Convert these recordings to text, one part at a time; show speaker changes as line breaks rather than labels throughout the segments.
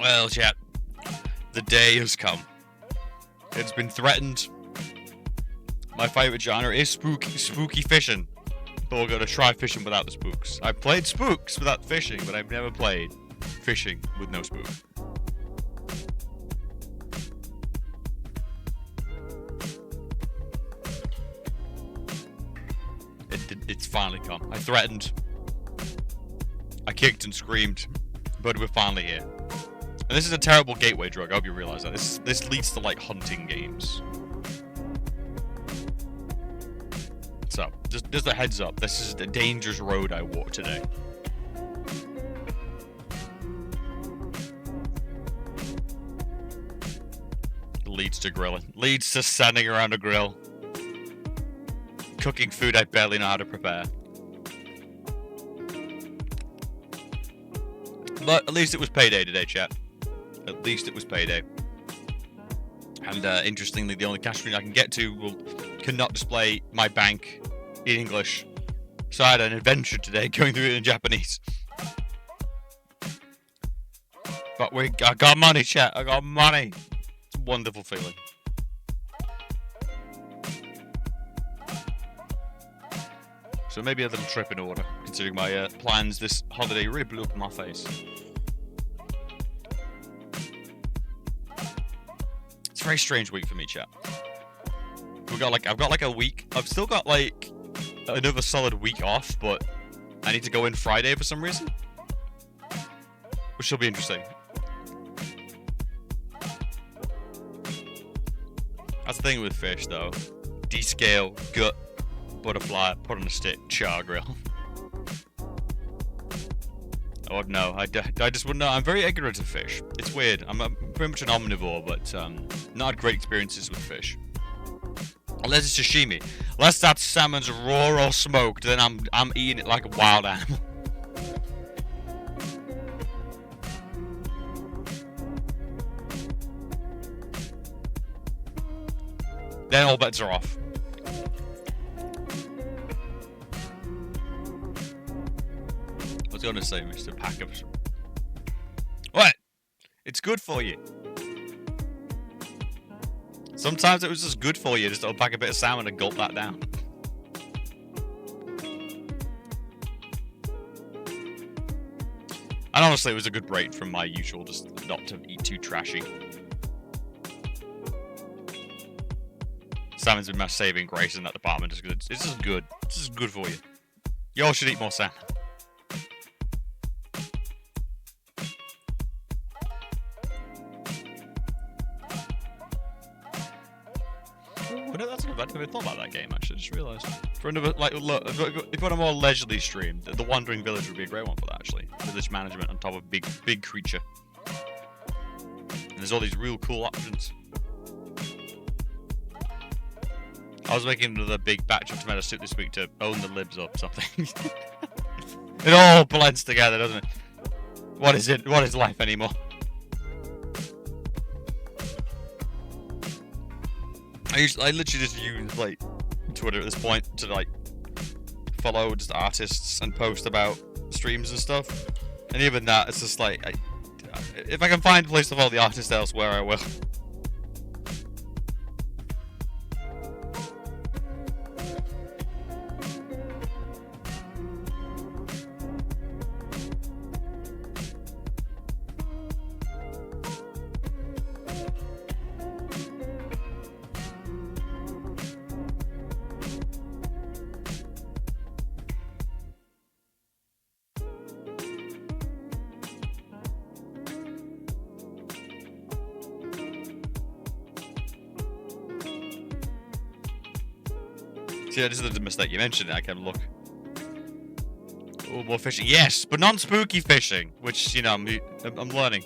Well, chat, the day has come. It's been threatened. My favourite genre is spooky fishing. But we're gonna try fishing without the spooks. I've played spooks without fishing, but I've never played fishing with no spook. It's finally come. I threatened. I kicked and screamed, but we're finally here. And this is a terrible gateway drug. I hope you realize that. This leads to like hunting games. So, just a heads up. This is the dangerous road I walk today. Leads to grilling. Leads to standing around a grill. Cooking food I barely know how to prepare. But at least it was payday today, chat. At least it was payday. And interestingly, the only cash screen I can get to cannot display my bank in English. So I had an adventure today going through it in Japanese. But I got money, chat. I got money. It's a wonderful feeling. So maybe a little trip in order, considering my plans this holiday really blew up in my face. It's a very strange week for me, chat. I've got like a week. I've still got like another solid week off, but I need to go in Friday for some reason, which will be interesting. That's the thing with fish, though. Descale, gut, butterfly, put on a stick, char grill. I wouldn't know. I just wouldn't know. I'm very ignorant of fish. It's weird. I'm pretty much an omnivore, but not had great experiences with fish. Unless it's sashimi. Unless that salmon's raw or smoked, then I'm eating it like a wild animal. Then all bets are off. I was gonna say, Mr. Pack of... What? It's good for you. Sometimes it was just good for you just to unpack a bit of salmon and gulp that down. And honestly, it was a good break from my usual just not to eat too trashy. Salmon's been my saving grace in that department. It's just good. It's just good for you. Y'all should eat more salmon. I never thought about that game, actually. I just realised. For another, like, look, if you want a more leisurely stream, the Wandering Village would be a great one for that, actually. Village management on top of big creature. And there's all these real cool options. I was making another big batch of tomato soup this week to own the libs up something. It all blends together, doesn't it? What is it? What is life anymore? I literally just use like Twitter at this point to like follow just artists and post about streams and stuff. And even that, it's just like if I can find a place to follow the artist elsewhere, I will. See, this is the mistake you mentioned. I can look. Oh, more fishing. Yes, but non-spooky fishing, which, you know, I'm learning.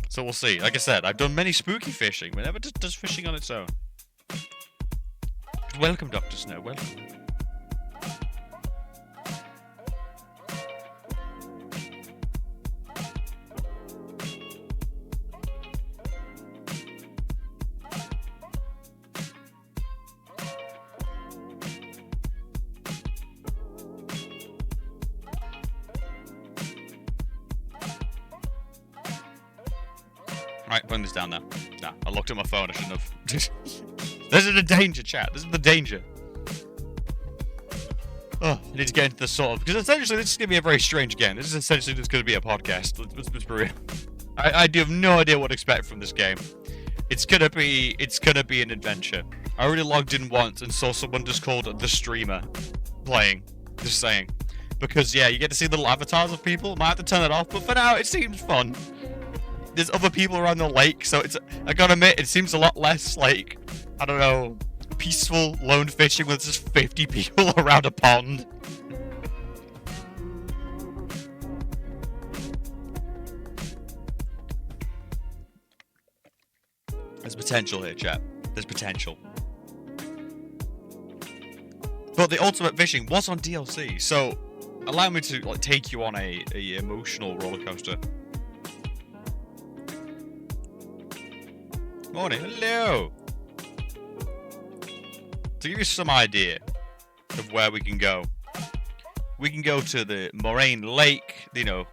So we'll see. Like I said, I've done many spooky fishing, but never does fishing on its own. Welcome, Dr. Snow. Welcome. Alright, putting this down now. Nah, I looked at my phone, I shouldn't have. This is the danger, chat. This is the danger. Oh, I need to get into the sort of... Because essentially, this is going to be a very strange game. This is essentially just going to be a podcast. Let's be real. I do have no idea what to expect from this game. It's gonna be an adventure. I already logged in once and saw someone just called the streamer playing. Just saying. Because, yeah, you get to see little avatars of people. Might have to turn it off, but for now, it seems fun. There's other people around the lake, so it's... I gotta admit, it seems a lot less, like... I don't know... peaceful lone fishing with just 50 people around a pond. There's potential here, chat. There's potential. But the ultimate fishing was on DLC, so allow me to like take you on a emotional roller coaster. Morning, hello. To give you some idea of where we can go to the Moraine Lake, you know,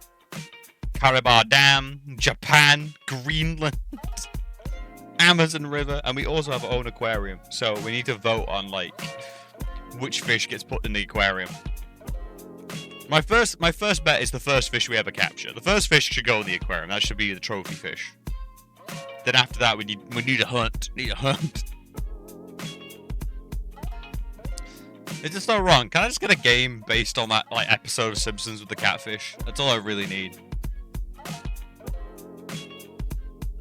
Karibar Dam, Japan, Greenland, Amazon River, and we also have our own aquarium. So we need to vote on like which fish gets put in the aquarium. My first bet is the first fish we ever capture. The first fish should go in the aquarium. That should be the trophy fish. Then after that, we need a hunt. Is this not wrong? Can I just get a game based on that like episode of Simpsons with the catfish? That's all I really need.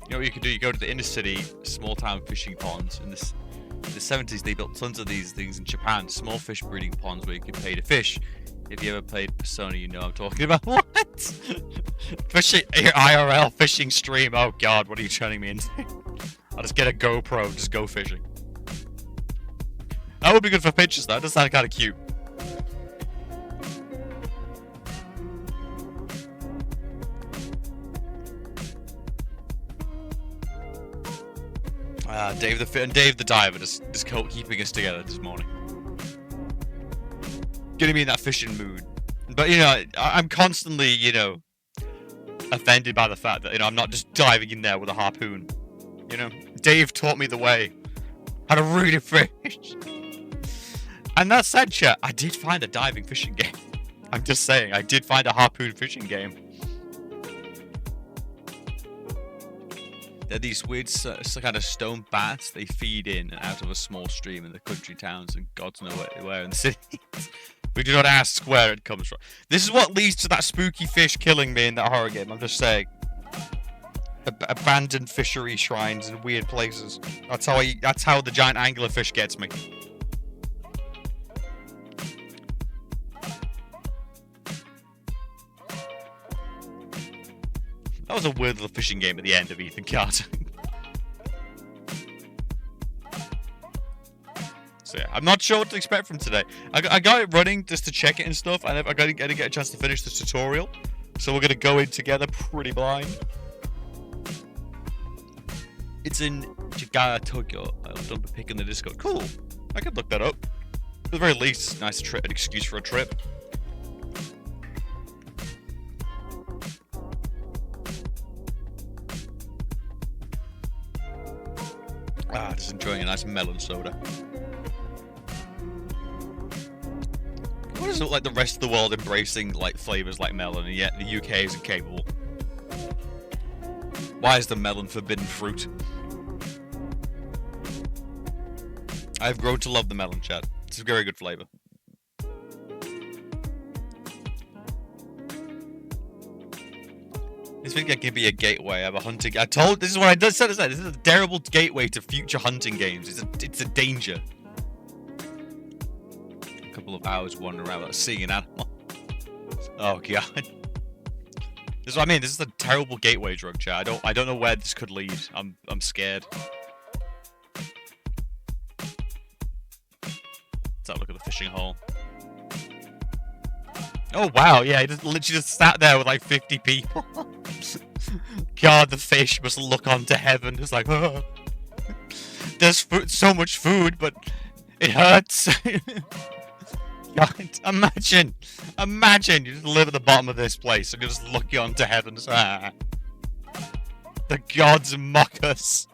You know what you can do? You go to the inner city, small town fishing ponds. In the 70s, they built tons of these things in Japan. Small fish breeding ponds where you can pay to fish. If you ever played Persona, you know I'm talking about. What? Fishing, IRL fishing stream. Oh god, what are you turning me into? I'll just get a GoPro, just go fishing. That would be good for pictures though, that does sound kind of cute. Dave the Diver just keeping us together this morning. Getting me in that fishing mood. But, you know, I'm constantly, you know, offended by the fact that, you know, I'm not just diving in there with a harpoon. You know, Dave taught me the way. How to really fish. And that said, chat, I did find a diving fishing game. I'm just saying, I did find a harpoon fishing game. They're these weird kind of stone bats. They feed in and out of a small stream in the country towns and God knows where in the cities. We do not ask where it comes from. This is what leads to that spooky fish killing me in that horror game. I'm just saying. Abandoned fishery shrines in weird places. That's how the giant anglerfish gets me. That was a weird little fishing game at the end of Ethan Carter. So yeah, I'm not sure what to expect from today. I got it running just to check it and stuff, and I didn't get a chance to finish this tutorial. So we're going to go in together pretty blind. It's in Jigara, Tokyo. I'll dump a pic in the Discord. Cool. I could look that up. At the very least, nice trip, an excuse for a trip. Just enjoying a nice melon soda. What does it look like the rest of the world embracing like flavors like melon, and yet the UK isn't capable? Why is the melon forbidden fruit? I've grown to love the melon, chat. It's a very good flavor. This video can be a gateway. I have a hunting. This is what I just said. This is a terrible gateway to future hunting games. It's a danger. A couple of hours wandering around without seeing an animal. Oh god. This is what I mean. This is a terrible gateway drug, chat. I don't know where this could lead. I'm scared. Let's have a look at the fishing hole. Oh wow, yeah, he just literally just sat there with like 50 people. God, the fish must look onto heaven. It's like, oh. There's so much food, but it hurts. God, imagine you just live at the bottom of this place and you're just looking onto heaven. Ah. The gods mock us.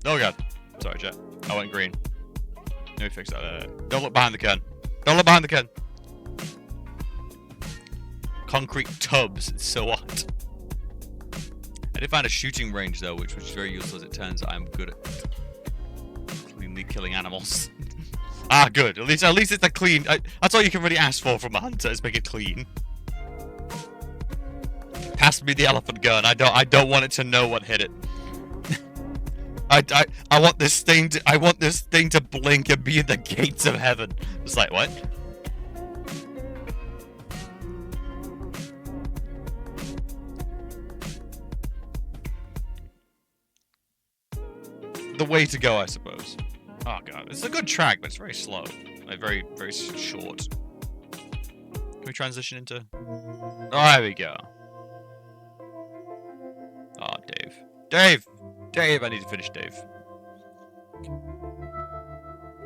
Oh god. Sorry, chat. I went green. Let me fix that. Don't look behind the can. Don't look behind the can. Concrete tubs. It's so hot. I did find a shooting range though, which was very useful as it turns out. I'm good at cleanly killing animals. Ah, good. At least it's a clean. That's all you can really ask for from a hunter is make it clean. Pass me the elephant gun. I don't want it to know what hit it. I want this thing to blink and be in the gates of heaven. It's like what? The way to go, I suppose. Oh god, it's a good track, but it's very slow. Like very, very short. Can we transition into? Oh, there we go. Oh, Dave, I need to finish Dave.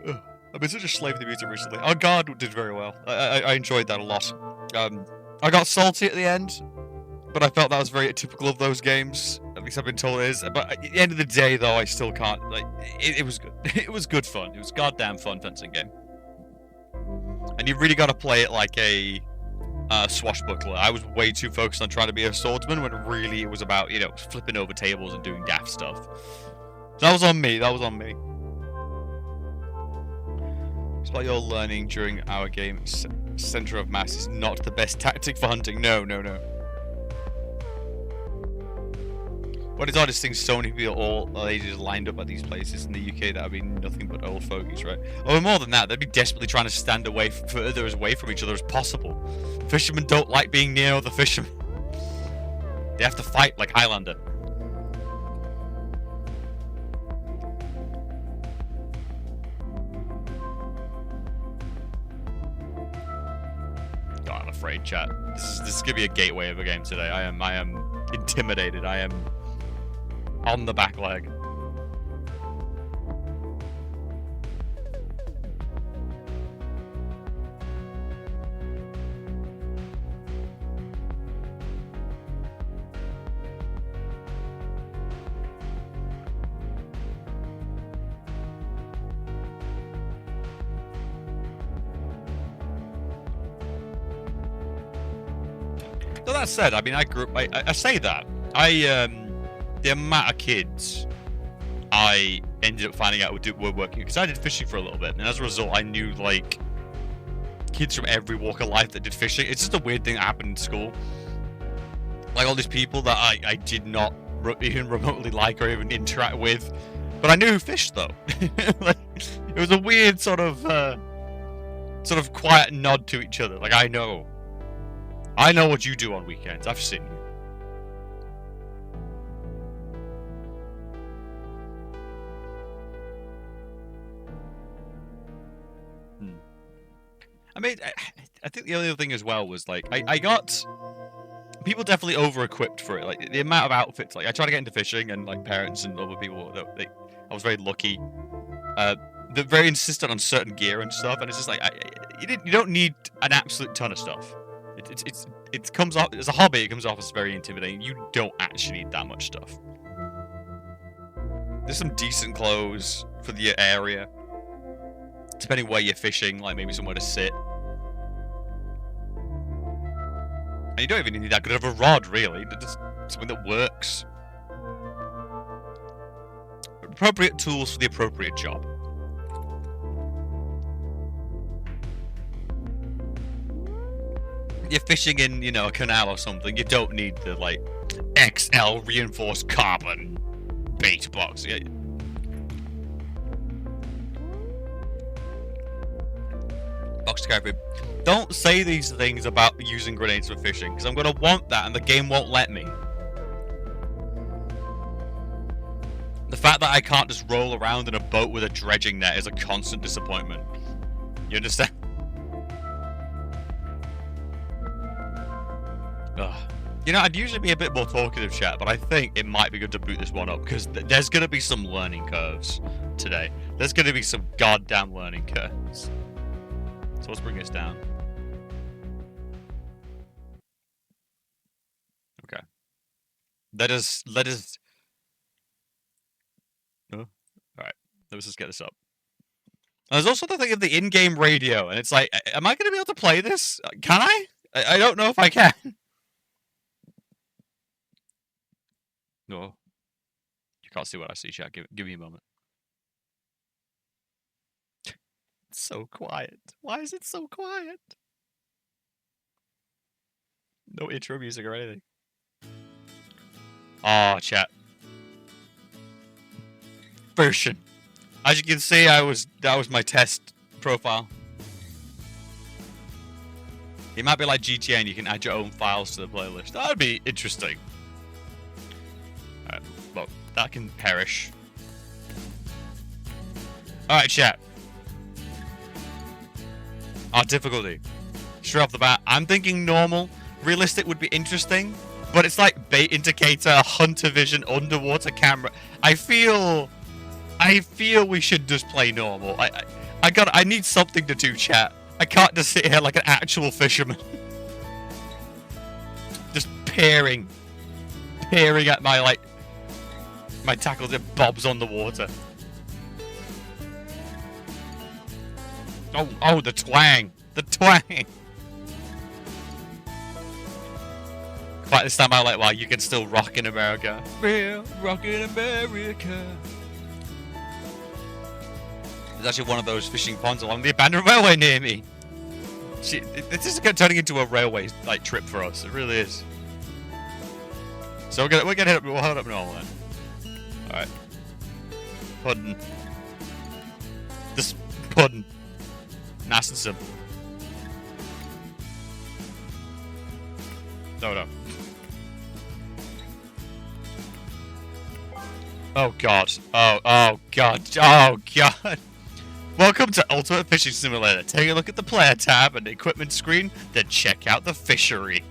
Ugh. I've been such a slave to the music recently. Oh god, did very well. I enjoyed that a lot. I got salty at the end, but I felt that was very typical of those games. At least I've been told it is. But at the end of the day, though, I still can't. Like, it was good. It was good fun. It was goddamn fun fencing game. And you really got to play it like a swashbuckler. I was way too focused on trying to be a swordsman when really it was about, you know, flipping over tables and doing daft stuff. So that was on me. That was on me. Despite your learning during our game, center of mass is not the best tactic for hunting. No. What is odd is seeing so many people all ages lined up at these places in the UK that would be nothing but old fogies, right? Or more than that, they'd be desperately trying to stand away further away from each other as possible. Fishermen don't like being near other fishermen. They have to fight like Highlander. God, I'm afraid, chat. This is gonna be a gateway of a game today. I am intimidated. I am on the back leg. So that said, I mean, I grew up. I say that the amount of kids I ended up finding out were working, because I did fishing for a little bit, and as a result, I knew like kids from every walk of life that did fishing. It's just a weird thing that happened in school. Like all these people that I did not even remotely like or even interact with, but I knew who fished though. Like, it was a weird sort of quiet nod to each other. Like I know what you do on weekends. I've seen you. I mean, I think the other thing as well was like I got people definitely over-equipped for it. Like the amount of outfits. Like I tried to get into fishing, and like parents and other people, I was very lucky. They're very insistent on certain gear and stuff, and it's just like you don't need an absolute ton of stuff. It comes off as a hobby. It comes off as very intimidating. You don't actually need that much stuff. There's some decent clothes for the area, depending where you're fishing. Like maybe somewhere to sit. And you don't even need that good of a rod, really. Just something that works. Appropriate tools for the appropriate job. You're fishing in, you know, a canal or something. You don't need the like XL reinforced carbon bait box. Box to carry. Don't say these things about using grenades for fishing, because I'm gonna want that and the game won't let me. The fact that I can't just roll around in a boat with a dredging net is a constant disappointment. You understand? Ugh. You know, I'd usually be a bit more talkative, chat, but I think it might be good to boot this one up, because there's gonna be some learning curves today. There's gonna be some goddamn learning curves. So let's bring this down. Okay. Let us. Oh, all right. Let's just get this up. There's also the thing of the in-game radio, and it's like, am I going to be able to play this? Can I? I don't know if I can. No, you can't see what I see, chat. Give me a moment. It's so quiet. Why is it so quiet? No intro music or anything. Oh, chat. Version. As you can see, that was my test profile. It might be like GTA and you can add your own files to the playlist. That would be interesting. Alright, well, that can perish. Alright, chat. Our difficulty. Straight off the bat, I'm thinking normal. Realistic would be interesting, but it's like bait indicator, hunter vision, underwater camera. I feel we should just play normal. I need something to do, chat. I can't just sit here like an actual fisherman. Just peering at my tackles and bobs on the water. Oh, the twang. The twang. Quite this time I like, wow, you can still rock in America. Real rock in America. There's actually one of those fishing ponds along the abandoned railway near me. This is turning into a railway trip for us. It really is. So we're gonna hit up. We'll hold up normal then. All right. Puddin. Just puddin. Nice and simple. No. Oh god. Oh god. Oh god. Welcome to Ultimate Fishing Simulator. Take a look at the player tab and the equipment screen, then check out the fisheries.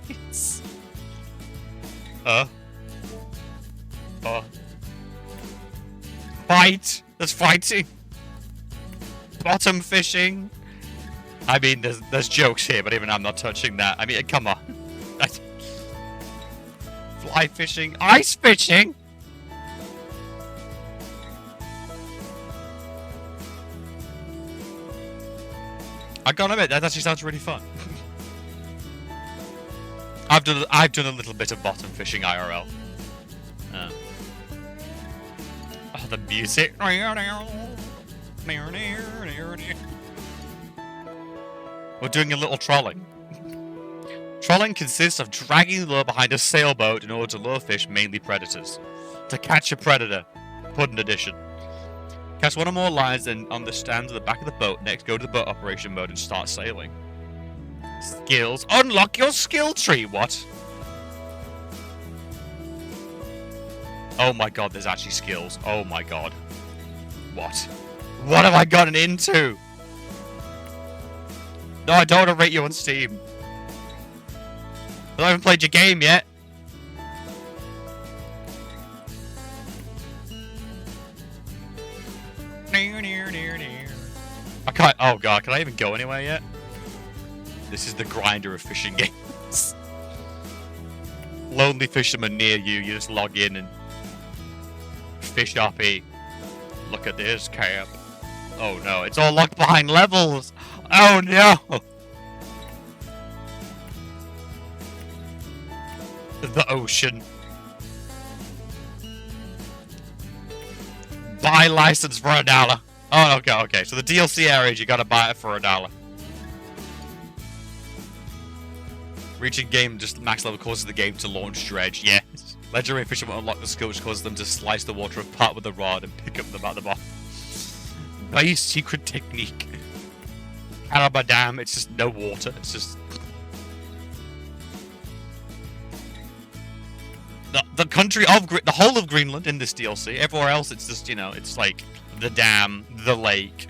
Fight! There's fighting! Bottom fishing! I mean, there's jokes here, but even I'm not touching that. I mean, come on. Fly fishing! Ice fishing! I gotta admit, that actually sounds really fun. I've done a little bit of bottom fishing IRL. Oh, the music. We're doing a little trolling. Trolling consists of dragging the lure behind a sailboat in order to lure fish, mainly predators. To catch a predator. Puddin edition. Cast one or more lines and on the stand at the back of the boat. Next, go to the boat operation mode and start sailing. Skills. Unlock your skill tree. What? Oh my god, there's actually skills. Oh my god. What? What have I gotten into? No, I don't want to rate you on Steam. I haven't played your game yet. I can't. Oh god, can I even go anywhere yet? This is the grinder of fishing games. Lonely fisherman near you. You just log in and fish RP. Look at this camp. Oh no, it's all locked behind levels. Oh no. The ocean. Buy license for $1. Oh, okay. So the DLC areas, you gotta buy it for $1. Reaching game just max level causes the game to launch dredge. Yes. Legendary fishermen unlock the skill which causes them to slice the water apart with a rod and pick up them at the bottom. Very secret technique. Caraba Dam, it's just no water. It's just the country of the whole of Greenland in this DLC. Everywhere else, it's just, you know, it's like the dam, the lake,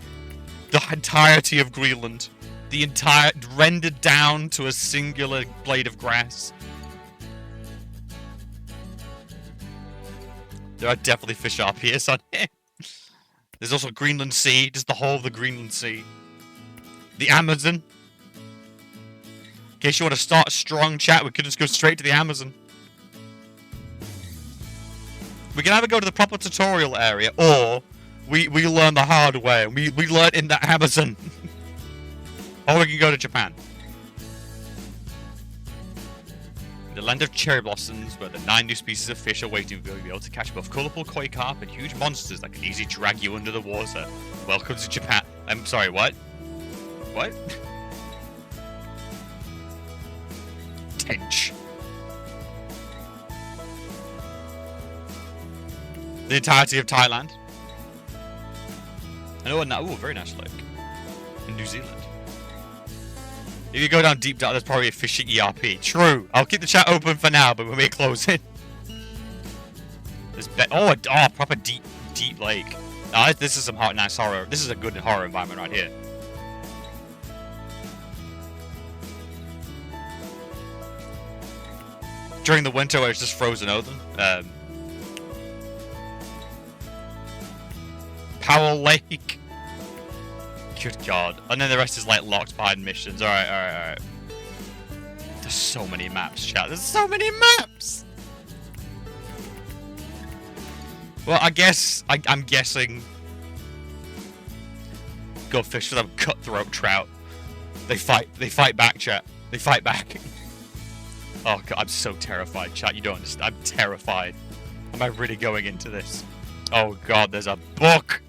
the entirety of Greenland, the entire rendered down to a singular blade of grass. There are definitely fish RPs on here. There's also Greenland Sea, just the whole of the Greenland Sea. The Amazon. In case you want to start a strong chat, we could just go straight to the Amazon. We can either go to the proper tutorial area, or we learn the hard way. We learn in the Amazon. Or we can go to Japan. In the land of cherry blossoms, where the 9 new species of fish are waiting for you, you'll be able to catch both colourful koi carp and huge monsters that can easily drag you under the water. Welcome to Japan. I'm sorry, what? What? Tench. The entirety of Thailand. Oh, very nice lake. In New Zealand. If you go down deep down, there's probably a fishing ERP. True. I'll keep the chat open for now, but when we close it. There's proper deep lake. This is some nice horror. This is a good horror environment right here. During the winter where it's just frozen over. Powell Lake. Good God. And then the rest is like locked behind missions. Alright. There's so many maps, chat. There's so many maps! Well, I'm guessing... Go fish for them cutthroat trout. They fight back, chat. They fight back. Oh God, I'm so terrified, chat. You don't understand. I'm terrified. Am I really going into this? Oh God, there's a book!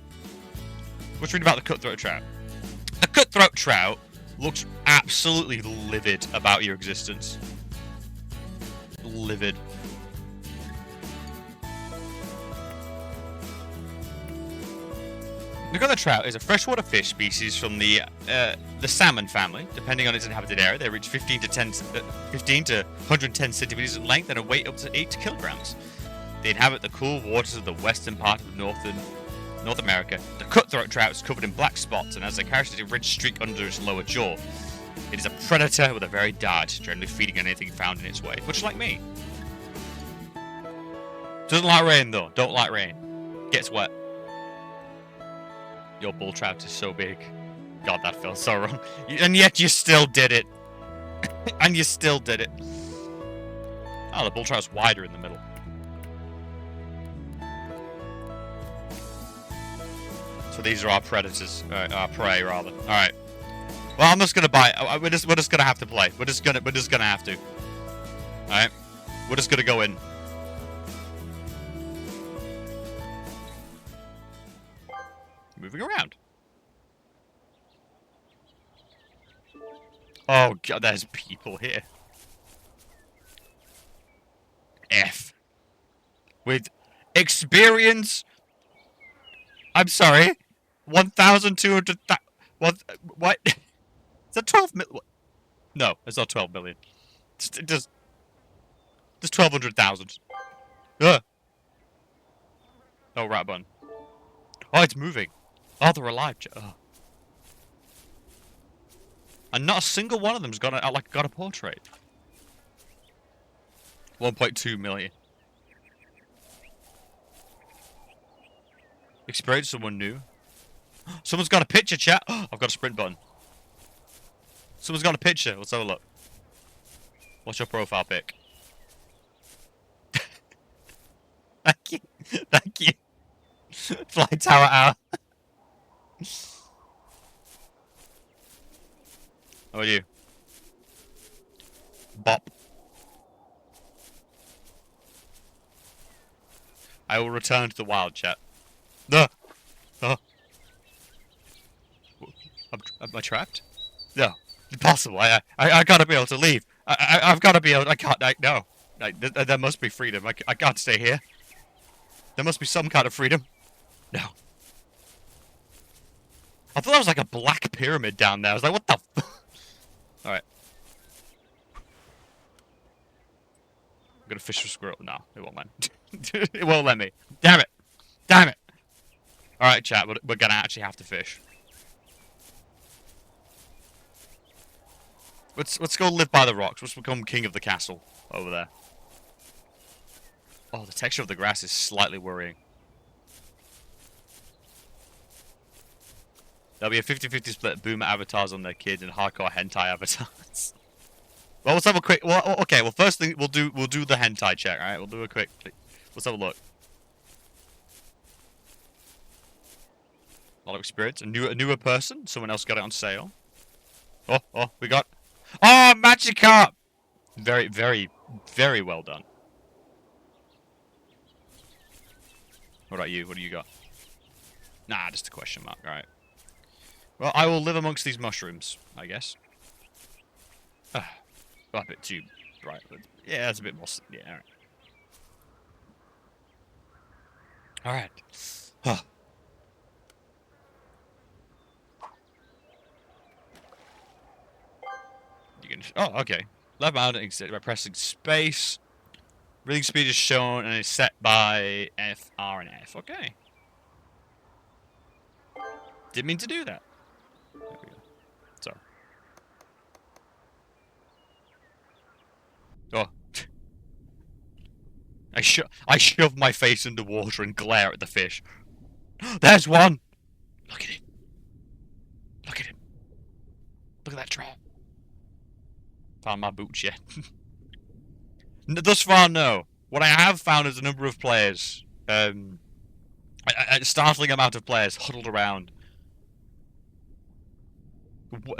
What's read about the cutthroat trout? The cutthroat trout looks absolutely livid about your existence. Livid. The cutthroat trout is a freshwater fish species from the salmon family. Depending on its inhabited area, they reach 15 to 110 centimeters in length and a weight up to 8 kilograms. They inhabit the cool waters of the western part of North America. The cutthroat trout is covered in black spots and has a characteristic red streak under its lower jaw. It is a predator with a varied diet, generally feeding on anything found in its way, much like me. Doesn't like rain though. Don't like rain. Gets wet. Your bull trout is so big. God, that felt so wrong. And yet you still did it. And you still did it. Oh, the bull trout's wider in the middle. So these are our predators, our prey rather. All right. Well, I'm just gonna buy. We're just gonna have to play. We're just gonna have to. All right. We're just gonna go in. Moving around. Oh God, there's people here. F. With experience. I'm sorry. 1,200. What? Is that 12 million? No, it's not 12 million. Just 1,200,000. Oh, right button. Oh, it's moving. Oh, they're alive. Oh. And not a single one of them's got a portrait. 1.2 million. Experience someone new. Someone's got a picture, chat. I've got a sprint button. Someone's got a picture. Let's have a look. What's your profile pic? Thank you. Thank you. Fly tower out. How are you? Bop. I will return to the wild, chat. No. Oh. Am I trapped? No. Impossible. I gotta be able to leave. I've gotta be able. I can't. No. There must be freedom. I can't stay here. There must be some kind of freedom. No. I thought that was like a black pyramid down there. I was like, what the f. Alright. I'm gonna fish for squirrel. No, it won't let me. It won't let me. Damn it. Damn it. Alright, chat. We're gonna actually have to fish. Let's go live by the rocks. Let's become king of the castle over there. Oh, the texture of the grass is slightly worrying. There'll be a 50-50 split of boomer avatars on their kids and hardcore hentai avatars. Well, let's have a quick. Well, okay. Well, first thing we'll do the hentai check. All right, we'll do a quick. Let's have a look. A lot of experience. A newer person. Someone else got it on sale. Oh, we got... Oh, Magikarp! Very, very, very well done. What about you? What do you got? Nah, just a question mark. Alright. Well, I will live amongst these mushrooms, I guess. A bit too bright. But yeah, that's a bit more... Yeah, alright. Alright. Huh. You can... Oh, okay. Left mouse exit by pressing space. Breathing speed is shown and is set by F, R, and F. Okay. Didn't mean to do that. There we go. So. Oh. I shove my face in the water and glare at the fish. There's one! Look at him. Look at him. Look at that trap. Found my boots yet. Thus far, no. What I have found is a number of players. A startling amount of players huddled around.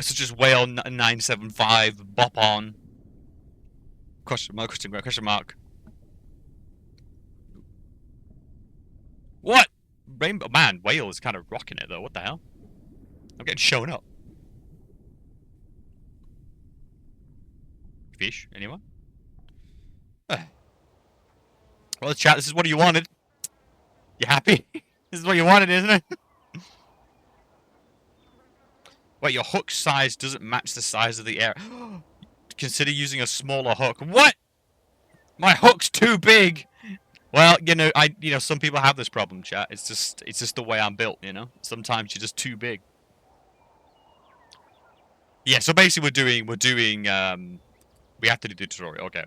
Such as Whale 975, Bop On. Question mark. What? Rainbow Man, Whale is kind of rocking it though. What the hell? I'm getting shown up. Fish? Anyone? Well, chat, this is what you wanted. You happy? This is what you wanted, isn't it? Wait, your hook size doesn't match the size of the air. Consider using a smaller hook. What? My hook's too big. Well, some people have this problem, chat. It's just the way I'm built, you know. Sometimes you're just too big. Yeah. So basically, we have to do the tutorial. Okay.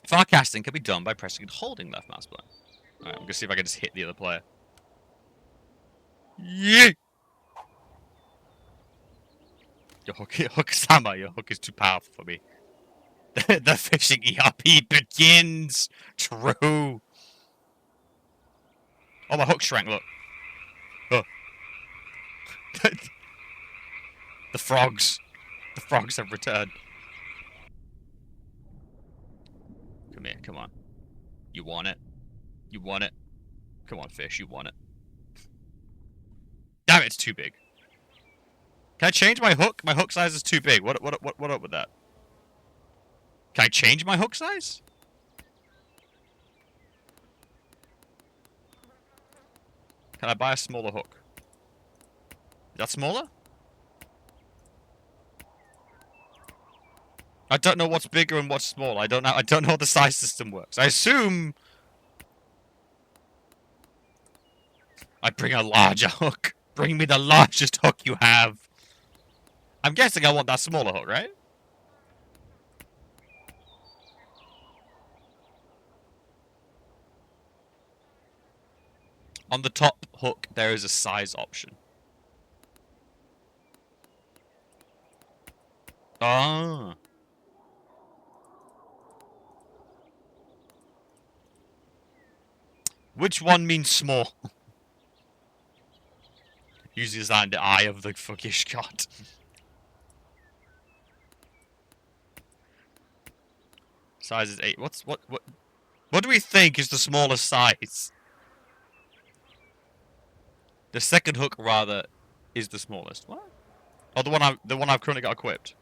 Far casting can be done by pressing and holding left mouse button. Alright, I'm gonna see if I can just hit the other player. Yeah. Your hook, Sama, your hook is too powerful for me. The fishing ERP begins! True! Oh, my hook shrank, look. Oh. The frogs. The frogs have returned. Come here, come on. You want it? You want it? Come on, fish, you want it. Damn it, it's too big. Can I change my hook? My hook size is too big. What up with that? Can I change my hook size? Can I buy a smaller hook? Is that smaller? I don't know what's bigger and what's small. I don't know how the size system works. I assume I bring a larger hook. Bring me the largest hook you have. I'm guessing I want that smaller hook, right? On the top hook, there is a size option. Ah. Which one means small? Usually designed the eye of the fuckish god. Size is 8. What do we think is the smallest size? The second hook, rather, is the smallest. What? Oh, the one I've currently got equipped.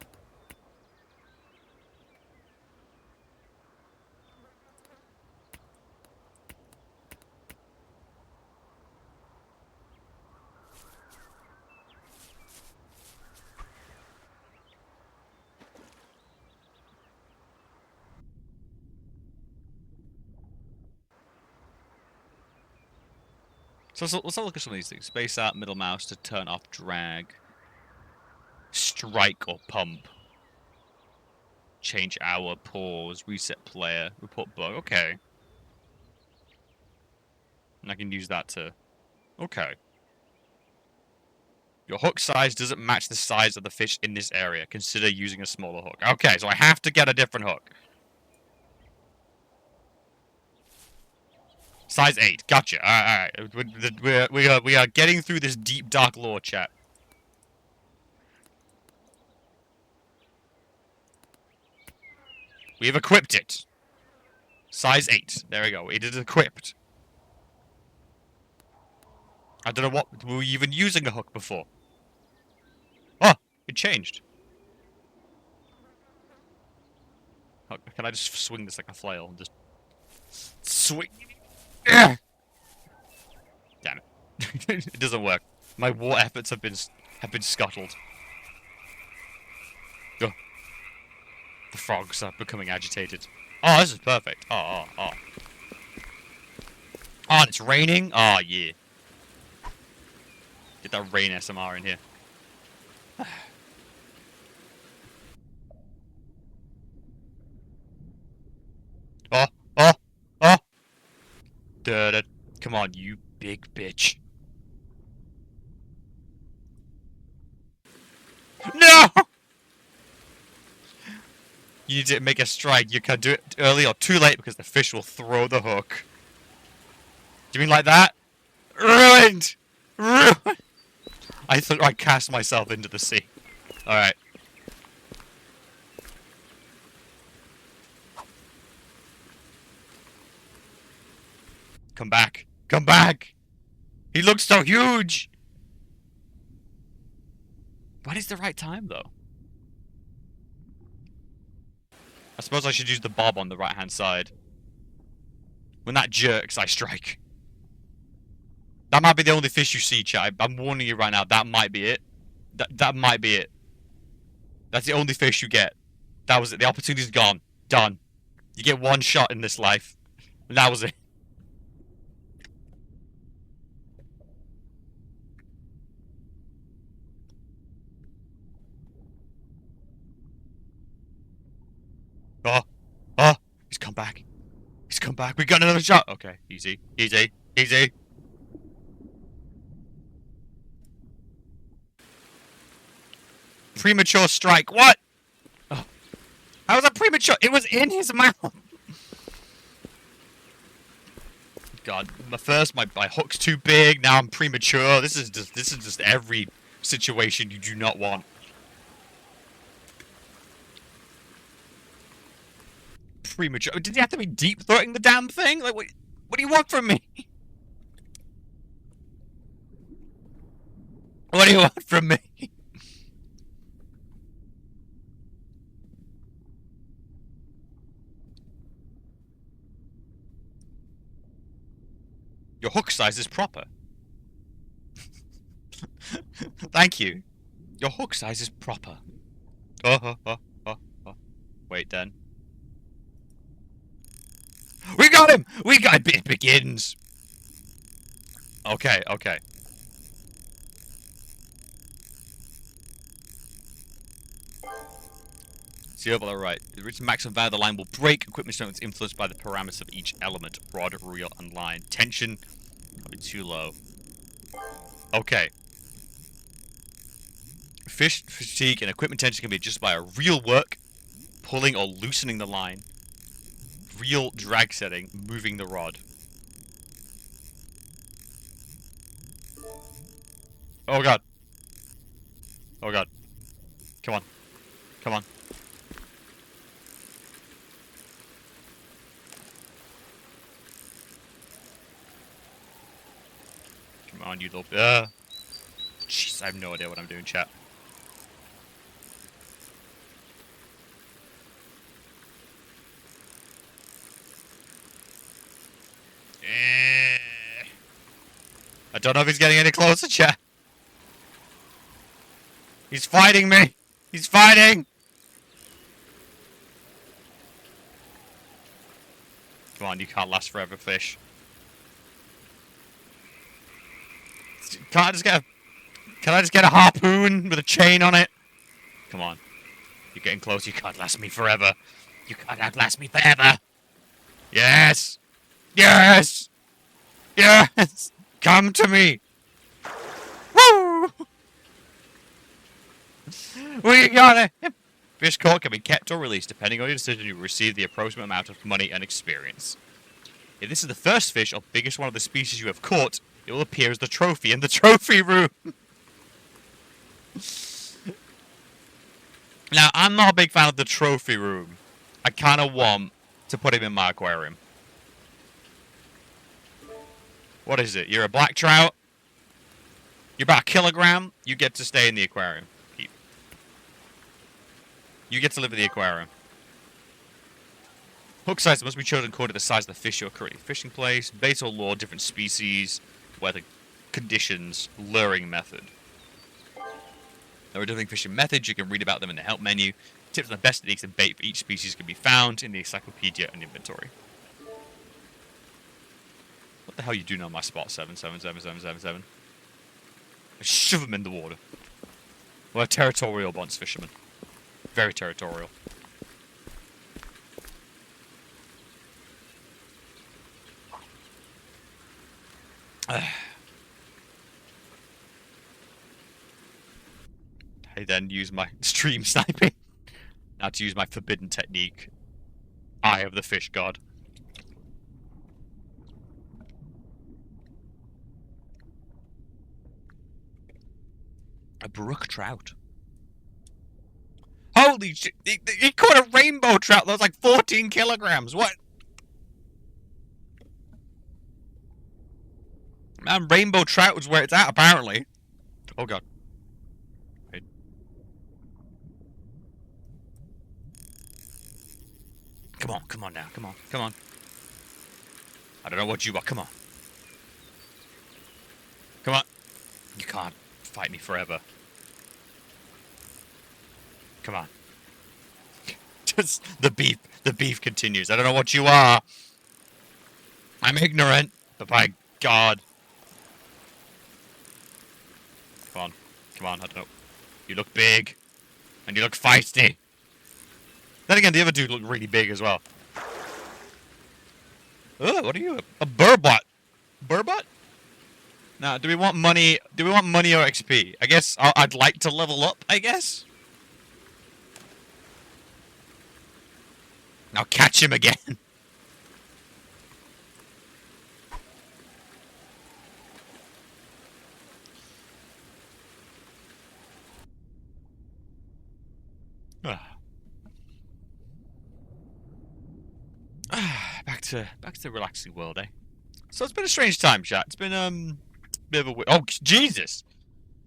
So let's have a look at some of these things. Space out, middle mouse to turn off drag. Strike or pump. Change hour, pause, reset player, report bug. Okay. And I can use that to... Okay. Your hook size doesn't match the size of the fish in this area. Consider using a smaller hook. Okay, so I have to get a different hook. Size 8. Gotcha. Alright. We are getting through this deep, dark lore, chat. We have equipped it. Size 8. There we go. It is equipped. I don't know what... Were we even using a hook before? Oh! It changed. Oh, can I just swing this like a flail and just... Swing... Damn it. It doesn't work. My war efforts have been scuttled. Oh. The frogs are becoming agitated. Oh, this is perfect. Oh. Oh, and it's raining? Oh, yeah. Get that rain SMR in here. Oh! Duh. Come on, you big bitch. No! You need to make a strike. You can do it early or too late because the fish will throw the hook. Do you mean like that? Ruined! Ruined! I thought I cast myself into the sea. Alright. Come back. Come back! He looks so huge! What is the right time, though? I suppose I should use the bob on the right-hand side. When that jerks, I strike. That might be the only fish you see, chat. I'm warning you right now, that might be it. That might be it. That's the only fish you get. That was it. The opportunity's gone. Done. You get one shot in this life. And that was it. Oh, he's come back. He's come back. We got another shot. Okay, easy. Premature strike. What? Oh. How was that premature? It was in his mouth. God, my hook's too big. Now I'm premature. This is just every situation you do not want. Premature. Did you have to be deep throating the damn thing? Like, what do you want from me? What do you want from me? Your hook size is proper. Thank you. Your hook size is proper. Oh. Wait, then. We got him! It begins! Okay. See over the right. The reach maximum value of the line will break. Equipment strength is influenced by the parameters of each element. Rod, reel, and line. Tension. Probably too low. Okay. Fish fatigue and equipment tension can be adjusted by a reel work, pulling or loosening the line. Reel drag setting, moving the rod. Oh god. Oh god. Come on. Come on. Come on, you little... Jeez, I have no idea what I'm doing, chat. I don't know if he's getting any closer, chat. He's fighting me! He's fighting! Come on, you can't last forever, fish. Can I just get a harpoon with a chain on it? Come on. You're getting close. You can't last me forever. You can't outlast me forever. Yes! Yes! Yes! Come to me! Woo! We got it! Fish caught can be kept or released depending on your decision. You receive the approximate amount of money and experience. If this is the first fish or biggest one of the species you have caught, it will appear as the trophy in the trophy room. Now, I'm not a big fan of the trophy room. I kind of want to put him in my aquarium. What is it? You're a black trout? You're about a kilogram? You get to stay in the aquarium. You get to live in the aquarium. Hook size must be chosen according to the size of the fish you're currently fishing place. Bait or lure, different species, weather conditions, luring method. There are different fishing methods. You can read about them in the help menu. Tips on the best techniques and bait for each species can be found in the encyclopedia and inventory. What the hell are you doing on my spot? 7777777. Shove them in the water. We're a territorial bunch fishermen. Very territorial. I then use my stream sniping. Now to use my forbidden technique. Eye of the fish god. A brook trout. Holy shit! He caught a rainbow trout that was like 14 kilograms. What? Man, rainbow trout is where it's at, apparently. Oh god. Wait. Come on now, come on. I don't know what you are, come on. Come on. You can't fight me forever. Come on. Just the beef continues. I don't know what you are. I'm ignorant, but by God. Come on, I don't know. You look big. And you look feisty. Then again, the other dude looked really big as well. Oh, what are you? A burbot. Burbot? Now, do we want money? Do we want money or XP? I guess I'd like to level up, I guess. Now catch him again. Back to the relaxing world, eh? So it's been a strange time, chat. It's been bit of a oh Jesus!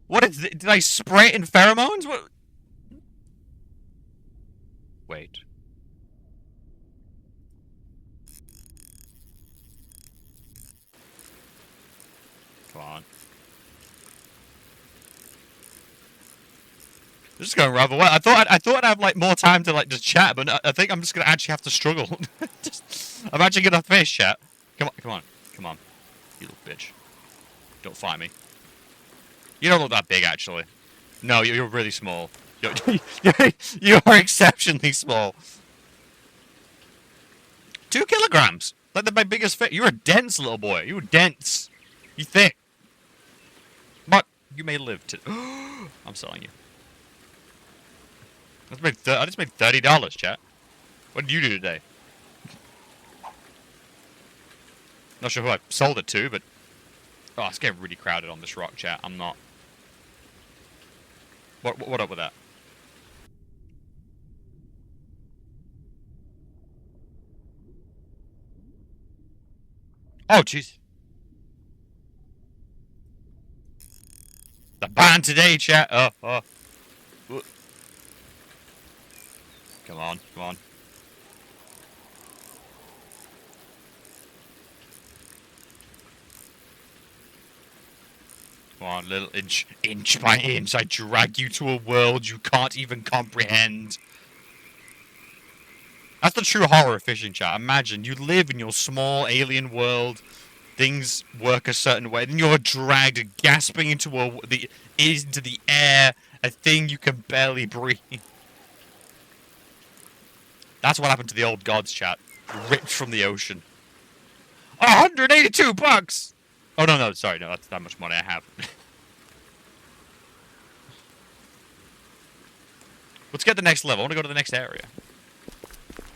What is it? Did I spray it in pheromones? What? Wait. Come on. This is going rather well. I thought I'd have like more time to like just chat, but I think I'm just gonna actually have to struggle. I'm actually gonna fish, chat. Come on, you little bitch. Don't fight me. You don't look that big, actually. No, you're really small. You are exceptionally small. 2 kilograms. Like my biggest fish. You're a dense little boy. You're dense. You thick. But you may live to. I'm selling you. I just made $30, chat. What did you do today? Not sure who I sold it to, but oh, it's getting really crowded on this rock, chat. I'm not. What up with that? Oh, jeez. The ban today, chat. Oh. Come on. Come on, little inch by inch, I drag you to a world you can't even comprehend. That's the true horror of fishing, chat. Imagine, you live in your small alien world, things work a certain way, then you're dragged, gasping into the air, a thing you can barely breathe. That's what happened to the old gods, chat. Ripped from the ocean. 182 bucks! Oh, no, sorry, no, that's that much money I have. Let's get the next level. I want to go to the next area.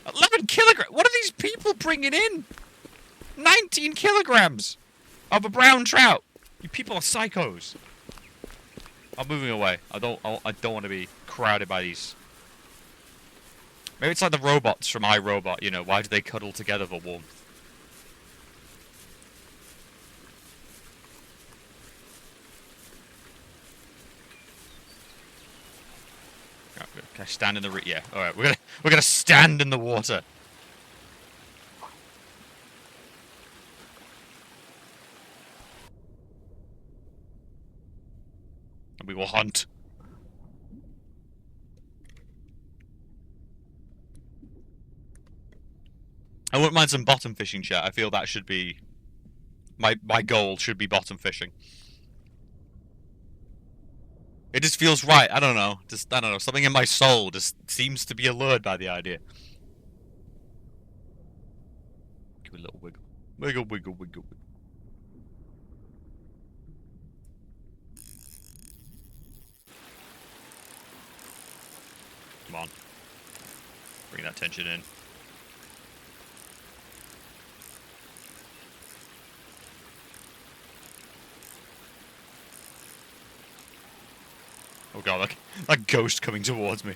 11 kilograms! What are these people bringing in? 19 kilograms of a brown trout. You people are psychos. I'm moving away. I don't want to be crowded by these. Maybe it's like the robots from iRobot, you know, why do they cuddle together for warmth? Can I stand in the yeah, alright, we're gonna stand in the water. And we will hunt. I wouldn't mind some bottom fishing, chat. I feel that should be my goal should be bottom fishing. It just feels right. I don't know. I don't know. Something in my soul just seems to be allured by the idea. Give it a little wiggle. Wiggle, wiggle, wiggle, wiggle. Come on. Bring that tension in. Oh god, look. That ghost coming towards me.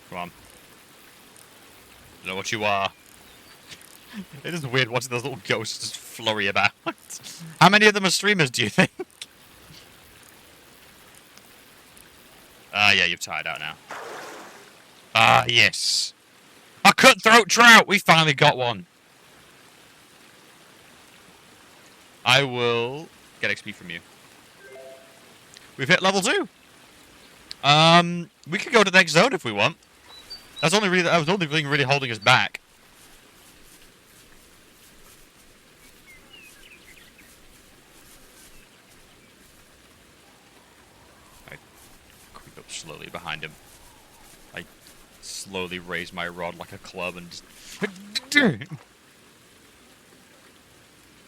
Come on. I know what you are. It is weird watching those little ghosts just flurry about. How many of them are streamers, do you think? Ah, yeah, you've tired out now. Ah, yes. A cutthroat trout! We finally got one. I will get XP from you. We've hit level 2. We could go to the next zone if we want. That was the only thing really holding us back. I creep up slowly behind him. I slowly raise my rod like a club and just...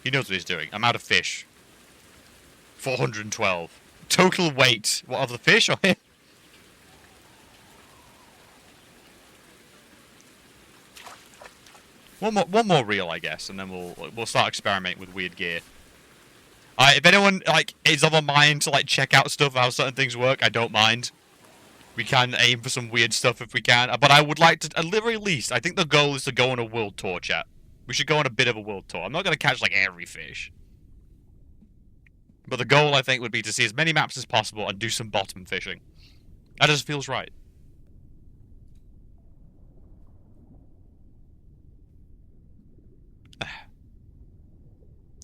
He knows what he's doing. I'm out of fish. 412. Total weight. What, of the fish or him? One more reel, I guess, and then we'll start experimenting with weird gear. If anyone is of a mind to check out stuff how certain things work, I don't mind. We can aim for some weird stuff if we can, but I would like to, at the very least, I think the goal is to go on a world tour, chat. We should go on a bit of a world tour. I'm not going to catch every fish. But the goal, I think, would be to see as many maps as possible and do some bottom fishing. That just feels right.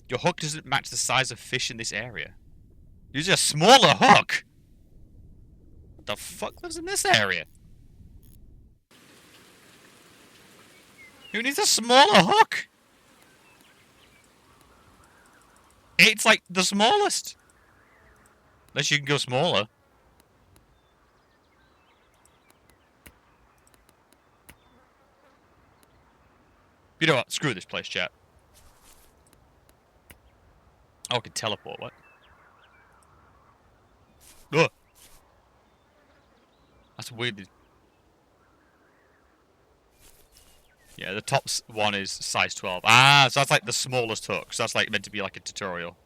Your hook doesn't match the size of fish in this area. Use a smaller hook! What the fuck lives in this area? Who needs a smaller hook? It's the smallest. Unless you can go smaller. You know what? Screw this place, chat. Oh, I can teleport. What? Ugh. That's weird. Yeah, the top one is size 12. Ah, so that's the smallest hook. So that's meant to be a tutorial.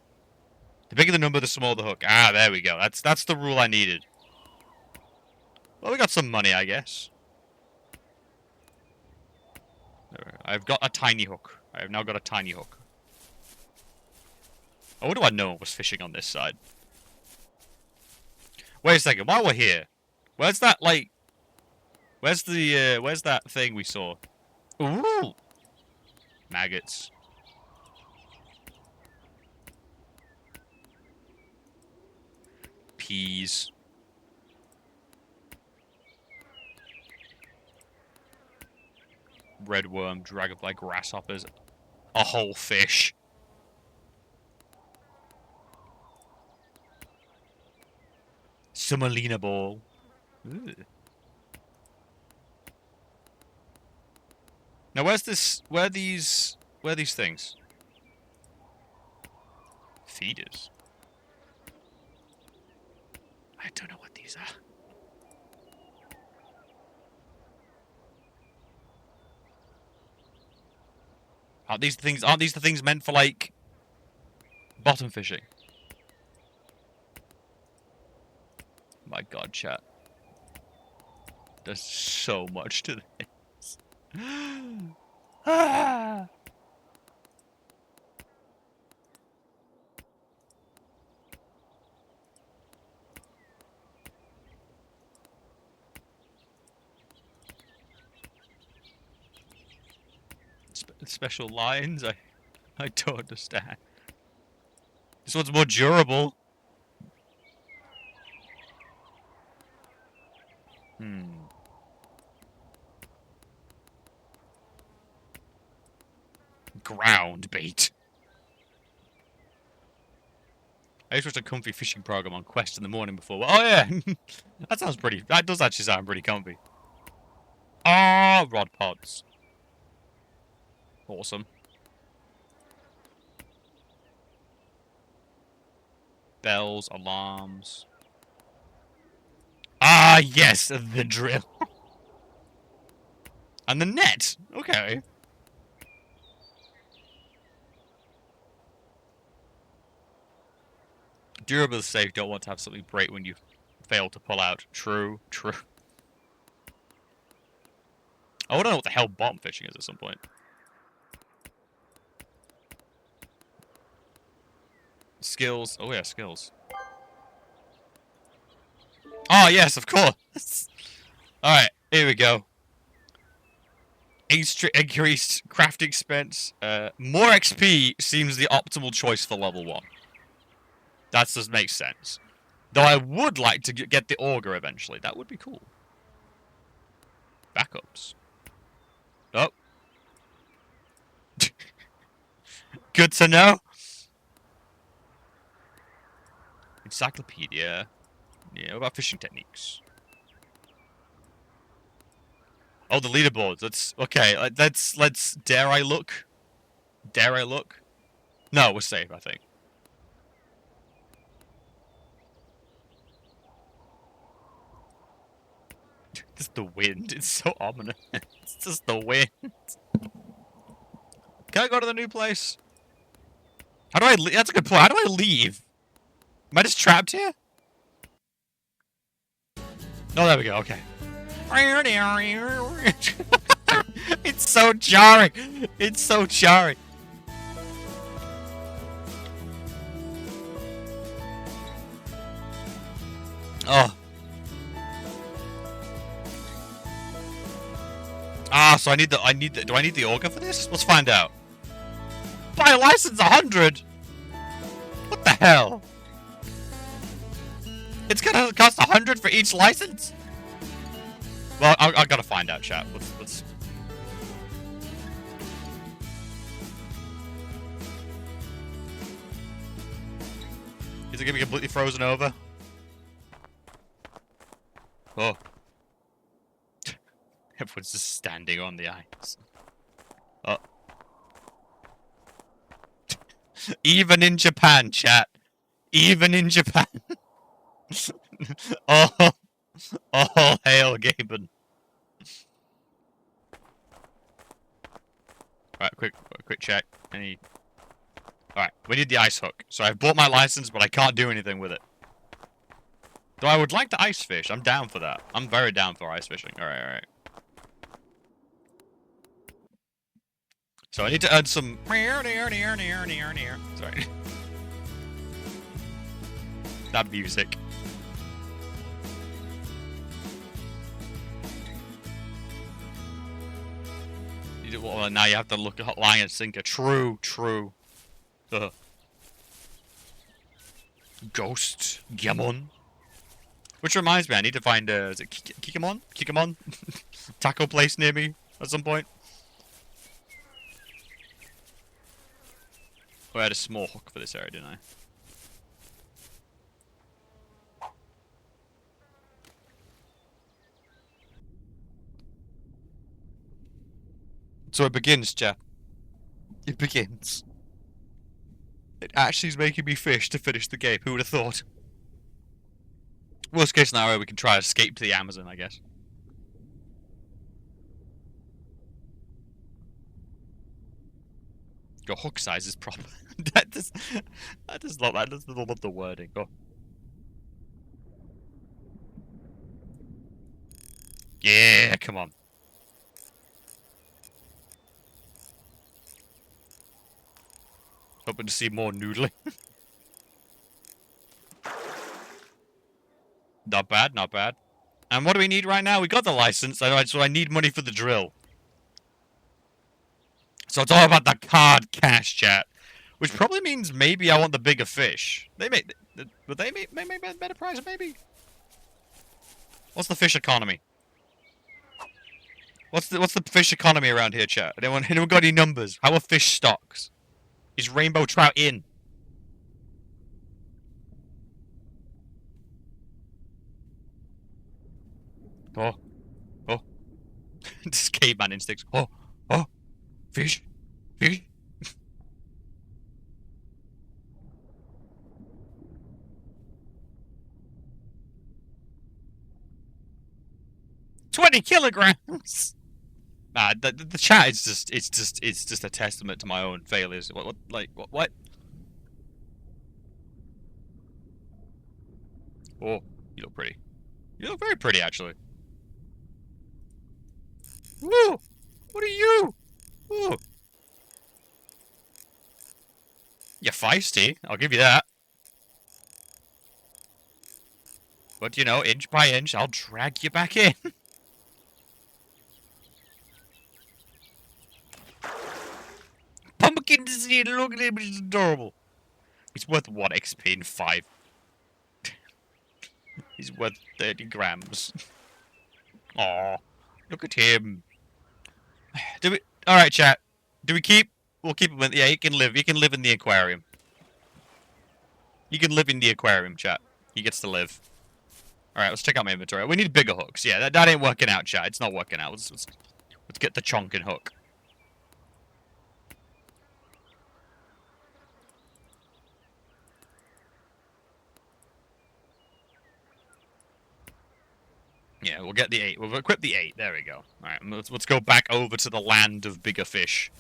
The bigger the number, the smaller the hook. Ah, there we go. That's the rule I needed. Well, we got some money, I guess. I've got a tiny hook. I have now got a tiny hook. I wonder why no one was fishing on this side. Wait a second, while we're here, where's that, where's that thing we saw? Ooh! Maggots. Peas. Red worm, dragonfly, grasshoppers. A whole fish. Semolina ball. Ooh. Now where are these things? Feeders. I don't know what these are. Aren't these the things meant for, like, bottom fishing? My god, chat. There's so much to this. Ah! Special lines? I don't understand. This one's more durable. Ground bait. I used to watch a comfy fishing program on Quest in the morning before. Oh yeah, that does actually sound pretty comfy. Ah, rod pods. Awesome. Bells, alarms. Ah, yes, the drill. And the net. Okay. Durable is safe. Don't want to have something break when you fail to pull out. True, true. I want to know what the hell bottom fishing is at some point. Skills. Oh yeah, skills. Oh yes, of course. Alright, here we go. Increased crafting expense. More XP seems the optimal choice for level 1. That just makes sense. Though I would like to get the auger eventually. That would be cool. Backups. Oh. Good to know. Encyclopedia. Yeah, what about fishing techniques? Oh, the leaderboards. Okay. Let's. Dare I look? Dare I look? No, we're safe, I think. Just the wind. It's so ominous. It's just the wind. Can I go to the new place? How do I leave? That's a good point. How do I leave? Am I just trapped here? Oh, there we go. Okay. It's so jarring. It's so jarring. Oh. Ah, so do I need the auger for this? Let's find out. Buy a license 100? What the hell? It's gonna cost 100 for each license? Well, I gotta find out, chat. Let's... Is it gonna be completely frozen over? Oh. Everyone's just standing on the ice. Oh. Even in Japan, chat. Even in Japan. Oh. All hail Gaben. Right, quick check. Alright, we need the ice hook. So I've bought my license, but I can't do anything with it. Though I would like to ice fish. I'm down for that. I'm very down for ice fishing. Alright. So I need to add some... Sorry. That music. Well, now you have to look at line and sinker. True. Ghost Gamon. Which reminds me, I need to find is it Kikamon? Kikamon? Taco place near me at some point. Oh, I had a small hook for this area, didn't I? So it begins, Jeff. It begins. It actually is making me fish to finish the game. Who would have thought? Worst case scenario, we can try to escape to the Amazon, I guess. Your hook size is proper. I just love the wording. Oh. Yeah, come on. Hoping to see more noodling. Not bad, not bad. And what do we need right now? We got the license, so I need money for the drill. So it's all about the card cash, chat. Which probably means maybe I want the bigger fish. Would they make a better price, maybe? What's the fish economy? What's the fish economy around here, chat? Anyone got any numbers? How are fish stocks? Is rainbow trout in? Oh. Oh. Just caveman instincts. Oh. Oh. Fish. Fish. 20 kilograms! Nah, the chat is it's just a testament to my own failures. What? Oh, you look pretty. You look very pretty, actually. Woo! What are you? Woo! You're feisty, I'll give you that. But, you know, inch by inch, I'll drag you back in. Pumpkin disease, look at him, it's adorable. He's worth what XP in 5? He's worth 30 grams. Aw, look at him. Do we? All right, chat. Do we keep? We'll keep him. Yeah, he can live. He can live in the aquarium. He can live in the aquarium, chat. He gets to live. All right, let's check out my inventory. We need bigger hooks. Yeah, that ain't working out, chat. It's not working out. Let's get the chonkin hook. Yeah, we'll get the 8. We'll equip the 8. There we go. All right, let's go back over to the land of bigger fish.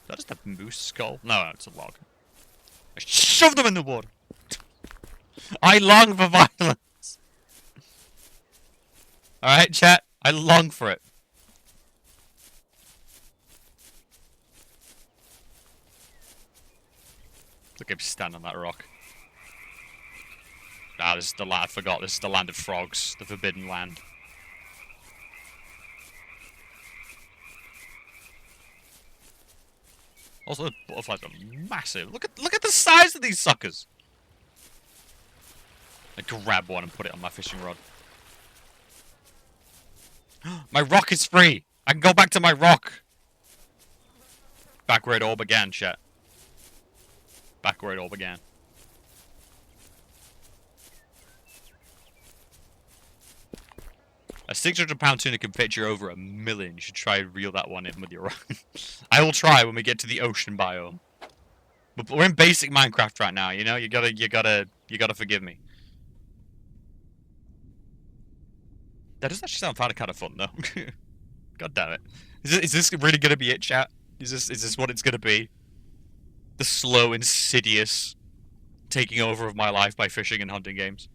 Is that just a moose skull? No, it's a log. I shove them in the water. I long for violence. All right, chat. I long for it. Look at him stand on that rock. Ah, this is the land. I forgot. This is the land of frogs, the forbidden land. Also, the butterflies are massive. Look at the size of these suckers. I grab one and put it on my fishing rod. My rock is free. I can go back to my rock. Back where it all began, chat. Back where it all began. A 600-pound tuna can fit you over 1 million. You should try and reel that one in with your rod. I will try when we get to the ocean biome. But we're in basic Minecraft right now, you know? You gotta forgive me. That does actually sound kind of fun, though. God damn it. Is this really gonna be it, chat? Is this what it's gonna be? The slow, insidious taking over of my life by fishing and hunting games.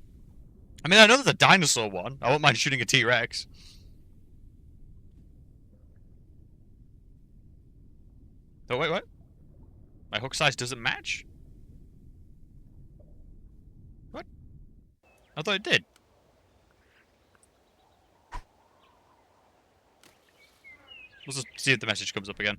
I mean, I know there's a dinosaur one. I won't mind shooting a T-Rex. Oh, wait, what? My hook size doesn't match? What? I thought it did. Let's just see if the message comes up again.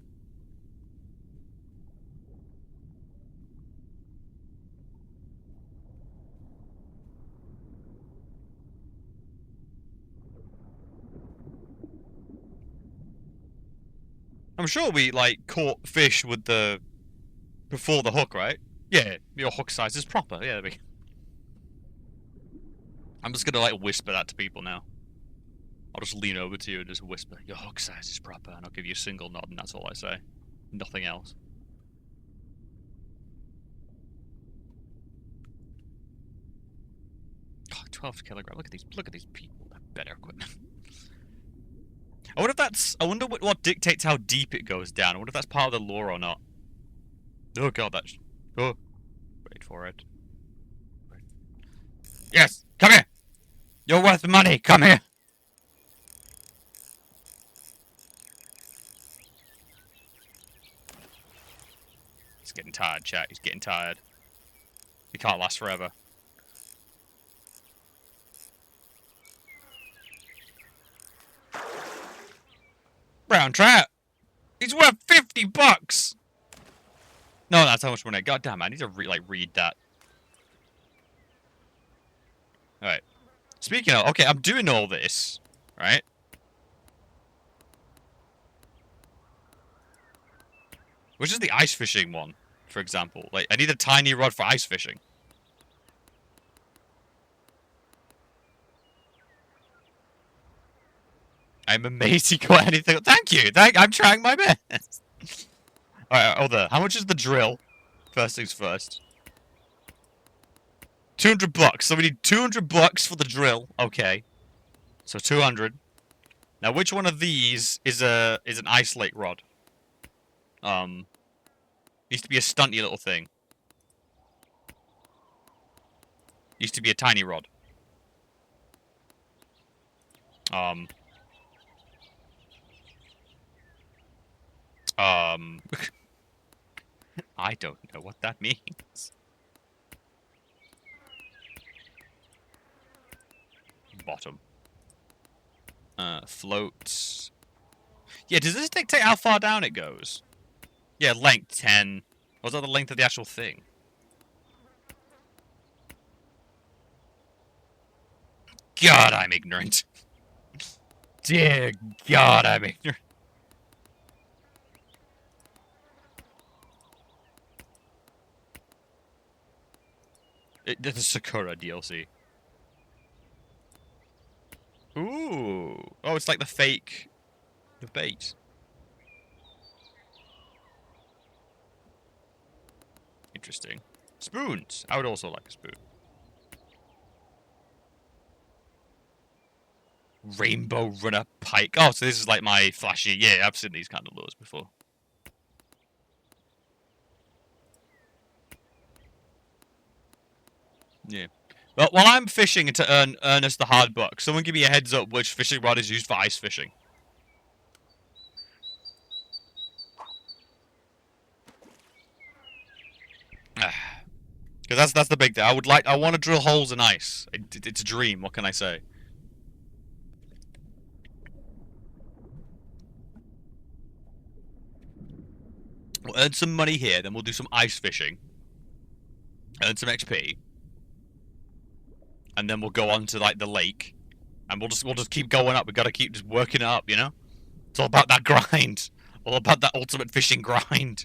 I'm sure we, like, caught fish with the... before the hook, right? Yeah, your hook size is proper. Yeah, there we go. I'm just gonna, like, whisper that to people now. I'll just lean over to you and just whisper, your hook size is proper, and I'll give you a single nod, and that's all I say. Nothing else. Oh, 12 kilograms. Look at these people. They're better equipment. I wonder that's... I wonder what dictates how deep it goes down. I wonder if that's part of the lore or not. Oh god, that's... Oh. Wait for it. Yes! Come here! You're worth money! Come here! He's getting tired, chat. He's getting tired. He can't last forever. Brown trout! He's worth 50 bucks! No, that's how much money. God damn, I need to read that. Alright. Speaking of, okay, I'm doing all this, right? Which is the ice fishing one, for example. Like, I need a tiny rod for ice fishing. I'm amazed he got anything. Thank you! I'm trying my best! Alright, other. How much is the drill? First things first. 200 bucks. So we need 200 bucks for the drill. Okay. So 200. Now, which one of these is an ice lake rod? Used to be a stunty little thing. Used to be a tiny rod. I don't know what that means. Bottom. Floats. Yeah, does this dictate how far down it goes? Yeah, length 10. Was that the length of the actual thing? God, I'm ignorant. Dear God, I'm ignorant. The Sakura DLC. Ooh. Oh, it's like the fake... The bait. Interesting. Spoons. I would also like a spoon. Rainbow Runner Pike. Oh, so this is like my flashy... Yeah, I've seen these kind of lures before. Yeah. Well, while I'm fishing to earn us the hard buck, someone give me a heads up which fishing rod is used for ice fishing. Because that's the big thing. I want to drill holes in ice. It's a dream. What can I say? We'll earn some money here, then we'll do some ice fishing. Earn some XP. And then we'll go on to like the lake. And we'll just keep going up. We gotta keep just working it up, you know? It's all about that grind. All about that ultimate fishing grind.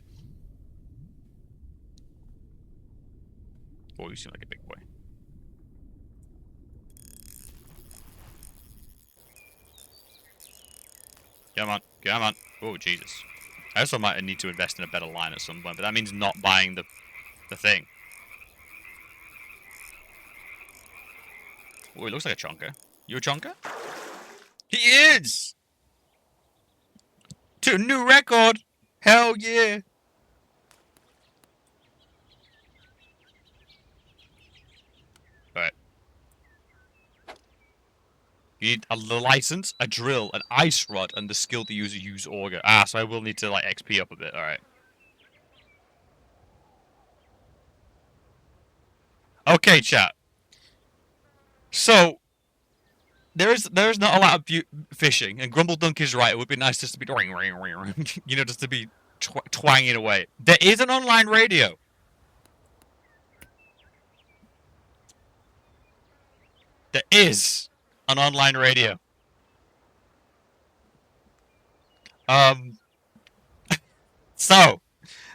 Oh, you seem like a big boy. Come on, come on. Oh, Jesus. I also might need to invest in a better line at some point, but that means not buying the thing. Oh, he looks like a chonker. You a chonker? He is! To a new record! Hell yeah! Alright. You need a license, a drill, an ice rod, and the skill to use auger. Ah, so I will need to like XP up a bit, alright. Okay, chat. So, there is not a lot of fishing, and Grumble Dunk is right. It would be nice just to be ring, ring, ring, ring, you know, just to be twanging away. There is an online radio. There is an online radio. So,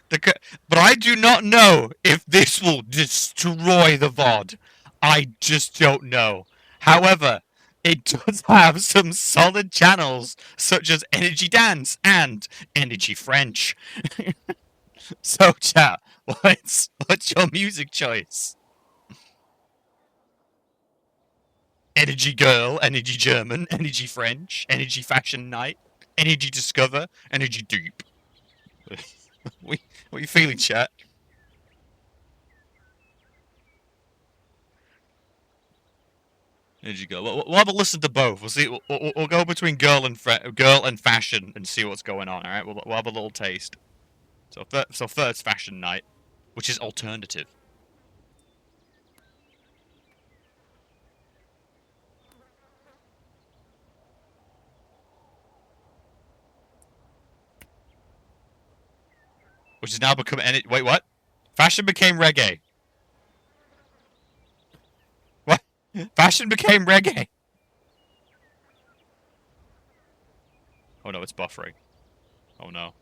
but I do not know if this will destroy the VOD. I just don't know. However, it does have some solid channels, such as Energy Dance and Energy French. So, chat, what's your music choice? Energy Girl, Energy German, Energy French, Energy Fashion Night. Energy discover, energy dupe. what are you feeling, chat? Energy girl. We'll have a listen to both. We'll see. We'll go between girl and fashion and see what's going on. All right. We'll have a little taste. So first fashion night, which is alternative. Which has now become wait, what? Fashion became reggae. What? Fashion became reggae. Oh no, it's buffering. Oh no.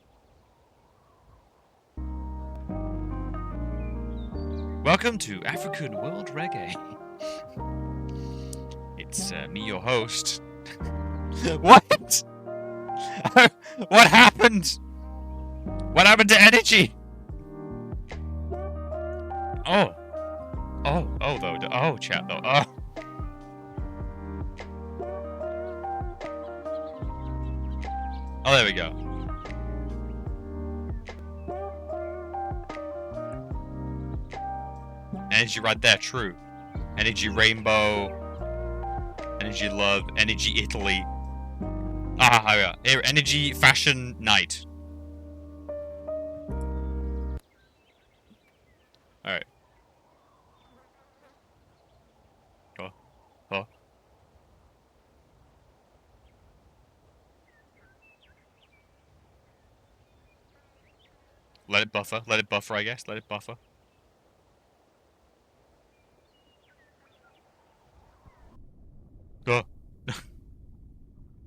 Welcome to African World Reggae. It's me, your host. What? What happened? What happened to energy? Oh, though. Oh, chat though. Oh. Oh, there we go. Energy right there, true. Energy rainbow. Energy love. Energy Italy. Ah, here, energy fashion night. Alright. Oh. Let it buffer, I guess. Let it buffer. Go.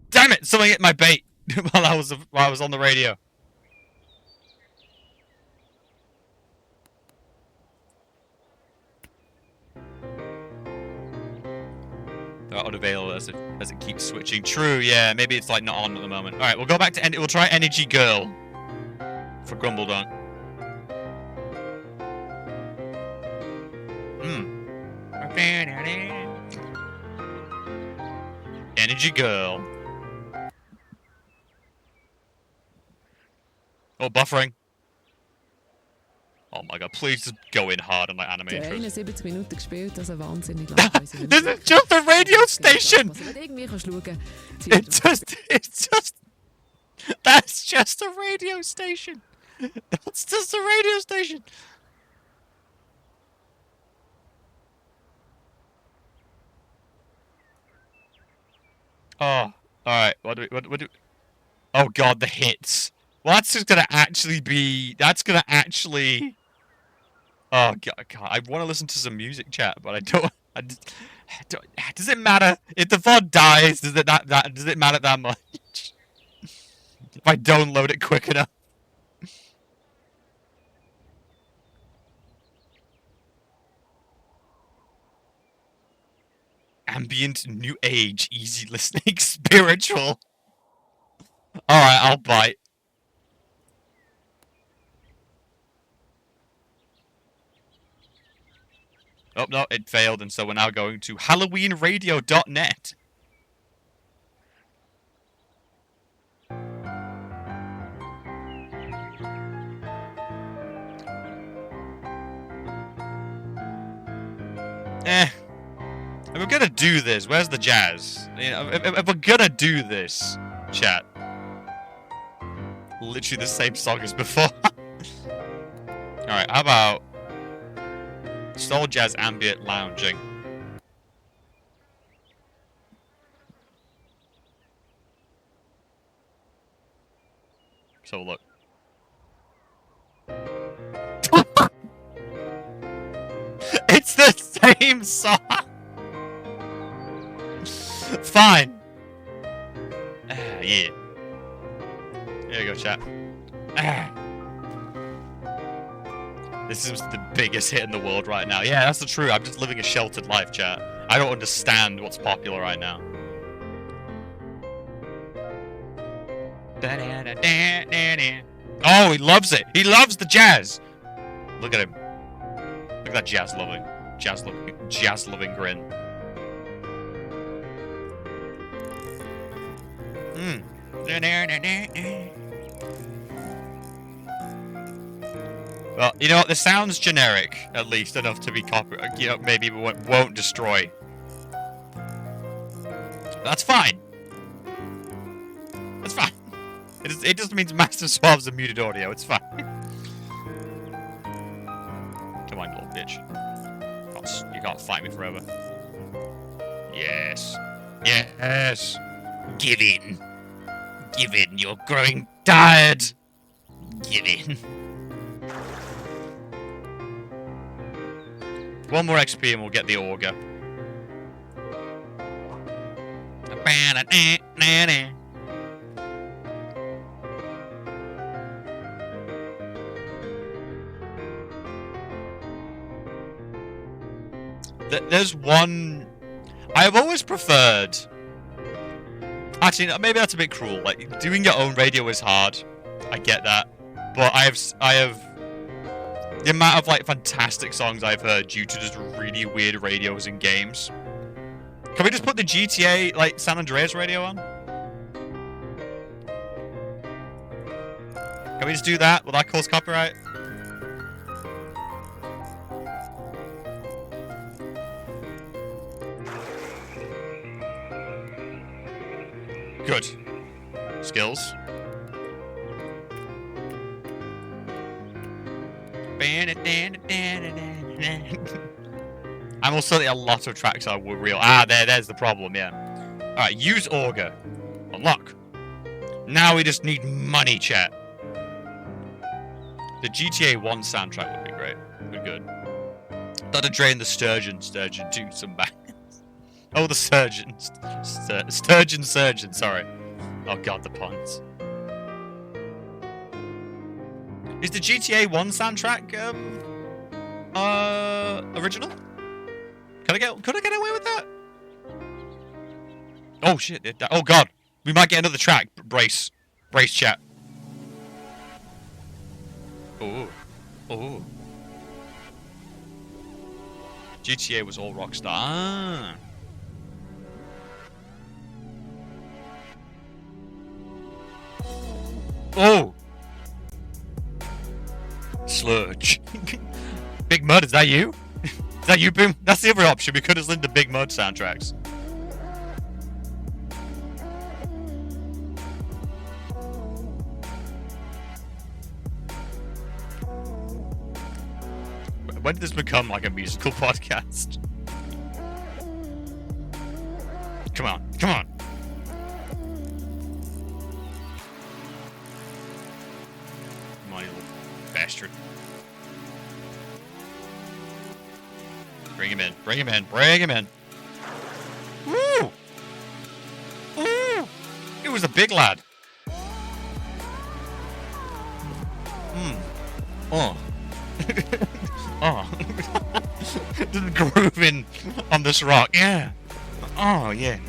Damn it! Something hit my bait while I was on the radio. They're unavailable as it keeps switching. True, yeah. Maybe it's like not on at the moment. All right, we'll go back to we'll try Energy Girl for Grumbledon. Energy Girl. Oh, buffering. Oh my god, please just go in hard on my animation.
71 Minuten gespielt, also wahnsinnig
lang. This is just a radio station! That's just a radio station! That's just a radio station! Oh, alright, what do oh god, the hits. Well, that's just gonna actually be, oh god, I want to listen to some music, chat, but I don't. Does it matter if the VOD dies? Does it matter that much? If I don't load it quick enough. Ambient, new age, easy listening, spiritual. All right, I'll bite. Oh, no, it failed, and so we're now going to HalloweenRadio.net. If we're gonna do this, where's the jazz? You know, if we're gonna do this, chat. Literally the same song as before. Alright, how about soul jazz ambient lounging? So look. It's the same song! Fine. Yeah. There you go, chat. This is the biggest hit in the world right now. Yeah, that's the truth. I'm just living a sheltered life, chat. I don't understand what's popular right now. Oh, he loves it. He loves the jazz. Look at him. Look at that jazz loving grin. Well, you know what? This sounds generic, at least enough to be you know, maybe won't destroy. That's fine. That's fine. It just means massive swaths of muted audio. It's fine. Come on, little bitch. You can't fight me forever. Yes. Yes. Give in. Give in. You're growing tired. Give in. One more XP and we'll get the auger. There's one I have always preferred. Actually, maybe that's a bit cruel. Like, doing your own radio is hard. I get that, but I have the amount of like fantastic songs I've heard due to just really weird radios in games. Can we just put the GTA like San Andreas radio on? Can we just do that? Will that cause copyright? Good. Skills. And also a lot of tracks are real. There's the problem, yeah. Alright, use auger. Unlock. Now we just need money, chat. The GTA 1 soundtrack would be great. Good. Dr. Dre and the Sturgeon do some back. Oh, the Surgeon. Surgeon, sorry. Oh god, the puns. Is the GTA 1 soundtrack, original? Could I get away with that? Oh shit, oh god. We might get another track. Brace, chat. Oh. GTA was all Rockstar. Ah. Oh! Sludge. Big Mud, is that you? Is that you, Boom? That's the other option. We could have listened to Big Mud soundtracks. When did this become like a musical podcast? Come on. Come on, you little bastard. Bring him in. Woo! Ooh! It was a big lad. Oh. Oh. Just grooving on this rock. Yeah. Oh, yeah.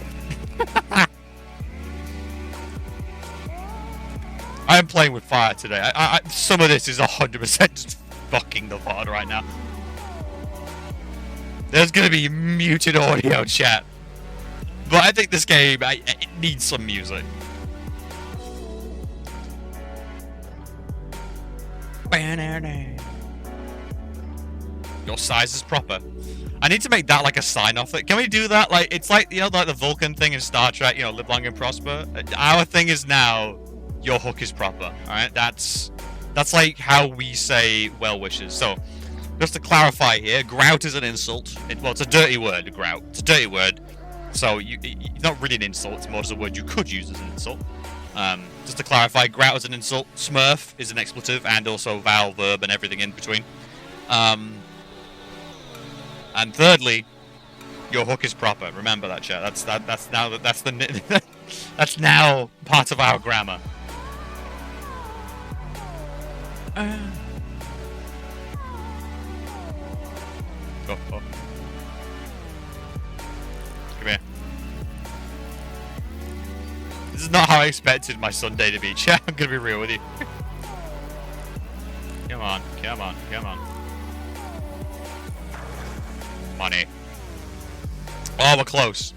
I am playing with fire today. Some of this is 100% just fucking the VOD right now. There's gonna be muted audio, chat. But I think this game, it needs some music. Your size is proper. I need to make that like a sign off. Can we do that? Like, it's like, you know, like the Vulcan thing in Star Trek, you know, live long and prosper. Our thing is now, your hook is proper. Alright, that's like how we say well wishes. So, just to clarify here, grout is an insult. Well, it's a dirty word, grout. It's a dirty word. So, it's not really an insult, it's more just a word you could use as an insult. Just to clarify, grout is an insult, smurf is an expletive, and also vowel, verb, and everything in between. And thirdly, your hook is proper. Remember that, chat. That's now part of our grammar. Oh. Come here. This is not how I expected my Sunday to be, chat. I'm gonna be real with you. Come on. Money. Oh, we're close.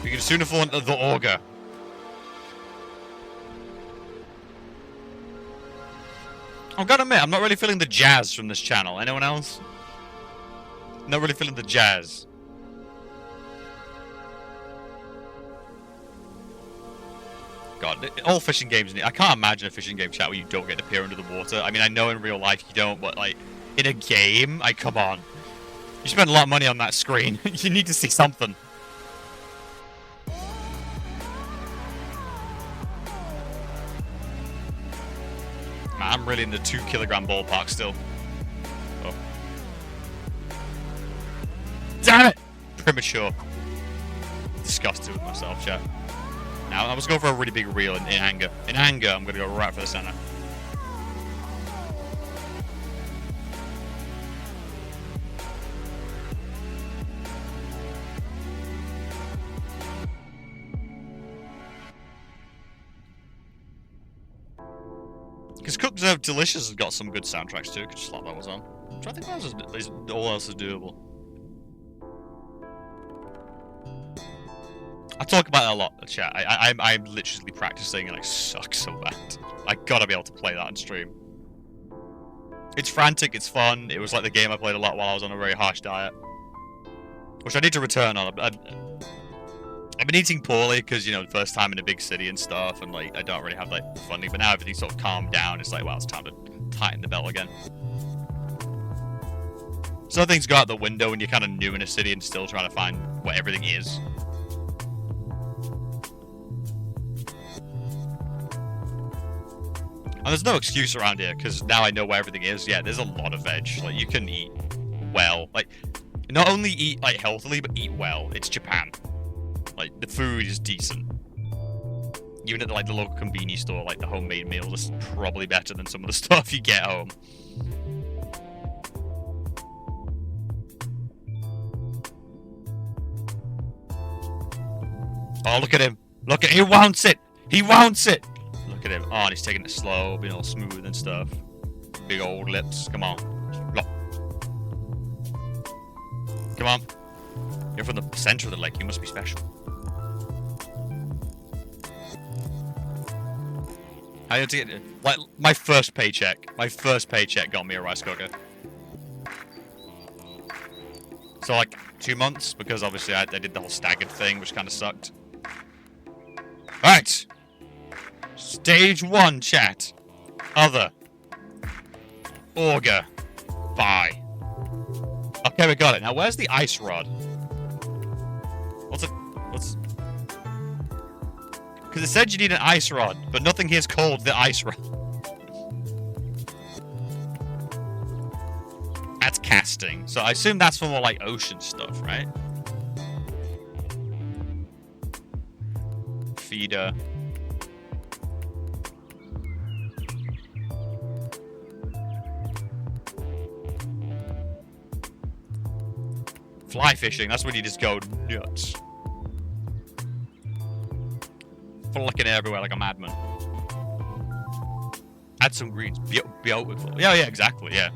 We can soon afford the auger. I've got to admit, I'm not really feeling the jazz from this channel. Anyone else? Not really feeling the jazz. God, all fishing games. I can't imagine a fishing game chat where you don't get to peer under the water. I mean, I know in real life you don't, but like in a game, like come on, you spend a lot of money on that screen. You need to see something. Man, I'm really in the 2-kilogram ballpark still. Oh. Damn it! Premature. Disgusted with myself, chat. Now, I was going for a really big reel in anger. In anger, I'm going to go right for the center. Because Cook Delicious has got some good soundtracks too. Could just slap those on. So I think all else is doable. I talk about it a lot, chat. I'm literally practicing and I suck so bad. I gotta be able to play that on stream. It's frantic, it's fun. It was like the game I played a lot while I was on a very harsh diet. Which I need to return on. I've been eating poorly because, you know, first time in a big city and stuff, and like I don't really have like funding. But now everything's sort of calmed down. It's like, well, it's time to tighten the belt again. Some things go out the window when you're kind of new in a city and still trying to find what everything is. And there's no excuse around here, because now I know where everything is. Yeah, there's a lot of veg. Like, you can eat well. Like, not only eat, like, healthily, but eat well. It's Japan. Like, the food is decent. Even at, like, the local convenience store, like, the homemade meals is probably better than some of the stuff you get home. Oh, look at him. Look at him. He wants it. He wants it. Look at him. Oh, and he's taking it slow, being all smooth and stuff. Big old lips. Come on. Look. Come on. You're from the center of the lake. You must be special. I had to get, like, my first paycheck. My first paycheck got me a rice cooker. So, like, 2 months, because obviously I did the whole staggered thing, which kind of sucked. Alright! Stage 1, chat. Other. Auger. Buy. Okay, we got it. Now, where's the ice rod? What's it? What's... Because it said you need an ice rod, but nothing here's called the ice rod. That's casting. So I assume that's for more, like, ocean stuff, right? Feeder. Fly fishing, that's when you just go nuts. Flicking everywhere like a madman. Add some greens. Beautiful. Yeah, exactly, yeah.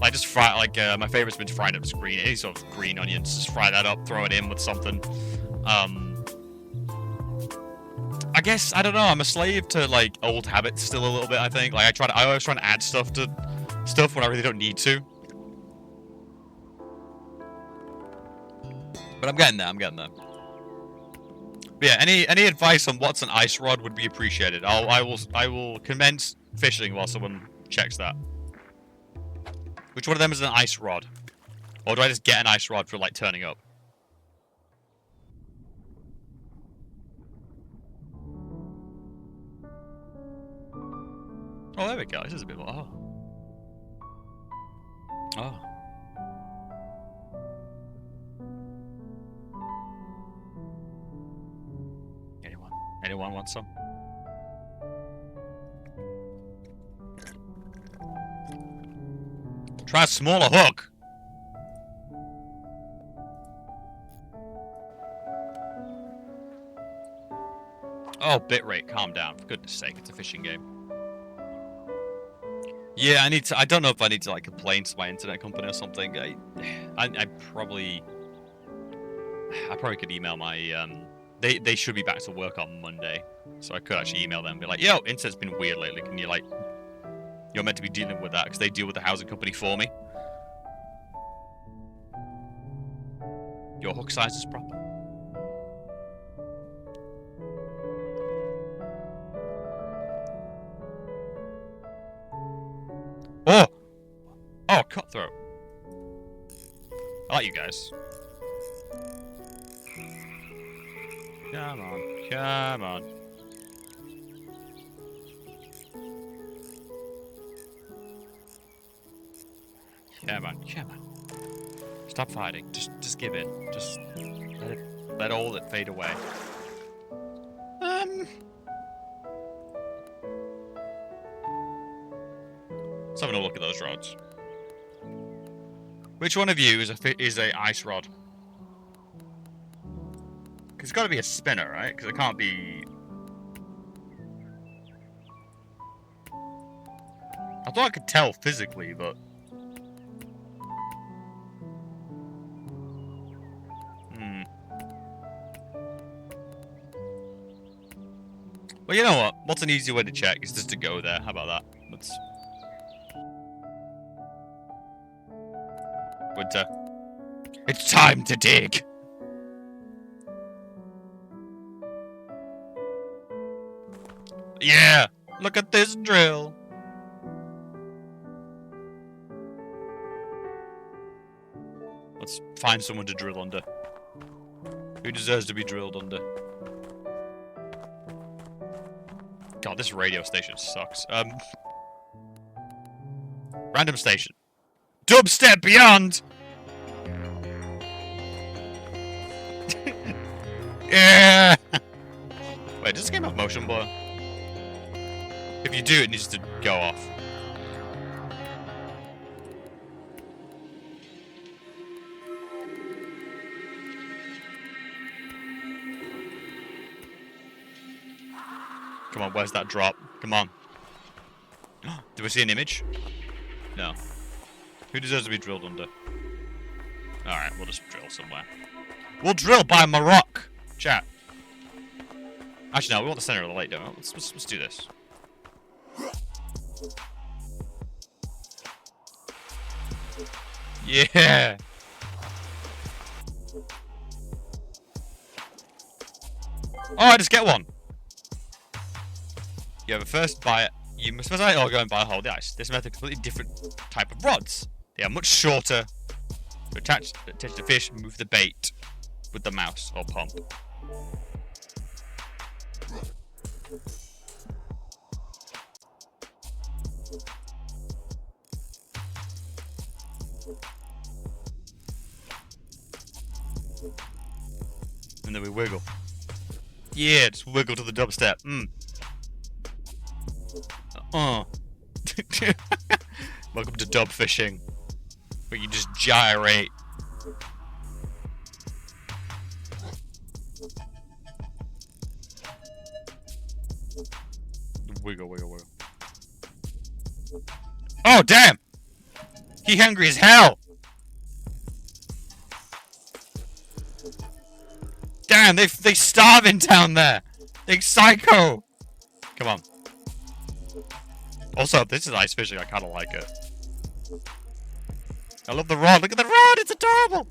Like, just fry, like, my favorite's been fried up as green. Any sort of green onions, just fry that up, throw it in with something. I guess, I don't know, I'm a slave to, like, old habits still a little bit, I think. Like, I always try to add stuff to stuff when I really don't need to. But I'm getting there, But yeah, any advice on what's an ice rod would be appreciated. I will commence fishing while someone checks that. Which one of them is an ice rod? Or do I just get an ice rod for, like, turning up? Oh, there we go. This is a bit more... Oh. Oh. Anyone want some? Try a smaller hook. Oh, bitrate, calm down. For goodness sake, it's a fishing game. Yeah, I don't know if I need to, like, complain to my internet company or something. I probably could email my They should be back to work on Monday, so I could actually email them and be like, yo, internet's been weird lately. Can you, like, you're meant to be dealing with that because they deal with the housing company for me. Your hook size is proper. Oh! Oh, cutthroat. I like you guys. Come on, come on. Come on, come on. Stop fighting. Just give in. Just let all it fade away. Let's have a look at those rods. Which one of you is a ice rod? Cause it's got to be a spinner, right? Because it can't be. I thought I could tell physically, but. Well, you know what? What's an easy way to check is just to go there. How about that? Let's. Winter. It's time to dig! Yeah! Look at this drill! Let's find someone to drill under. Who deserves to be drilled under? God, this radio station sucks. Random station. Dubstep Beyond! Yeah! Wait, does this game have motion blur? If you do, it needs to go off. Come on, where's that drop? Come on. Do we see an image? No. Who deserves to be drilled under? Alright, we'll just drill somewhere. We'll drill by my rock! Chat. Actually, no, we want the center of the lake, don't we? Let's do this. Yeah! Oh, I just get one! You have a first buy. You must first buy or go and buy a hole of the ice. This method completely different type of rods. They are much shorter. To attach the fish, move the bait with the mouse or pump. And then we wiggle. Yeah, just wiggle to the dubstep. Welcome to dub fishing, where you just gyrate. Wiggle, wiggle, wiggle. Oh, damn! He hungry as hell! Damn, they starving down there! They psycho! Come on. Also, this is ice fishing. I kind of like it. I love the rod. Look at the rod. It's adorable.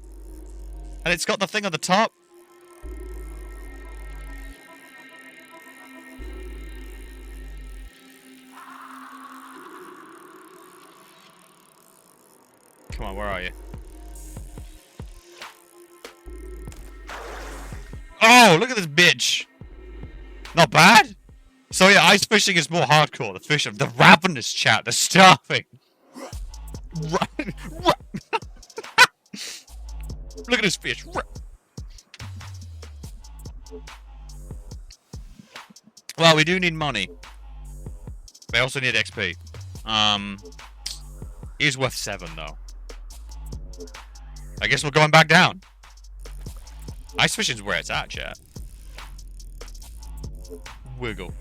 And it's got the thing on the top. Come on, where are you? Oh, look at this bitch. Not bad. So yeah, ice fishing is more hardcore. The fish of the ravenous chat, the starving. Look at this fish. Well, we do need money. We also need XP. He's worth 7 though. I guess we're going back down. Ice fishing's where it's at, chat. Wiggle.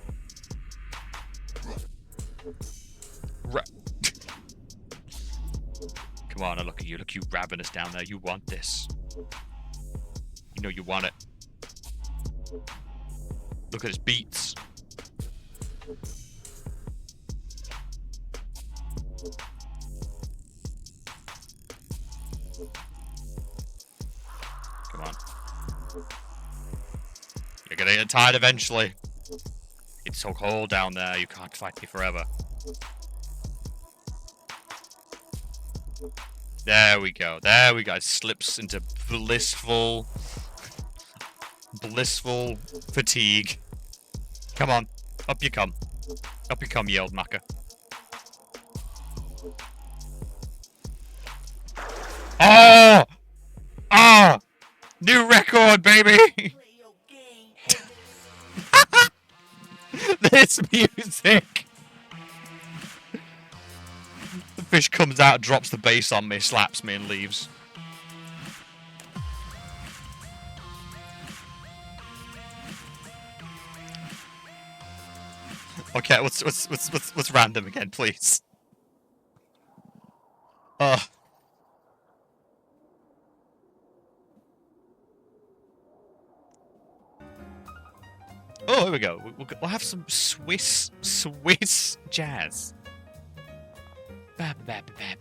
Come on, I look at you. Look, you ravenous down there. You want this. You know you want it. Look at his beats. Come on. You're gonna get tired eventually. It's so cold down there, you can't fight me forever. There we go. There we go. It slips into blissful fatigue. Come on. Up you come. Up you come, you old macker. Oh! Ah! New record, baby! This music! The fish comes out, drops the bass on me, slaps me, and leaves. Okay, what's random again, please? Oh, here we go. We'll have some Swiss jazz. Bab, bab, bab.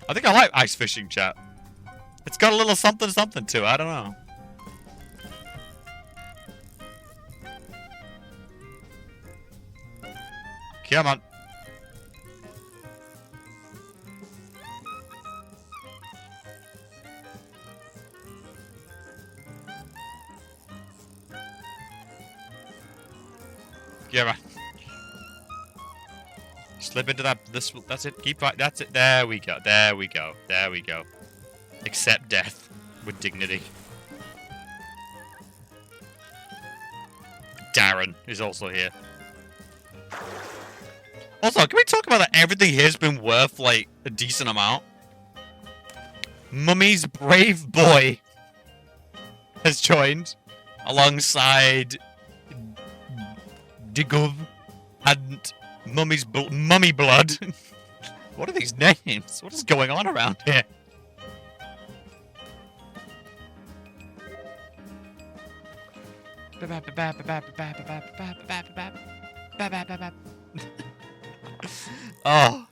I think I like ice fishing, chat. It's got a little something to it. I don't know. Come on. Come on. Slip into that. That's it. Keep right. That's it. There we go. There we go. There we go. Accept death with dignity. Darren is also here. Also, can we talk about that? Everything here's been worth like a decent amount. Mummy's brave boy has joined alongside Digov and Mummy Blood. What are these names? What is going on around here? Oh.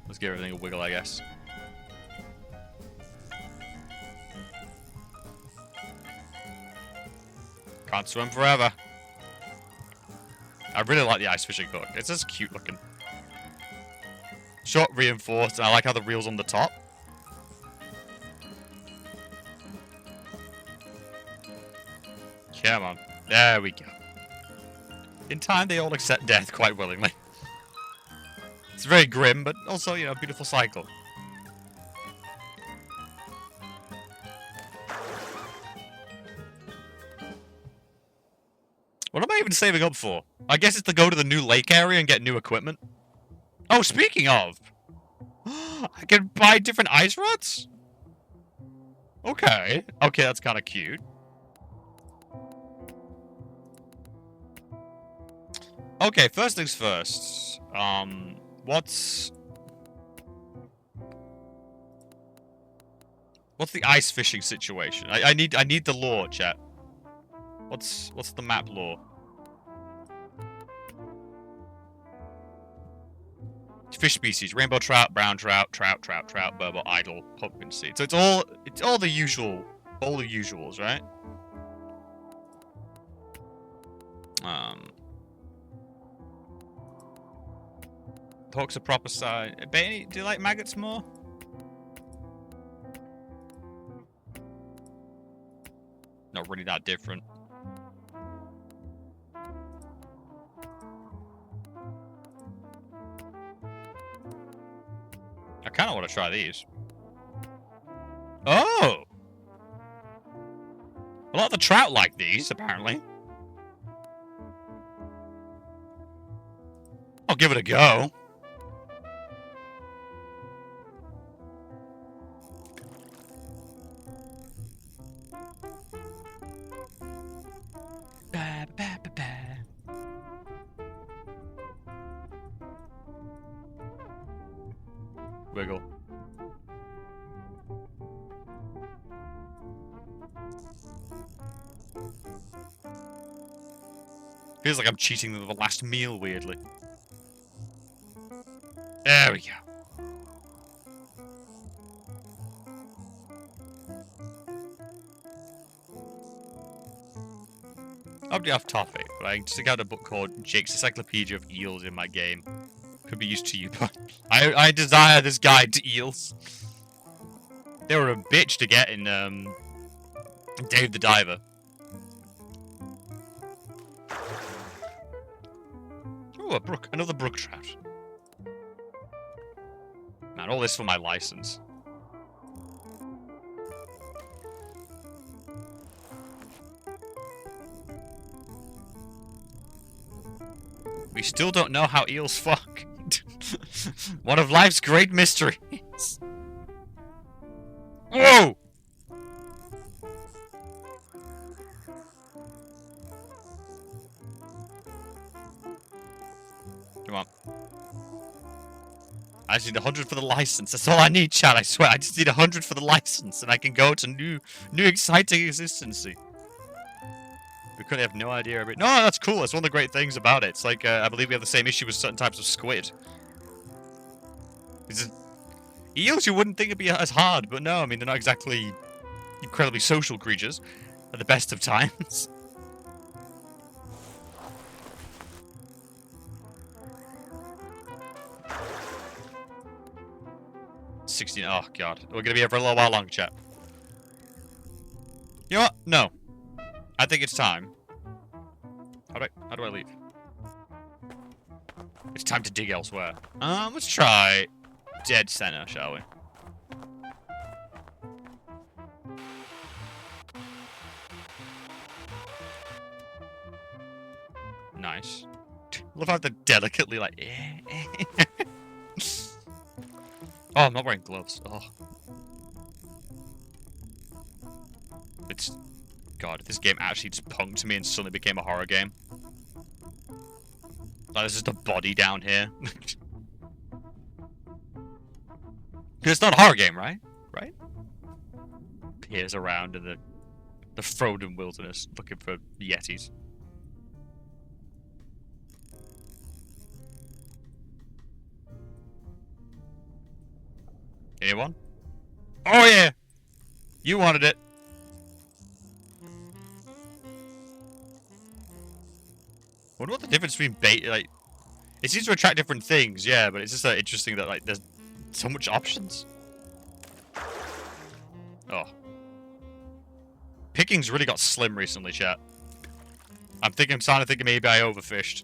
Let's give everything a wiggle, I guess. Can't swim forever. I really like the ice fishing hook. It's just cute looking. Short, reinforced, and I like how the reel's on the top. Come on. There we go. In time, they all accept death quite willingly. It's very grim, but also, you know, a beautiful cycle. What am I even saving up for? I guess it's to go to the new lake area and get new equipment. Oh, speaking of, I can buy different ice rods? Okay. Okay, that's kind of cute. Okay, first things first. What's the ice fishing situation? I need the lore, chat. What's the map lore? Fish species: rainbow trout, brown trout, burbot, idle, pumpkin seed. So it's all the usuals, right? Hawk's a proper size. Baby, do you like maggots more? Not really that different. I kind of want to try these. Oh! A lot of the trout like these, apparently. I'll give it a go. Wiggle. Feels like I'm cheating the last meal, weirdly. There we go. I'll be off topic, but I just got a book called Jake's Encyclopedia of Eels in my game. Could be used to you, but I desire this guide to eels. They were a bitch to get in Dave the Diver. Oh, a brook, another brook trout. Man, all this for my license. We still don't know how eels fuck. One of life's great mysteries. Whoa! Come on. I just need 100 for the license. That's all I need, Chad. I swear. I just need 100 for the license, and I can go to new exciting existence. We could have no idea of it. No, that's cool. That's one of the great things about it. It's like, I believe we have the same issue with certain types of squid. Eels, you wouldn't think it'd be as hard, but no, I mean, they're not exactly incredibly social creatures at the best of times. $16. Oh, God. We're going to be here for a little while longer, chat. You know what? No. I think it's time. How do I leave? It's time to dig elsewhere. Let's try dead center, shall we? Nice. Love how they're delicately like. Oh, I'm not wearing gloves. Oh. It's. God, if this game actually just punked me and suddenly became a horror game. Like, there's just a body down here. Because it's not a horror game, right? Right? Peers around in the frozen wilderness looking for yetis. Anyone? Oh yeah! You wanted it! Wonder what the difference between bait, like... It seems to attract different things, yeah, but it's just interesting that, like, there's so much options. Oh. Picking's really got slim recently, chat. I'm starting to think maybe I overfished.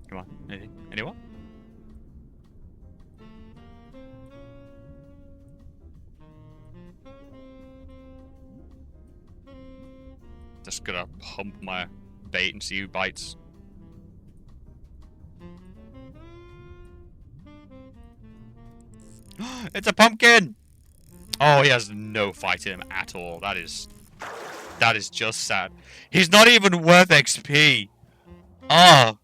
Come on, anything? Anyone? Just gonna hump my bait and see who bites. It's a pumpkin! Oh, he has no fight in him at all. That is just sad. He's not even worth XP. Oh.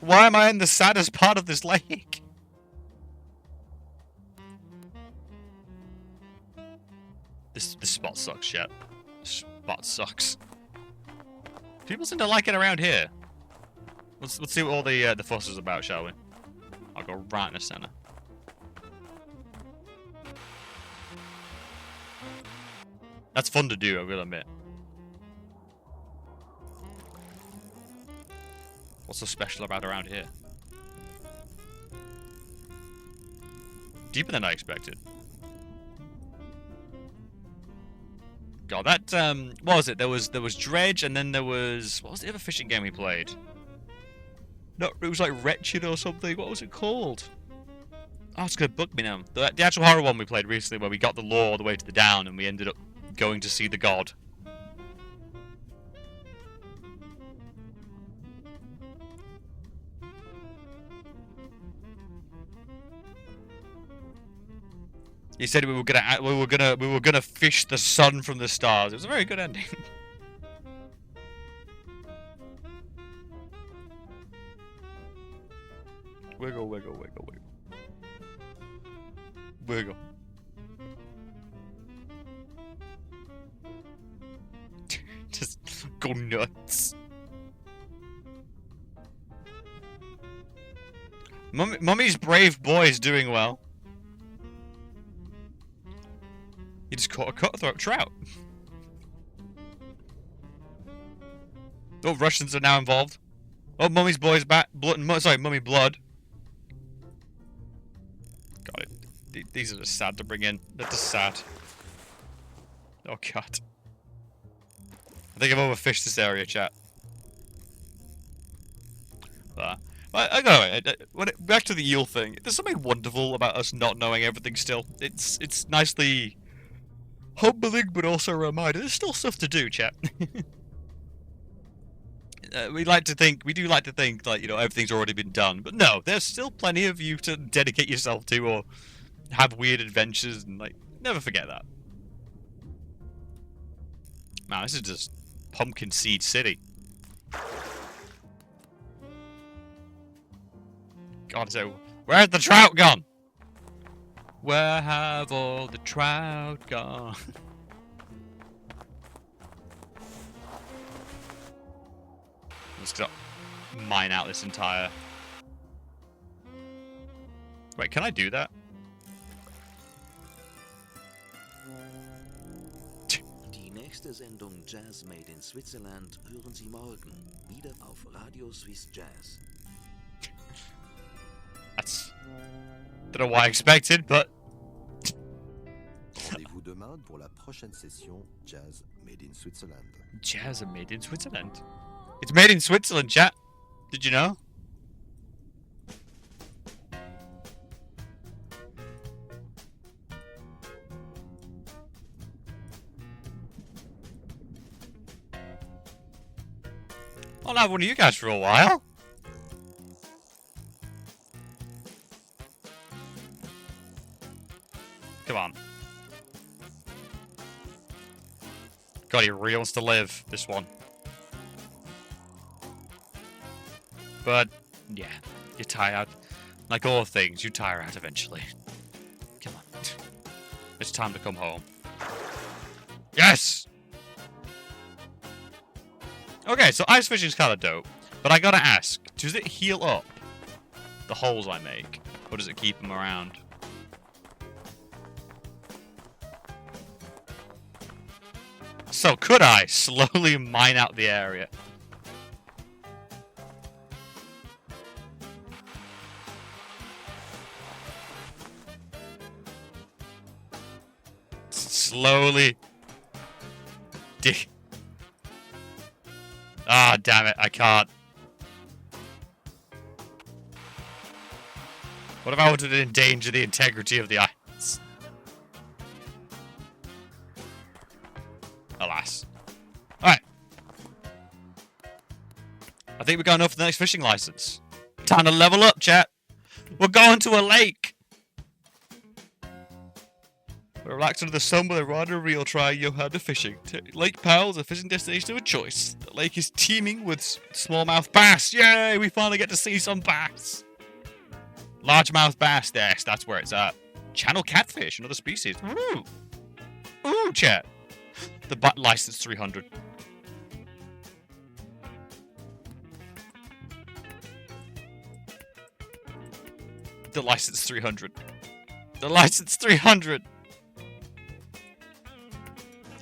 Why am I in the saddest part of this lake? This spot sucks, chat. This spot sucks. People seem to like it around here. Let's see what all the fuss is about, shall we? I'll go right in the center. That's fun to do, I will admit. What's so special about around here? Deeper than I expected. God, that what was it? There was Dredge, and then there was, what was the other fishing game we played? No, it was like Wretched or something. What was it called? Oh, it's gonna bug me now. The actual horror one we played recently, where we got the lore all the way to the down, and we ended up going to see the god. He said we were gonna fish the sun from the stars. It was a very good ending. Wiggle, wiggle, wiggle, wiggle. Wiggle. Just go nuts. Mummy's brave boy is doing well. He just caught a cutthroat trout. Oh, Russians are now involved. Oh, Mummy's boy's back. Mummy blood. Got it. These are just sad to bring in. They're just sad. Oh god. I think I've overfished this area, chat. I go back to the eel thing. There's something wonderful about us not knowing everything still. It's nicely humbling, but also a reminder. There's still stuff to do, chat. We do like to think, like, you know, everything's already been done. But no, there's still plenty of you to dedicate yourself to or have weird adventures and, like, never forget that. Man, this is just Pumpkin Seed City. God, so where's the trout gone? Where have all the trout gone? Let's go mine out this entire... Wait, can I do that?
Die nächste Sendung Jazz Made in Switzerland hören Sie morgen wieder auf Radio Swiss Jazz.
That's... Don't know what I expected, but...
Rendez-vous demain pour la prochaine session Jazz Made in Switzerland.
Jazz made in Switzerland. It's made in Switzerland, chat. Did you know? I'll have one of you guys for a while. Come on. God, he really wants to live, this one. But, yeah, you tire out. Like all things, you tire out eventually. Come on. It's time to come home. Yes! Okay, so ice fishing is kind of dope. But I gotta ask, does it heal up the holes I make? Or does it keep them around? So could I slowly mine out the area? Slowly dig. Ah, damn it, I can't. What if I wanted to endanger the integrity of the ice? Alas. Alright. I think we got enough for the next fishing license. Time to level up, chat. We're going to a lake. Relax under the sun with a rod and reel, try your hand of fishing. Lake Powell is a fishing destination of a choice. The lake is teeming with smallmouth bass. Yay! We finally get to see some bass. Largemouth bass. Yes, that's where it's at. Channel catfish, another species. Ooh. Ooh, chat. The license 300. The license 300. The license 300.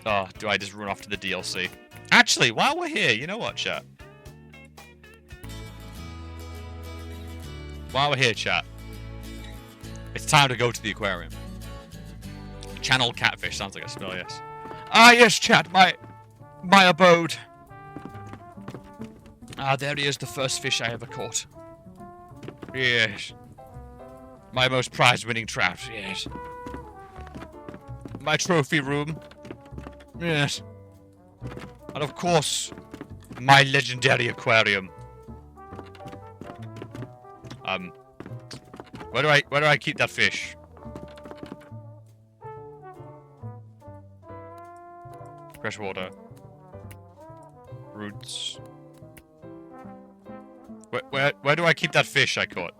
Oh, do I just run off to the DLC? Actually, while we're here, you know what, chat? While we're here, chat, it's time to go to the aquarium. Channel catfish sounds like a spell, yes. Ah, yes, chat, my abode. Ah, there he is, the first fish I ever caught. Yes. My most prize-winning trout, yes. My trophy room. Yes. And of course, my legendary aquarium. Where do I keep that fish? Freshwater. Roots. Where do I keep that fish I caught?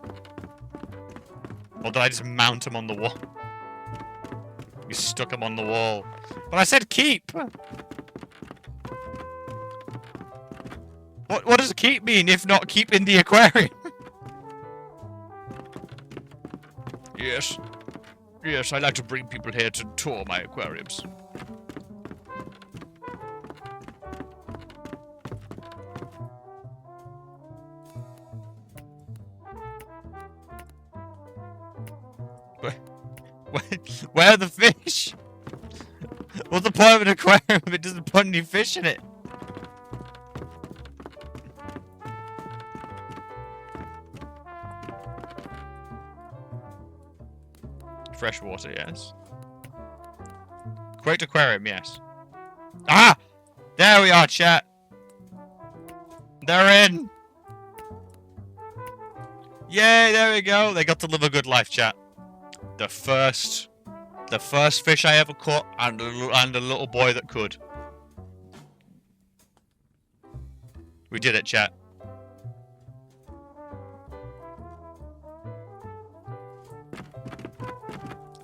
Or did I just mount him on the wall? You stuck him on the wall. But I said keep! What does keep mean if not keep in the aquarium? Yes. Yes, I like to bring people here to tour my aquariums. Where are the fish? What's the point of an aquarium if it doesn't put any fish in it? Freshwater, yes. Quaked aquarium, yes. Ah! There we are, chat. They're in. Yay, there we go. They got to live a good life, chat. The first fish I ever caught, and a little boy that could. We did it, chat.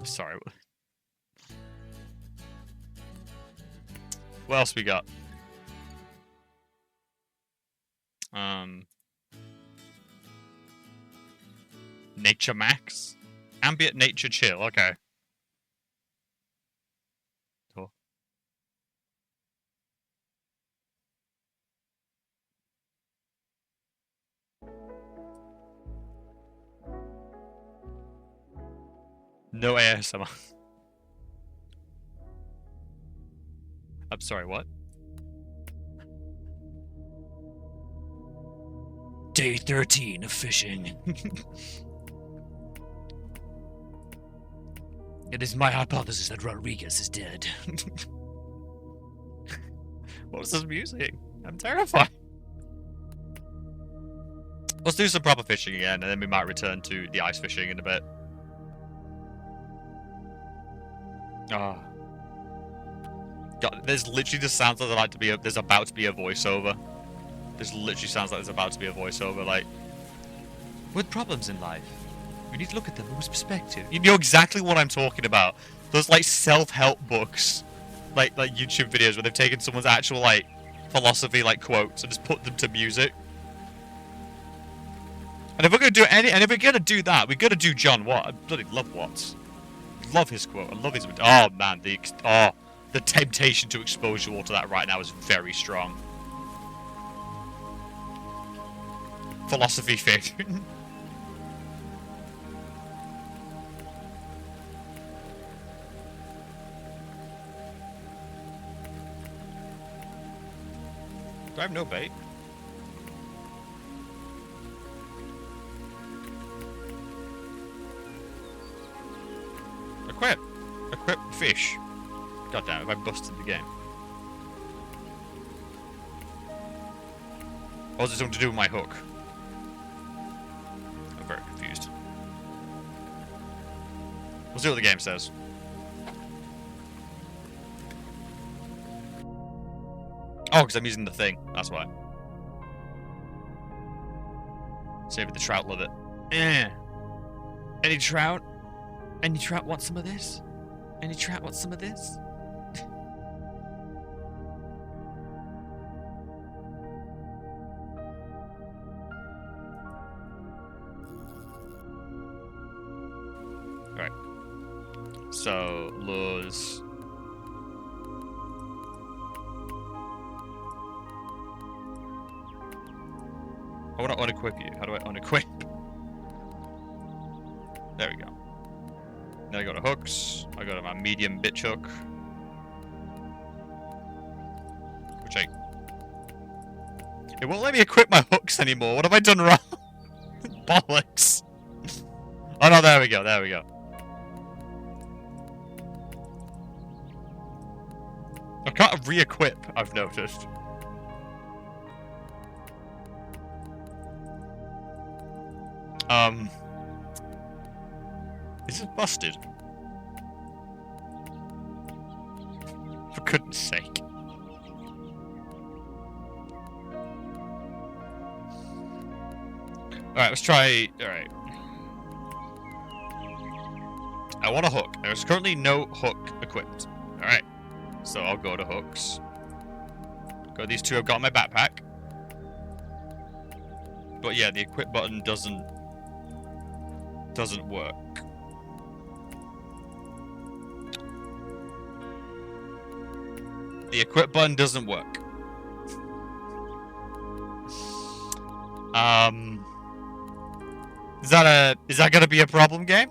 Sorry. What else we got? Nature Max? Ambient nature chill, okay. Cool. No ASMR. I'm sorry, what? Day 13 of fishing. It is my hypothesis that Rodriguez is dead. What was this music? I'm terrified. Let's do some proper fishing again, and then we might return to the ice fishing in a bit. Ah. God, there's literally just sounds like there's about to be a voiceover. This literally sounds like there's about to be a voiceover, like, with problems in life, you need to look at them from his perspective. You know exactly what I'm talking about. Those, like, self-help books, like YouTube videos where they've taken someone's actual, like, philosophy, like, quotes and just put them to music. And if we're gonna do that, we're gonna do John Watt. I bloody love Watts. Love his quote. I love his. Oh man, the temptation to expose you all to that right now is very strong. Philosophy fit. Do I have no bait? Equip! Equip fish. God damn it, I busted the game. Or is it something to do with my hook? I'm very confused. We'll see what the game says. Oh, because I'm using the thing. That's why. Maybe the trout love it. Any trout? Any trout want some of this? Any trout want some of this? Alright. So, lures. I want to unequip you. How do I unequip? There we go. Then I go to hooks. I go to my medium bitch hook. Which it won't let me equip my hooks anymore. What have I done wrong? Bollocks. Oh no, there we go, there we go. I can't re-equip, I've noticed. Is it busted? For goodness sake. Alright, let's try... Alright. I want a hook. There's currently no hook equipped. Alright. So I'll go to hooks. Go, these two I've got in my backpack. But yeah, the equip button doesn't work. The equip button doesn't work. Is that gonna be a problem, game?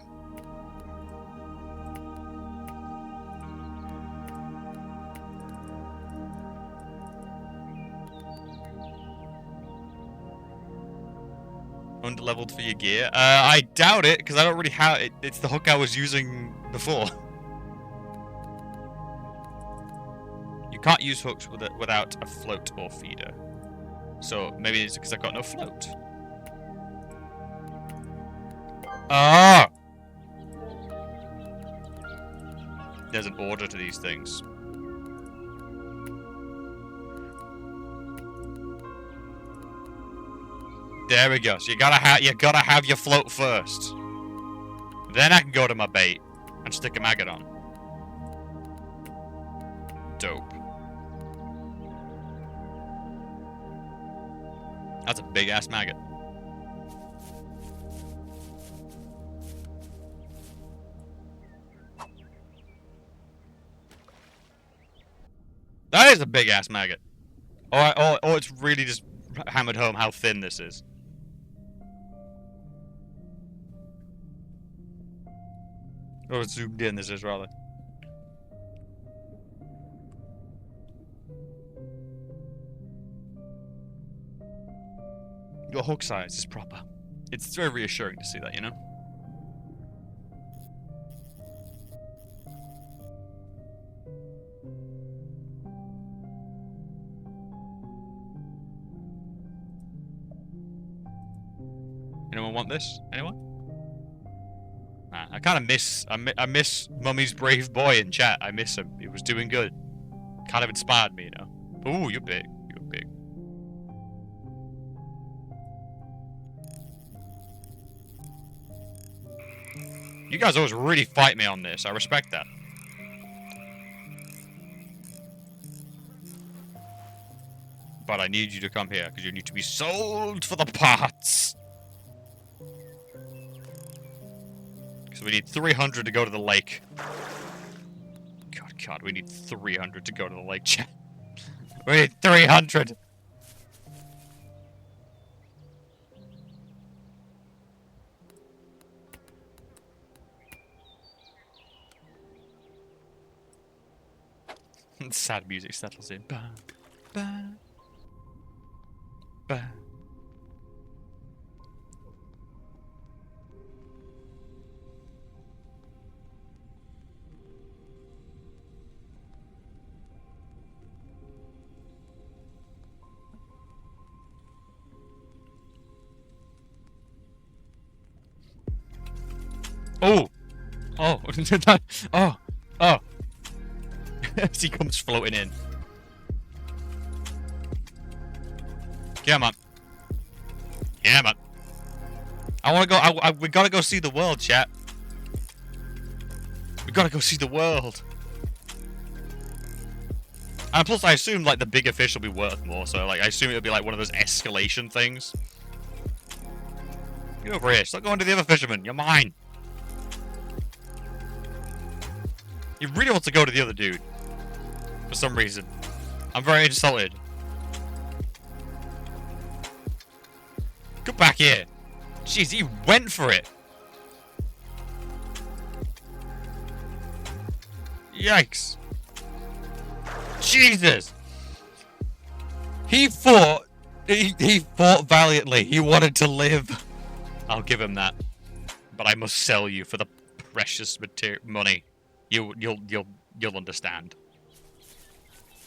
Underleveled for your gear? I doubt it, because I don't really have it. It's the hook I was using before. You can't use hooks without a float or feeder. So maybe it's because I've got no float. Ah! There's an order to these things. There we go. So you gotta have your float first. Then I can go to my bait and stick a maggot on. Dope. That's a big ass maggot. That is a big ass maggot. Oh, it's really just hammered home how thin this is. Oh, it's zoomed in, this is rather. Your hook size is proper. It's very reassuring to see that, you know? Anyone want this? Anyone? Nah, I kind of miss... I miss Mummy's brave boy in chat. I miss him. He was doing good. Kind of inspired me, you know? Ooh, you're big. You're big. You guys always really fight me on this. I respect that. But I need you to come here, because you need to be sold for the parts. So we need 300 to go to the lake. God, we need 300 to go to the lake, chat. We need 300! Sad music settles in. Ba, ba, ba. Oh! Oh! Oh! Oh! As he comes floating in. Come on. Yeah, man. I wanna go. We gotta go see the world, chat. We gotta go see the world. And plus, I assume like the bigger fish will be worth more. So like, I assume it'll be like one of those escalation things. Get over here. Stop going to the other fisherman. You're mine. He really wants to go to the other dude. For some reason. I'm very insulted. Go back here. Jeez, he went for it. Yikes. Jesus. He fought. He fought valiantly. He wanted to live. I'll give him that. But I must sell you for the precious money. You'll understand.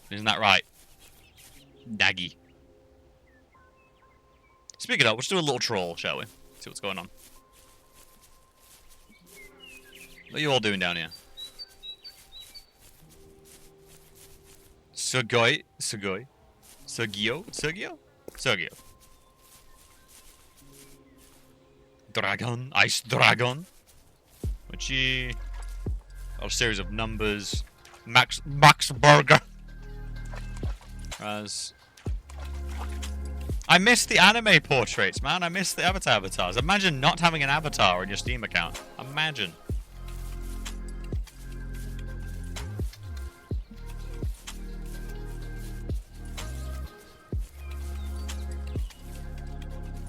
Isn't that right? Daggy. Speaking of, let's do a little troll, shall we? See what's going on. What are you all doing down here? Sugoi? Sugio? Sugio? Sugio? dragon, ice dragon. Which a series of numbers. Max Burger. As I miss the anime portraits, man. I miss the avatar avatars. Imagine not having an avatar on your Steam account. Imagine.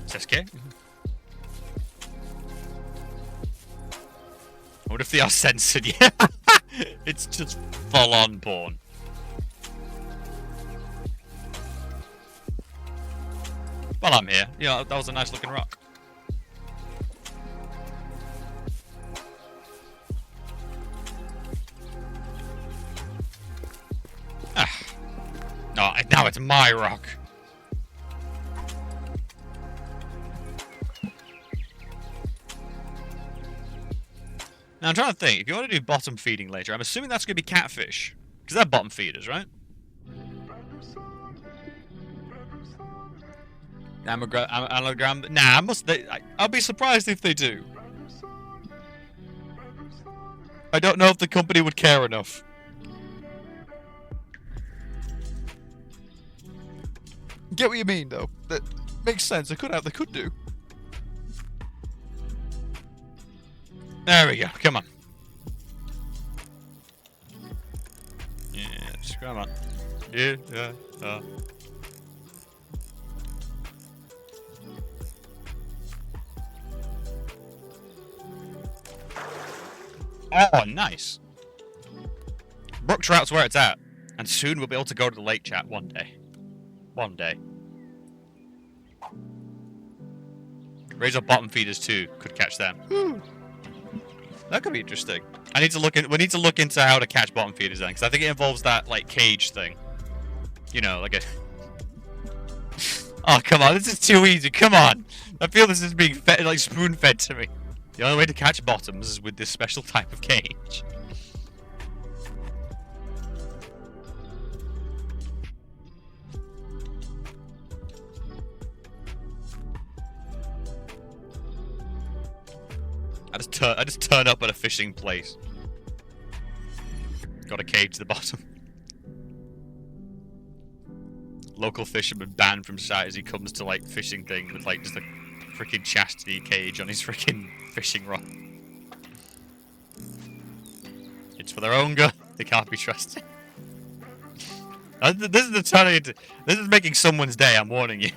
Sasuke? What if they are censored? Yeah. It's just full on porn. Well, I'm here. Yeah, that was a nice looking rock. Ah. No, now it's my rock. Now I'm trying to think, if you want to do bottom feeding later, I'm assuming that's going to be catfish. Because they're bottom feeders, right? Anagram. Nah, I'll be surprised if they do. I don't know if the company would care enough. Get what you mean, though. That makes sense. They could do. There we go. Come on. Yes, come on. Yeah. Oh, nice. Brook trout's where it's at. And soon we'll be able to go to the lake chat one day. One day. Raise up bottom feeders too. Could catch them. Woo. That could be interesting. We need to look into how to catch bottom feeders then, because I think it involves that like cage thing. You know, like a. Oh come on, this is too easy. Come on, I feel this is being fed, like spoon fed to me. The only way to catch bottoms is with this special type of cage. I just turn up at a fishing place. Got a cage to the bottom. Local fisherman banned from sight as he comes to like fishing thing with like just a freaking chastity cage on his freaking fishing rod. It's for their own good. They can't be trusted. This is the turning into. This is making someone's day. I'm warning you.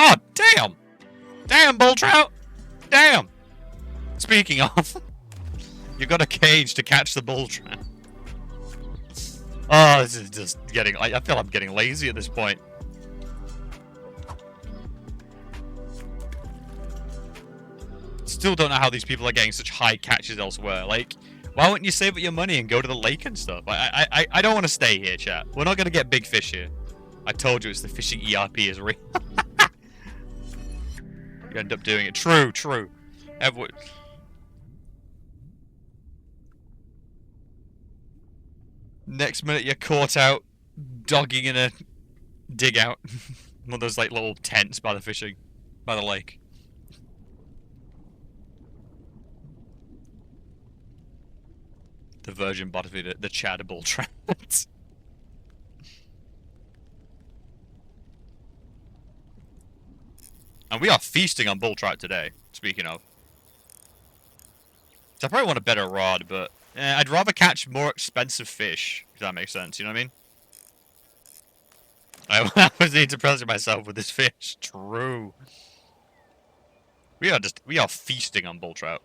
Oh, damn! Damn, bull trout! Damn! Speaking of, you got a cage to catch the bull trout. Oh, this is just getting... I feel I'm getting lazy at this point. Still don't know how these people are getting such high catches elsewhere. Like, why wouldn't you save up your money and go to the lake and stuff? I don't want to stay here, chat. We're not going to get big fish here. I told you it's the fishing ERP is real. You end up doing it. True, true. Everyone... Next minute you're caught out dogging in a dig out. One of those like little tents by the fishing, by the lake. The virgin bottom feeder, the chattable trout. And we are feasting on bull trout today, speaking of. So I probably want a better rod, but I'd rather catch more expensive fish, if that makes sense, you know what I mean? I always need to present myself with this fish. True. We are feasting on bull trout.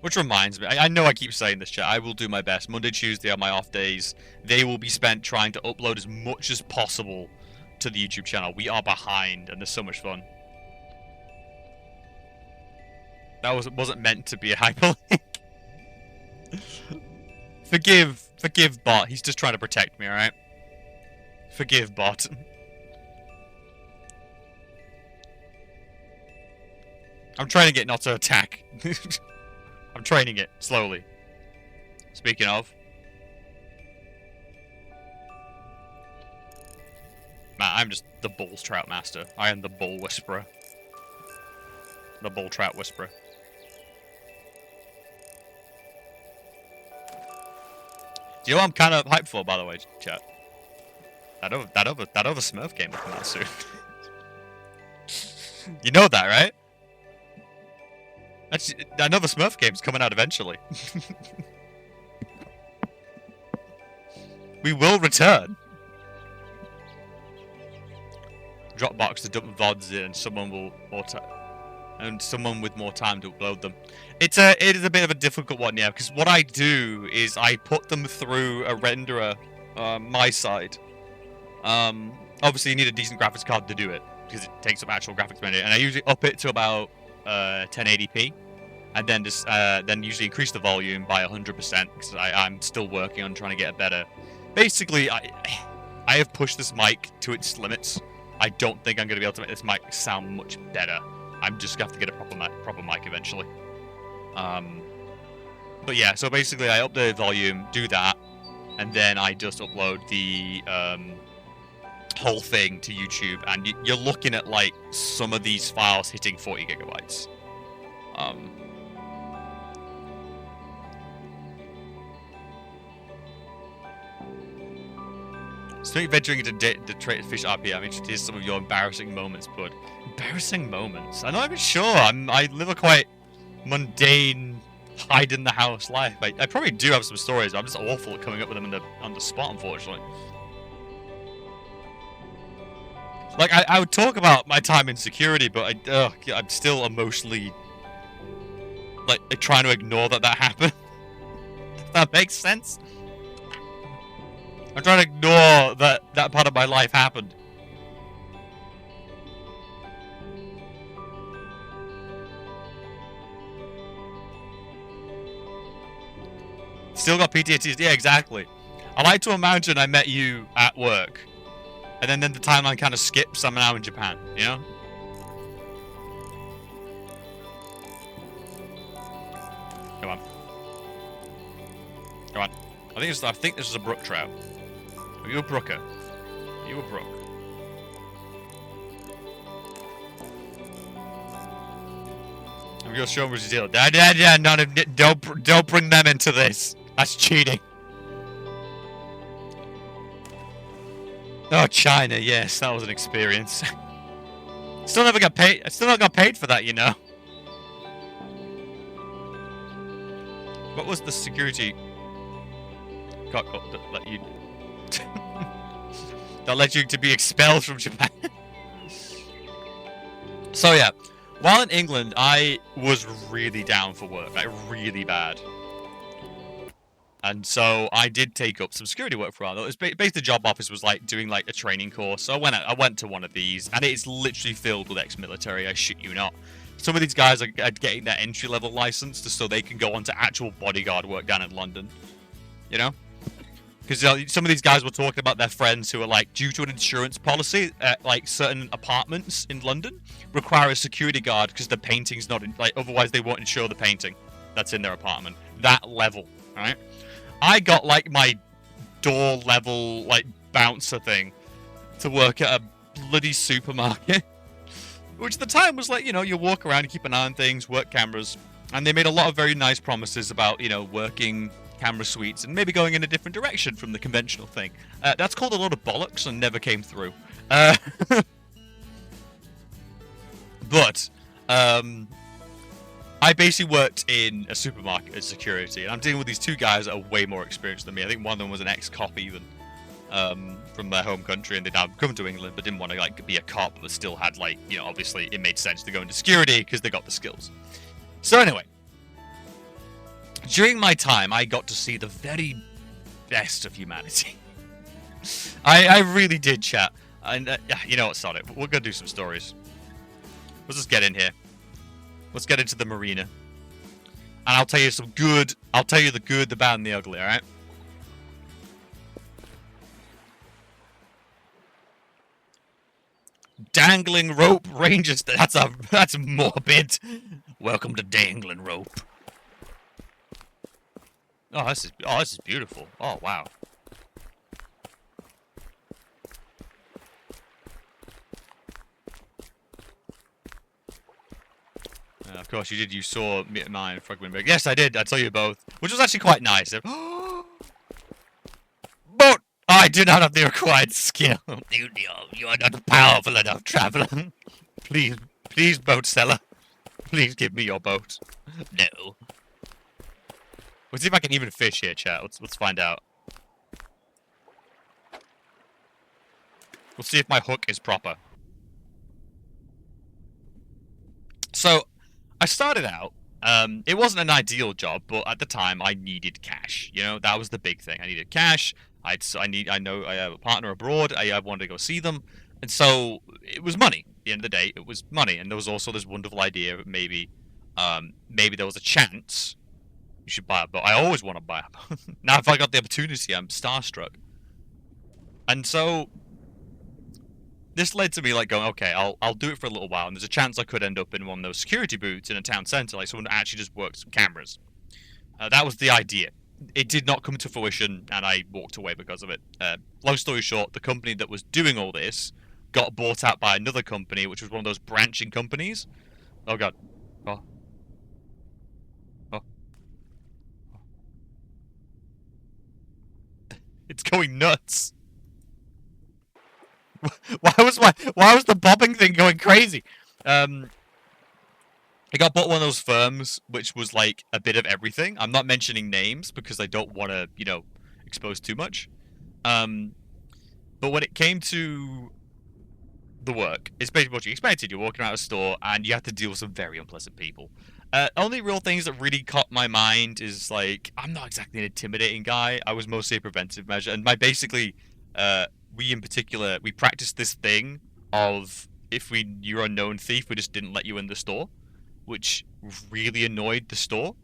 Which reminds me, I know I keep saying this, chat. I will do my best. Monday, Tuesday are my off days. They will be spent trying to upload as much as possible to the YouTube channel. We are behind, and there's so much fun. That wasn't meant to be a hyperlink. Forgive bot. He's just trying to protect me, alright? Forgive bot. I'm trying to get not to attack. I'm training it slowly. Speaking of. Man, I'm just the bull's trout master. I am the bull whisperer. The bull trout whisperer. Do you know what I'm kind of hyped for, by the way, chat? That other Smurf game will come out soon. You know that, right? Actually, another Smurf game's coming out eventually. We will return. Dropbox to dump VODs in, and someone will someone with more time to upload them. It is a bit of a difficult one, yeah, because what I do is I put them through a renderer, my side. Obviously you need a decent graphics card to do it, because it takes up actual graphics memory, and I usually up it to about 1080p, and then just then usually increase the volume by 100%, because I'm still working on trying to get a better. Basically, I have pushed this mic to its limits. I don't think I'm going to be able to make this mic sound much better. I'm just going to have to get a proper mic eventually. But yeah, so basically I up the volume, do that, and then I just upload the whole thing to YouTube, and you're looking at like some of these files hitting 40 gigabytes. So venturing into the traded fish RP, I'm interested in some of your embarrassing moments, bud. Embarrassing moments? I'm not even sure. I live a quite mundane, hide in the house life. I probably do have some stories, but I'm just awful at coming up with them on the spot, unfortunately. Like I would talk about my time in security, but I'm still emotionally like trying to ignore that happened. If that makes sense. I'm trying to ignore that part of my life happened. Still got PTSD, yeah, exactly. I like to imagine I met you at work, and then the timeline kind of skips. I'm now in Japan, you know? Come on. Come on. I think this is a brook trout. Are you a brooker? Are you a brook? I'm gonna show him what's the deal. No, don't bring them into this. That's cheating. Oh, China, yes, that was an experience. Still never got paid. I still not got paid for that, you know. What was the security? That let you that led you to be expelled from Japan. So yeah, while in England, I was really down for work, like really bad. And so I did take up some security work for a while. It was basically the job office was like doing like a training course. So I went to one of these, and it's literally filled with ex-military. I shit you not. Some of these guys are getting their entry-level license so they can go on to actual bodyguard work down in London. You know? Because some of these guys were talking about their friends who are like, due to an insurance policy, like certain apartments in London require a security guard because the painting's not in, like, otherwise they won't insure the painting that's in their apartment. That level, right? I got like my door level like bouncer thing to work at a bloody supermarket, which at the time was like, you know, you walk around, you keep an eye on things, work cameras, and they made a lot of very nice promises about, you know, working camera suites and maybe going in a different direction from the conventional thing. That's called a lot of bollocks and never came through. But I basically worked in a supermarket as security, and I'm dealing with these two guys that are way more experienced than me. I think one of them was an ex-cop even, from their home country, and they'd now come to England but didn't want to like be a cop, but still had like, you know, obviously it made sense to go into security because they got the skills. So anyway, during my time, I got to see the very best of humanity. I really did, chat. And you know what, sod it. We're gonna do some stories. Let's just get in here. Let's get into the marina. And I'll tell you some good. I'll tell you the good, the bad, and the ugly, alright? Dangling rope rangers. That's morbid. Welcome to dangling rope. this is beautiful. Oh wow. Of course you did. You saw mine fragment break. Yes, I did. I tell you both, which was actually quite nice. But I do not have the required skill. You are not powerful enough, traveler. Please, please, boat seller. Please give me your boat. No. Let's see if I can even fish here, chat. Let's find out. We'll see if my hook is proper. So, I started out. It wasn't an ideal job, but at the time I needed cash. You know, that was the big thing. I needed cash. I know I have a partner abroad. I wanted to go see them, and so it was money. At the end of the day, it was money, and there was also this wonderful idea of maybe there was a chance you should buy a boat. I always want to buy a boat. Now, if I got the opportunity, I'm starstruck. And so this led to me like going, okay, I'll do it for a little while, and there's a chance I could end up in one of those security booths in a town centre, like someone that actually just works some cameras. That was the idea. It did not come to fruition, and I walked away because of it. Long story short, the company that was doing all this got bought out by another company, which was one of those branching companies. Oh god. Oh. Oh. It's going nuts. Why was the bobbing thing going crazy? I got bought one of those firms, which was like a bit of everything. I'm not mentioning names because I don't want to, expose too much. But when it came to the work, it's basically what you expected. You're walking around a store and you have to deal with some very unpleasant people. Only real things that really caught my mind is like, I'm not exactly an intimidating guy. I was mostly a preventive measure. And we in particular, we practiced this thing of if you're a known thief, we just didn't let you in the store, which really annoyed the store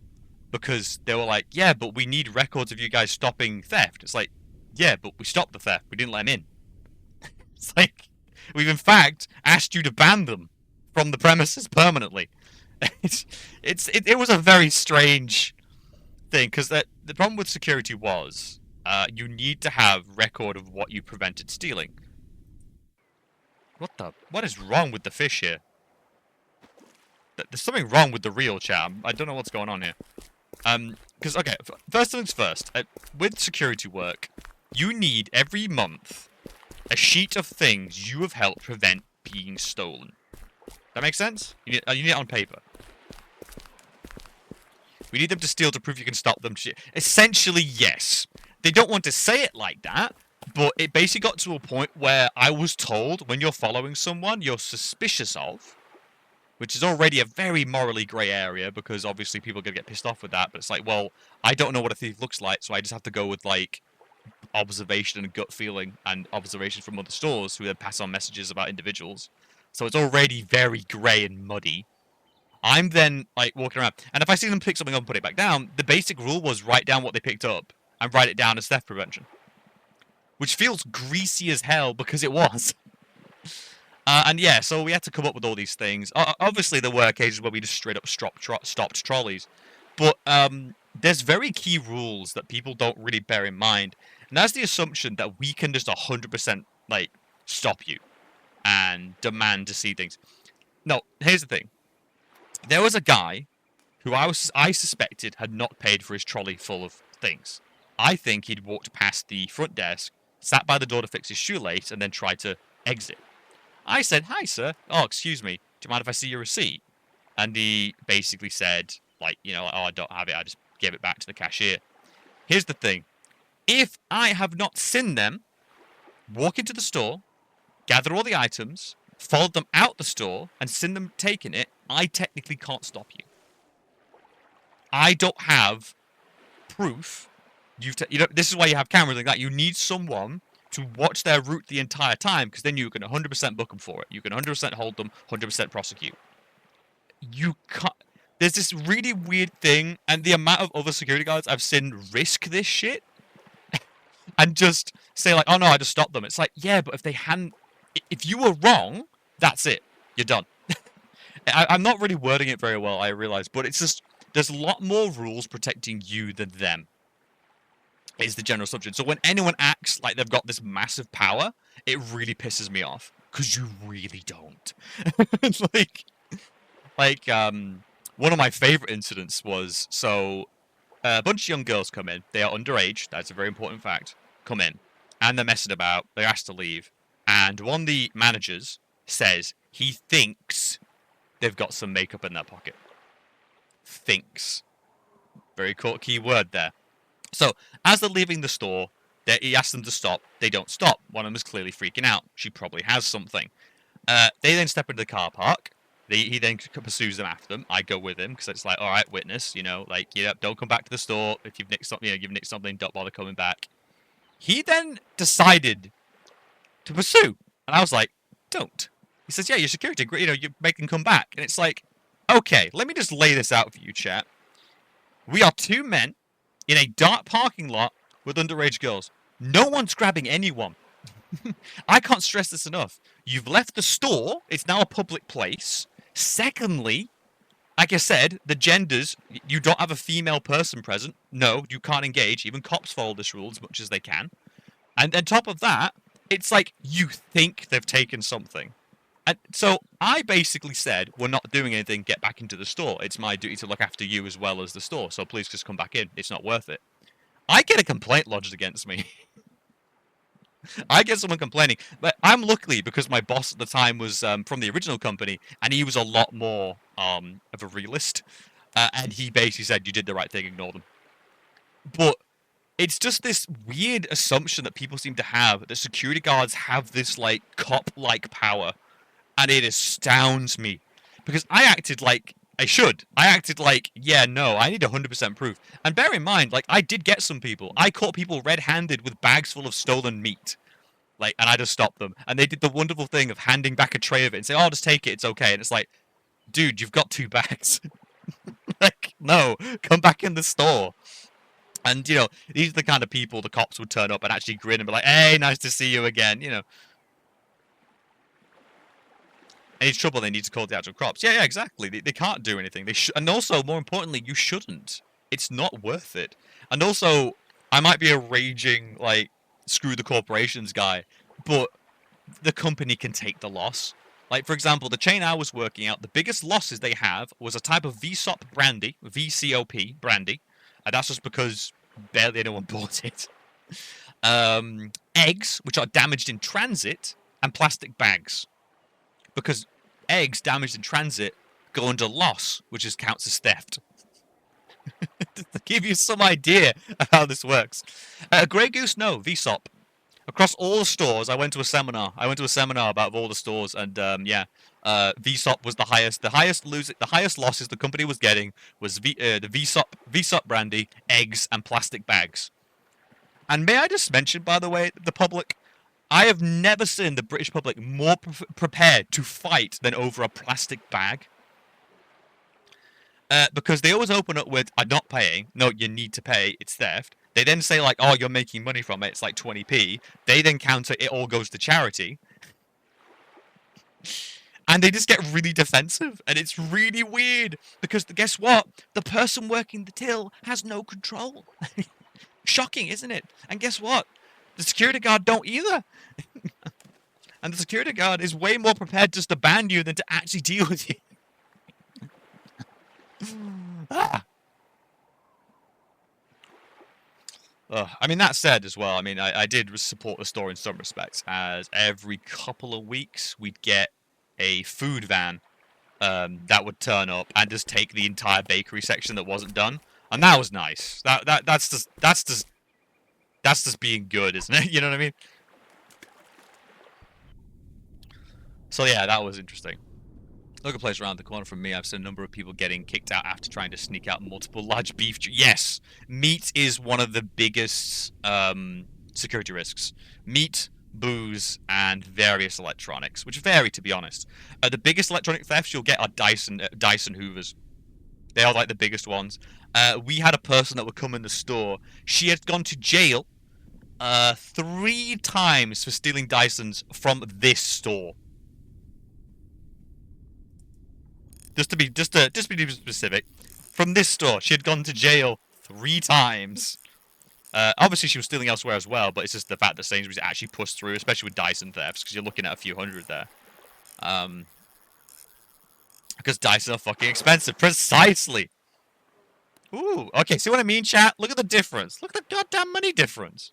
because they were like, yeah, but we need records of you guys stopping theft. It's like, yeah, but we stopped the theft. We didn't let them in. It's like, we've in fact asked you to ban them from the premises permanently. It was a very strange thing because the problem with security was you need to have record of what you prevented stealing. What is wrong with the fish here? There's something wrong with the reel, chat. I don't know what's going on here. Because, okay, first things first. With security work, you need, every month, a sheet of things you have helped prevent being stolen. That makes sense? You need it on paper. We need them to steal to prove you can stop them. Essentially, yes. They don't want to say it like that, but it basically got to a point where I was told when you're following someone you're suspicious of, which is already a very morally grey area because obviously people are going to get pissed off with that, but it's like, well, I don't know what a thief looks like, so I just have to go with, like, observation and gut feeling and observation from other stores who then pass on messages about individuals. So it's already very grey and muddy. I'm then, like, walking around, and if I see them pick something up and put it back down, the basic rule was write down what they picked up and write it down as theft prevention. Which feels greasy as hell because it was. And yeah, so we had to come up with all these things. Obviously, there were occasions where we just straight up stopped trolleys. But there's very key rules that people don't really bear in mind. And that's the assumption that we can just 100%, like, stop you and demand to see things. No, here's the thing. There was a guy who I suspected had not paid for his trolley full of things. I think he'd walked past the front desk, sat by the door to fix his shoelace, and then tried to exit. I said, "Hi, sir. Oh, excuse me. Do you mind if I see your receipt?" And he basically said, like, oh, I don't have it. I just gave it back to the cashier. Here's the thing. If I have not seen them walk into the store, gather all the items, followed them out the store, and seen them taking it, I technically can't stop you. I don't have proof. This is why you have cameras like that. You need someone to watch their route the entire time, because then you can 100% book them for it. You can 100% hold them, 100% prosecute. You can't. There's this really weird thing, and the amount of other security guards I've seen risk this shit and just say like, "Oh no, I just stopped them." It's like, yeah, but if you were wrong, that's it. You're done. I'm not really wording it very well, I realize, but it's just there's a lot more rules protecting you than them. Is the general assumption. So when anyone acts like they've got this massive power, it really pisses me off. Because you really don't. It's one of my favorite incidents was, so a bunch of young girls come in. They are underage. That's a very important fact. Come in. And they're messing about. They're asked to leave. And one of the managers says he thinks they've got some makeup in their pocket. Thinks. Very key word there. So, as they're leaving the store, he asks them to stop. They don't stop. One of them is clearly freaking out. She probably has something. They then step into the car park. He then pursues them after them. I go with him because it's like, all right, witness, don't come back to the store. If you've nicked something, you've nicked something, don't bother coming back. He then decided to pursue. And I was like, don't. He says, yeah, your security, you make them come back. And it's like, okay, let me just lay this out for you, chat. We are two men in a dark parking lot with underage girls. No one's grabbing anyone. I can't stress this enough. You've left the store. It's now a public place. Secondly, like I said, the genders, you don't have a female person present. No, you can't engage. Even cops follow this rule as much as they can. And on top of that, it's like you think they've taken something. And so I basically said, we're not doing anything, get back into the store. It's my duty to look after you as well as the store, so please just come back in. It's not worth it. I get a complaint lodged against me. I get someone complaining. But I'm lucky because my boss at the time was from the original company, and he was a lot more of a realist. And he basically said, you did the right thing, ignore them. But it's just this weird assumption that people seem to have, that security guards have this, like, cop-like power. And it astounds me. Because I acted like I should. I acted like, yeah, no, I need 100% proof. And bear in mind, like, I did get some people. I caught people red-handed with bags full of stolen meat. Like, and I just stopped them. And they did the wonderful thing of handing back a tray of it and say, oh, just take it, it's okay. And it's like, dude, you've got 2 bags. Like, no, come back in the store. And, these are the kind of people the cops would turn up and actually grin and be like, hey, nice to see you again, Any trouble, they need to call the actual cops. Yeah, exactly. They can't do anything. And also, more importantly, you shouldn't. It's not worth it. And also, I might be a raging, like, screw the corporations guy, but the company can take the loss. Like, for example, the chain I was working out, the biggest losses they have was a type of VSOP brandy, VCOP brandy, and that's just because barely anyone bought it. Eggs, which are damaged in transit, and plastic bags. Because eggs damaged in transit go under loss, which counts as theft. To give you some idea of how this works. Grey Goose, no. VSOP. Across all the stores, I went to a seminar. About all the stores, and VSOP was the highest. The highest losses the company was getting was the VSOP brandy, eggs, and plastic bags. And may I just mention, by the way, the public, I have never seen the British public more prepared to fight than over a plastic bag. Because they always open up with, I'm not paying. No, you need to pay. It's theft. They then say, like, oh, you're making money from it. It's like 20p. They then counter, it all goes to charity. And they just get really defensive. And it's really weird. Because guess what? The person working the till has no control. Shocking, isn't it? And guess what? The security guard don't either. And the security guard is way more prepared just to ban you than to actually deal with you. I mean, that said as well, I mean, I did support the store in some respects, as every couple of weeks we'd get a food van that would turn up and just take the entire bakery section that wasn't done, and that was nice. That's just being good, isn't it? You know what I mean? So yeah, that was interesting. Local place around the corner from me, I've seen a number of people getting kicked out after trying to sneak out multiple large beef. Yes, meat is one of the biggest security risks. Meat, booze, and various electronics, which vary, to be honest. The biggest electronic thefts you'll get are Dyson Hoovers. They are like the biggest ones. We had a person that would come in the store. She had gone to jail 3 times for stealing Dysons from this store. Just to be specific, from this store, she had gone to jail 3 times. Obviously, she was stealing elsewhere as well, but it's just the fact that Sainsbury's actually pushed through, especially with Dyson thefts, because you're looking at a few hundred there. Because Dyson are fucking expensive. Precisely. Ooh, okay, see what I mean, chat? Look at the difference. Look at the goddamn money difference.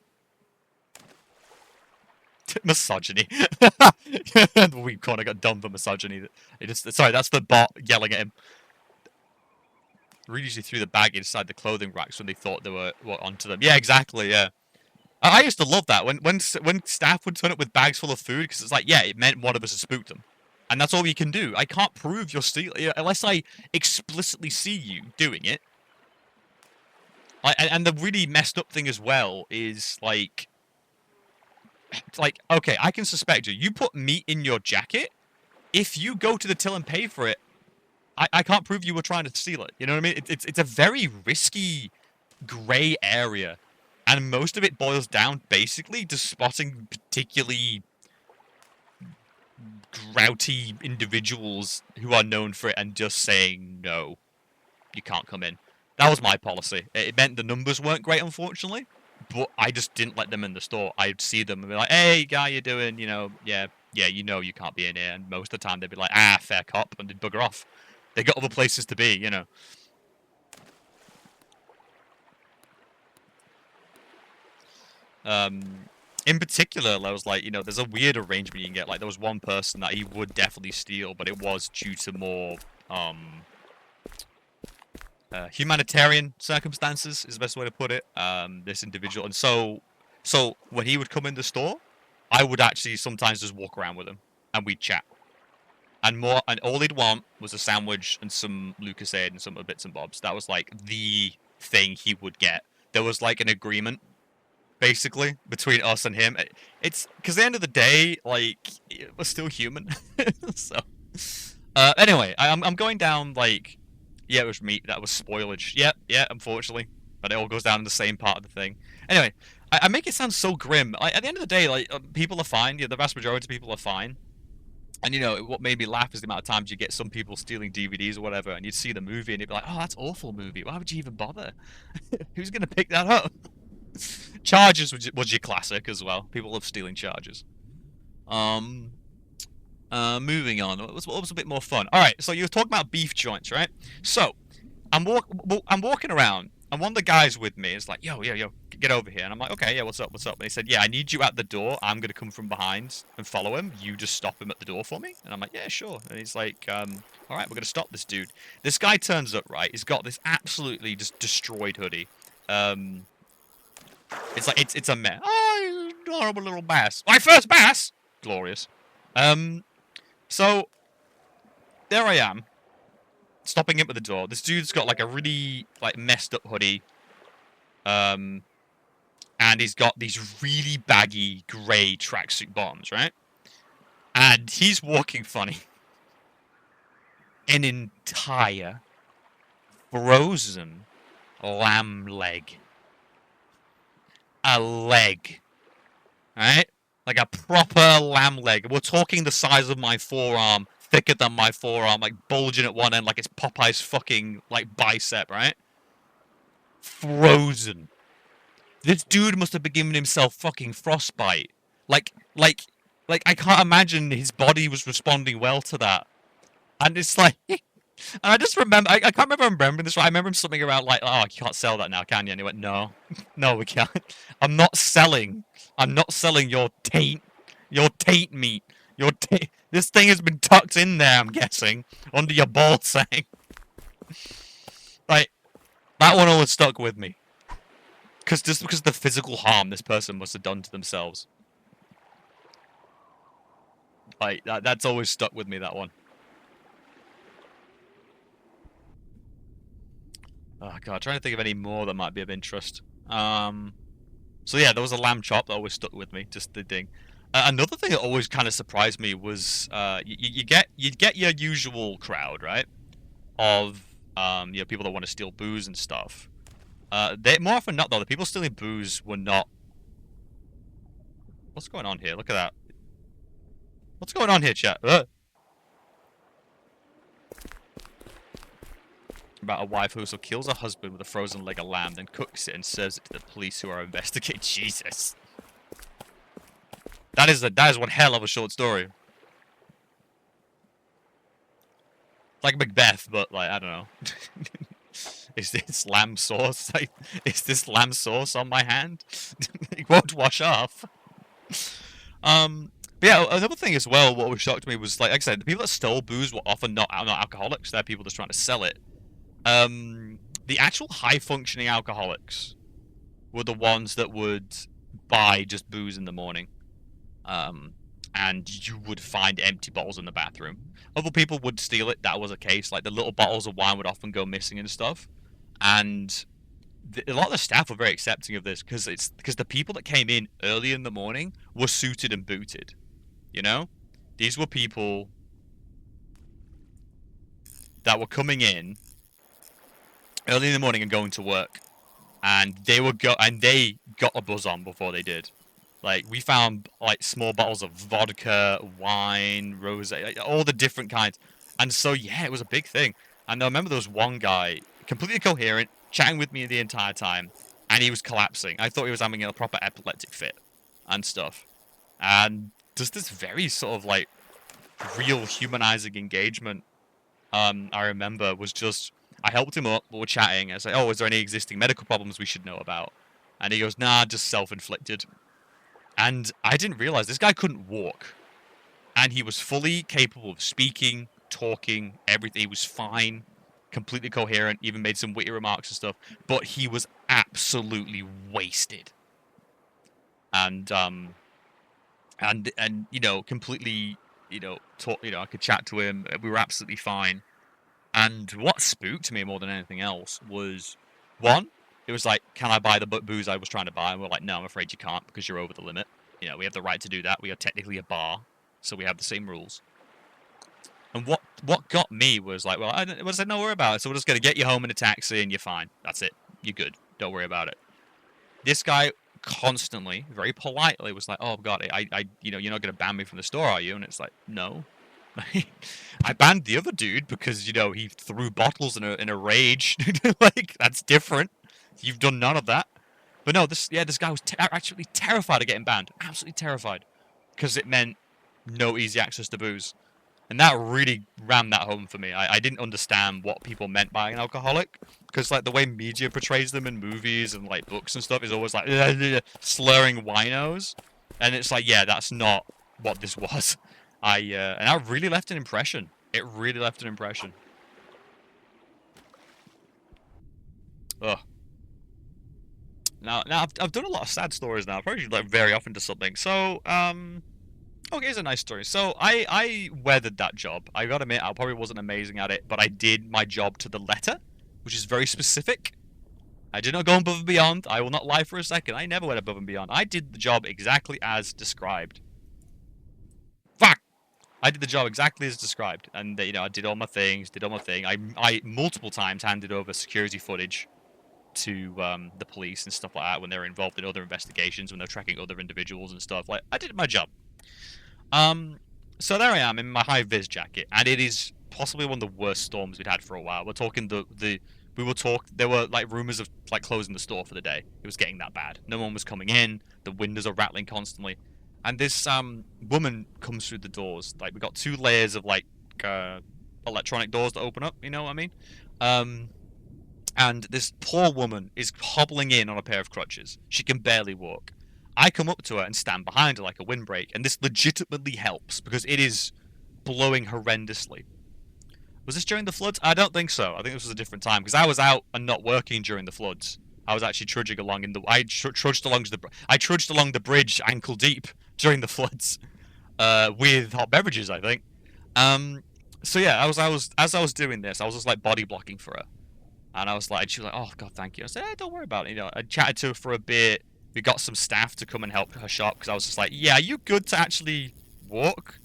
Misogyny. The weak corner got done for misogyny. Sorry, that's the bot yelling at him. Really usually threw the bag inside the clothing racks when they thought they were onto them. Yeah, exactly, yeah. I used to love that when staff would turn up with bags full of food, because it's like, yeah, it meant one of us had spooked them. And that's all you can do. I can't prove you're stealing, unless I explicitly see you doing it. And the really messed up thing as well is, like, okay, I can suspect you. You put meat in your jacket. If you go to the till and pay for it, I can't prove you were trying to steal it. You know what I mean? It's a very risky, grey area. And most of it boils down, basically, to spotting particularly grouty individuals who are known for it and just saying, no, you can't come in. That was my policy. It meant the numbers weren't great, unfortunately, but I just didn't let them in the store. I'd see them and be like, hey, guy, you doing, yeah, you know you can't be in here. And most of the time they'd be like, fair cop, and they'd bugger off. They got other places to be, In particular, I was like, there's a weird arrangement you can get. Like, there was one person that he would definitely steal, but it was due to more, humanitarian circumstances, is the best way to put it. This individual. And so when he would come in the store, I would actually sometimes just walk around with him, and we'd chat. And all he'd want was a sandwich and some Lucasade and some other bits and bobs. That was, like, the thing he would get. There was, like, an agreement, basically, between us and him. It's because at the end of the day, like, we're still human. So, anyway, I'm going down, like, yeah, it was meat. That was spoilage. Yeah, unfortunately. But it all goes down in the same part of the thing. Anyway, I make it sound so grim. At the end of the day, like, people are fine. Yeah, the vast majority of people are fine. And, what made me laugh is the amount of times you get some people stealing DVDs or whatever, and you'd see the movie, and you'd be like, oh, that's an awful movie. Why would you even bother? Who's going to pick that up? Chargers was your classic as well. People love stealing Chargers. Moving on. What was a bit more fun? All right, so you were talking about beef joints, right? So, I'm walking around, and one of the guys with me is like, yo, get over here. And I'm like, okay, yeah, what's up? And he said, yeah, I need you at the door. I'm going to come from behind and follow him. You just stop him at the door for me. And I'm like, yeah, sure. And he's like, all right, we're going to stop this dude. This guy turns up, right? He's got this absolutely just destroyed hoodie. It's like, it's a mess. Oh, adorable little bass. My first bass! Glorious. So, there I am. Stopping him at the door. This dude's got, like, a really, like, messed up hoodie. And he's got these really baggy grey tracksuit bottoms, right? And he's walking funny. An entire frozen lamb leg. A leg. Right? Like a proper lamb leg. We're talking the size of my forearm, thicker than my forearm, like bulging at one end like it's Popeye's fucking, like, bicep, right? Frozen. This dude must have been giving himself fucking frostbite. Like, I can't imagine his body was responding well to that. And it's like... And I just remember... I can't remember remembering this right. I remember him something around like, oh, you can't sell that now, can you? And he went, no. No, we can't. I'm not selling your taint meat. This thing has been tucked in there, I'm guessing, under your ball sack. Like, that one always stuck with me. Just because of the physical harm this person must have done to themselves. Like, that's always stuck with me, that one. Oh god, trying to think of any more that might be of interest. So yeah, there was a lamb chop that always stuck with me, just the thing. Another thing that always kind of surprised me was you get your usual crowd, right? Of people that want to steal booze and stuff. They more often than not though, the people stealing booze were not. What's going on here? Look at that. What's going on here, chat? about a wife who also kills her husband with a frozen leg of lamb, then cooks it and serves it to the police who are investigating. Jesus. That is one hell of a short story. Like Macbeth, but like, I don't know. Is this lamb sauce? Like, is this lamb sauce on my hand? It won't wash off. But yeah, another thing as well, what was shocked me was, like I said, the people that stole booze were often not alcoholics. They're people just trying to sell it. The actual high-functioning alcoholics were the ones that would buy just booze in the morning. And you would find empty bottles in the bathroom. Other people would steal it. That was a case. Like, the little bottles of wine would often go missing and stuff. And a lot of the staff were very accepting of this because the people that came in early in the morning were suited and booted. You know? These were people that were coming in early in the morning and going to work. And they got a buzz on before they did. Like, we found, like, small bottles of vodka, wine, rosé, like, all the different kinds. And so, yeah, it was a big thing. And I remember there was one guy, completely coherent, chatting with me the entire time, and he was collapsing. I thought he was having a proper epileptic fit and stuff. And just this very sort of, like, real humanizing engagement, I remember, was just, I helped him up, we were chatting, I was like, oh, is there any existing medical problems we should know about? And he goes, nah, just self-inflicted. And I didn't realize this guy couldn't walk. And he was fully capable of speaking, talking, everything. He was fine, completely coherent, even made some witty remarks and stuff. But he was absolutely wasted. And you know, completely, you know, I could chat to him. We were absolutely fine. And what spooked me more than anything else was, one, it was like, can I buy the booze I was trying to buy? And we're like, no, I'm afraid you can't because you're over the limit. You know, we have the right to do that. We are technically a bar, so we have the same rules. And what got me was like, well, I said, no, worry about it. So we're just going to get you home in a taxi and you're fine. That's it. You're good. Don't worry about it. This guy constantly, very politely, was like, oh, God, you know, you're not going to ban me from the store, are you? And it's like, no. I banned the other dude because, you know, he threw bottles in a rage. Like, that's different. You've done none of that. But no, this guy was actually terrified of getting banned. Absolutely terrified. Because it meant no easy access to booze. And that really rammed that home for me. I didn't understand what people meant by an alcoholic. Because, like, the way media portrays them in movies and, like, books and stuff is always, like, slurring winos. And it's like, yeah, that's not what this was. And that really left an impression. It really left an impression. Ugh. Now I've done a lot of sad stories now. I probably like very often to something. So, okay, here's a nice story. So I weathered that job. I gotta admit, I probably wasn't amazing at it, but I did my job to the letter, which is very specific. I did not go above and beyond. I will not lie for a second. I never went above and beyond. I did the job exactly as described. Fuck! I did the job exactly as described, and you know, I did all my things, did all my thing. I multiple times handed over security footage to the police and stuff like that when they're involved in other investigations, when they're tracking other individuals and stuff. Like, I did my job. So there I am in my high-vis jacket, and it is possibly one of the worst storms we'd had for a while. We're talking there were like rumors of like closing the store for the day. It was getting that bad. No one was coming in. The windows are rattling constantly. And this woman comes through the doors. Like, we got 2 layers of like electronic doors that open up, you know what I mean? And this poor woman is hobbling in on a pair of crutches. She can barely walk. I come up to her and stand behind her like a windbreak, and this legitimately helps because it is blowing horrendously. Was this during the floods? I don't think so. I think this was a different time because I was out and not working during the floods. I was actually trudging along I trudged along the bridge ankle deep during the floods, with hot beverages, I think. So yeah, as I was doing this, I was just like body blocking for her. And I was like, she was like, oh, God, thank you. I said, hey, don't worry about it. You know, I chatted to her for a bit. We got some staff to come and help her shop because I was just like, yeah, are you good to actually walk?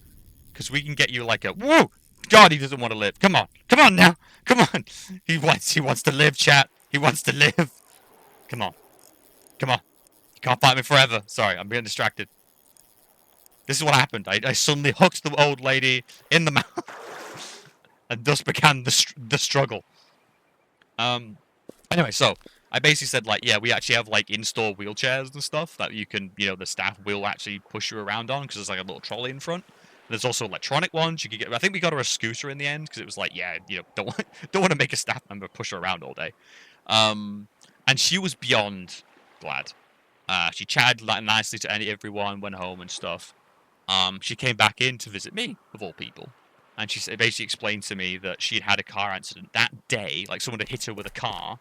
Because we can get you like a, whoa, God, he doesn't want to live. Come on now. Come on. He wants to live, chat. He wants to live. Come on. You can't fight me forever. Sorry, I'm getting distracted. This is what happened. I suddenly hooked the old lady in the mouth. And thus began the struggle. Anyway, so I basically said like, yeah, we actually have like in-store wheelchairs and stuff that you can, the staff will actually push you around on because there's like a little trolley in front. There's also electronic ones you could get. I think we got her a scooter in the end because it was like, yeah, don't want to make a staff member push her around all day. And she was beyond glad. She chatted like nicely to everyone, went home and stuff. She came back in to visit me, of all people. And she basically explained to me that she'd had a car accident that day. Like, someone had hit her with a car.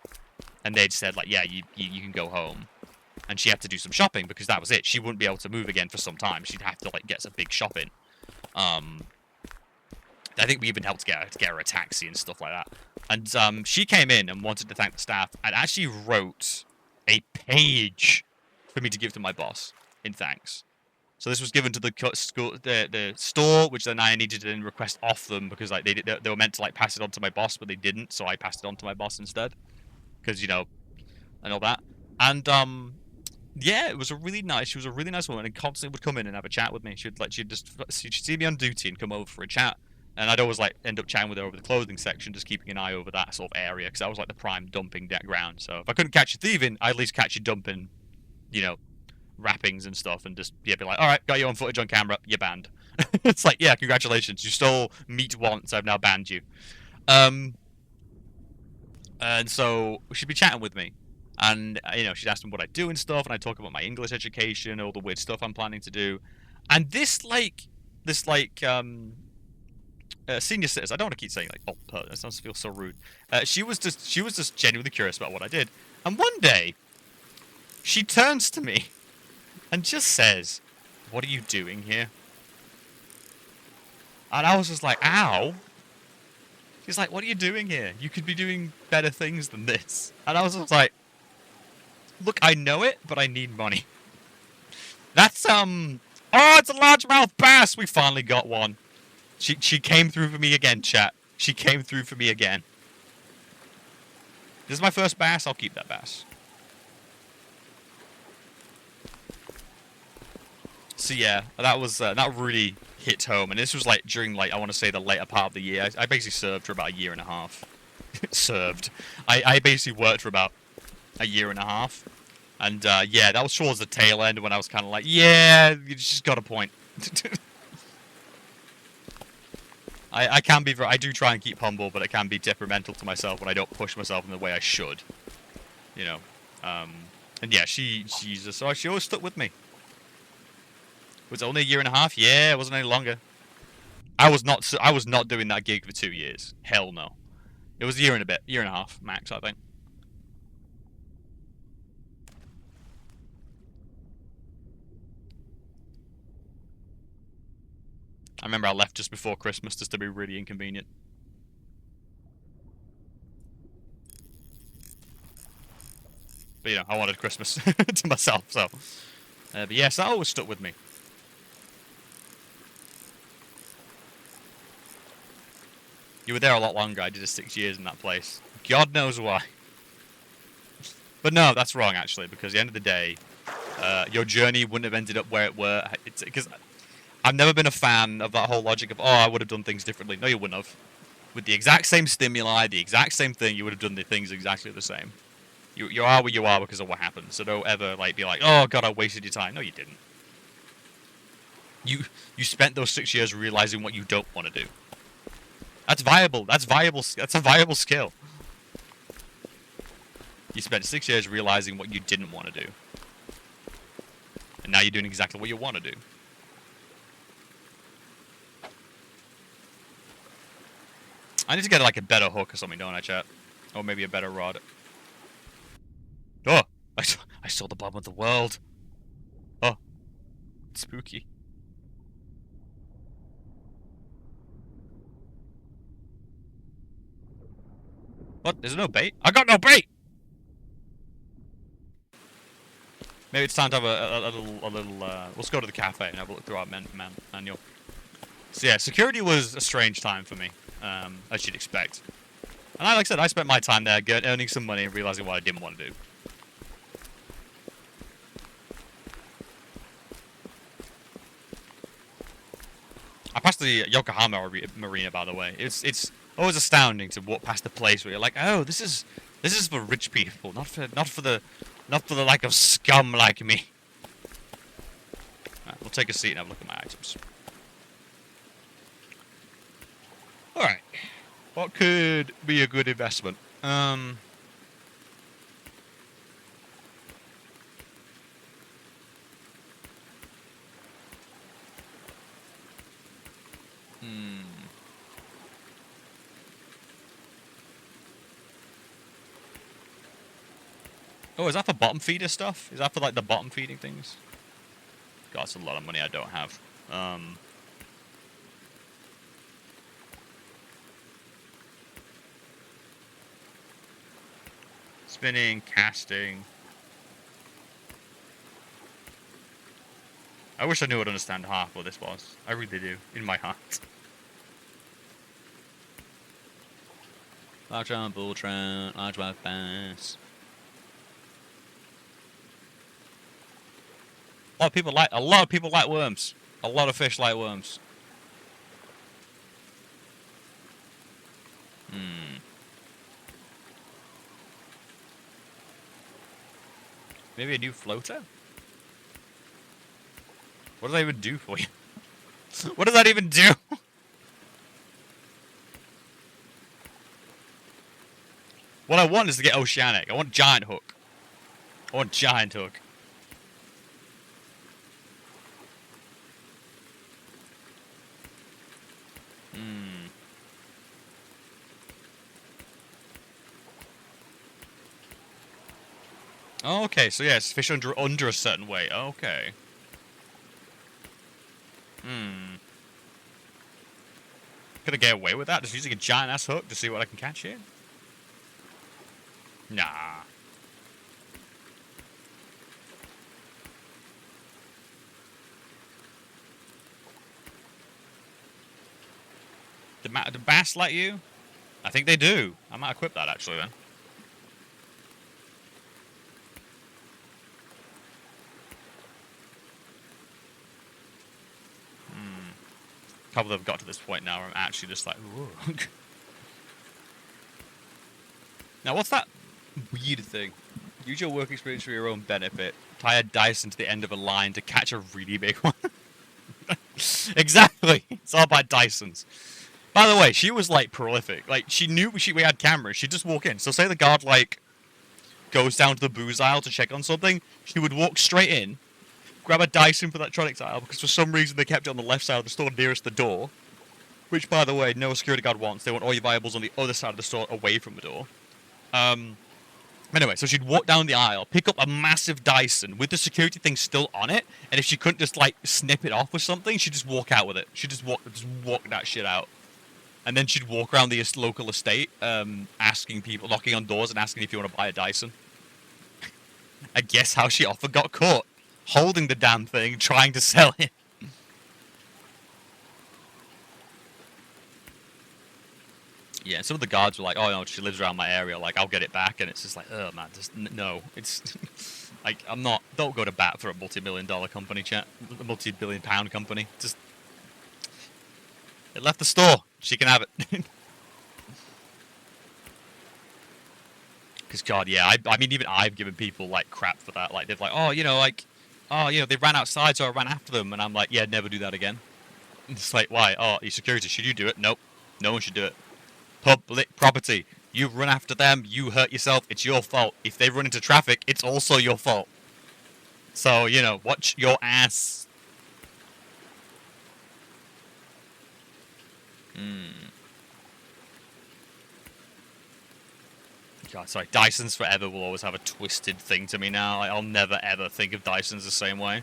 And they'd said, like, yeah, you can go home. And she had to do some shopping because that was it. She wouldn't be able to move again for some time. She'd have to, like, get some big shopping. I think we even helped get her a taxi and stuff like that. And she came in and wanted to thank the staff and actually wrote a page for me to give to my boss in thanks. So this was given to the store, which then I needed to then request off them because like they were meant to like pass it on to my boss, but they didn't. So I passed it on to my boss instead, because and all that. And yeah, it was a really nice. She was a really nice woman, and constantly would come in and have a chat with me. She'd see me on duty and come over for a chat, and I'd always like end up chatting with her over the clothing section, just keeping an eye over that sort of area because that was like the prime dumping ground. So if I couldn't catch you thieving, I'd at least catch you dumping, wrappings and stuff, and just be like, all right, got you on footage on camera, you're banned. It's like, yeah, congratulations, you stole meat once, I've now banned you. And so she'd be chatting with me, and she'd ask me what I do and stuff, and I talk about my English education, all the weird stuff I'm planning to do, and this senior citizen, I don't want to keep saying like, oh, that sounds feel so rude. She was just genuinely curious about what I did, and one day she turns to me and just says, "What are you doing here?" And I was just like, ow. She's like, "What are you doing here? You could be doing better things than this." And I was just like, look, I know it, but I need money. That's, oh, it's a largemouth bass! We finally got one. She came through for me again, chat. She came through for me again. This is my first bass, I'll keep that bass. So yeah, that was that really hit home, and this was like during like I want to say the later part of the year. I basically served for about a year and a half. Served. I basically worked for about a year and a half, and yeah, that was towards the tail end when I was kind of like, yeah, you just got a point. I can be I do try and keep humble, but it can be detrimental to myself when I don't push myself in the way I should. And yeah, she always stuck with me. Was it only a year and a half? Yeah, it wasn't any longer. I was not doing that gig for 2 years. Hell no. It was a year and a bit, year and a half max, I think. I remember I left just before Christmas just to be really inconvenient. But I wanted Christmas to myself, so. But yes, that always stuck with me. You were there a lot longer. I did 6 years in that place. God knows why. But no, that's wrong, actually, because at the end of the day, your journey wouldn't have ended up where it were. Because I've never been a fan of that whole logic of, oh, I would have done things differently. No, you wouldn't have. With the exact same stimuli, the exact same thing, you would have done the things exactly the same. You are where you are because of what happened. So don't ever be like, oh, God, I wasted your time. No, you didn't. You spent those 6 years realizing what you don't want to do. That's viable. That's viable. That's a viable skill. You spent 6 years realizing what you didn't want to do. And now you're doing exactly what you want to do. I need to get like a better hook or something, don't I, chat? Or maybe a better rod. Oh! I saw the bottom of the world. Oh. It's spooky. What? There's no bait? I got no bait! Maybe it's time to have a little, let's go to the cafe and have a look through our manual. So yeah, security was a strange time for me, as you'd expect. And like I said, I spent my time there earning some money and realizing what I didn't want to do. I passed the Yokohama Marina, by the way. It's always astounding to walk past the place where you're like, oh, this is This is for rich people, not for the like of scum like me. Alright, we'll take a seat and have a look at my items. Alright. What could be a good investment? Oh, is that for bottom feeder stuff? Is that for like the bottom feeding things? God, that's a lot of money I don't have. Spinning, casting. I wish I knew I'd understand half what this was. I really do, in my heart. Large round bull trout, large white bass. A lot of people like worms. A lot of fish like worms. Maybe a new floater? What does that even do for you? What does that even do? What I want is to get oceanic. I want giant hook. I want giant hook. Oh, okay, so yeah, it's fish under a certain weight. Okay. Could I get away with that? Just using a giant ass hook to see what I can catch here? Nah. Do bass like you? I think they do. I might equip that actually then. A couple have got to this point now where I'm actually just like, whoa. Now, what's that weird thing? Use your work experience for your own benefit. Tie a dice into the end of a line to catch a really big one. Exactly. It's all about Dysons. By the way, she was like prolific. Like she knew we had cameras. She'd just walk in. So say the guard like goes down to the booze aisle to check on something, she would walk straight in, grab a Dyson for the electronics aisle because for some reason they kept it on the left side of the store nearest the door. Which, by the way, no security guard wants. They want all your valuables on the other side of the store away from the door. Anyway, so she'd walk down the aisle, pick up a massive Dyson with the security thing still on it, and if she couldn't just like snip it off with something, she'd just walk out with it. She'd just walk that shit out. And then she'd walk around the local estate, asking people, knocking on doors and asking if you want to buy a Dyson. I guess how she often got caught. Holding the damn thing, trying to sell it. Yeah, some of the guards were like, oh, no, she lives around my area, like, I'll get it back. And it's just like, oh, man, just, no. It's, like, don't go to bat for a multi-million-dollar company, chat. A multi-billion-pound company. Just, it left the store. She can have it. Because, God, yeah, I mean, even I've given people, like, crap for that. Like, they're like, oh, you know, they ran outside, so I ran after them. And I'm like, yeah, never do that again. It's like, why? Oh, your security, should you do it? Nope. No one should do it. Public property. You run after them, you hurt yourself, it's your fault. If they run into traffic, it's also your fault. So, you know, watch your ass. God, sorry, Dysons forever will always have a twisted thing to me now. I'll never ever think of Dysons the same way.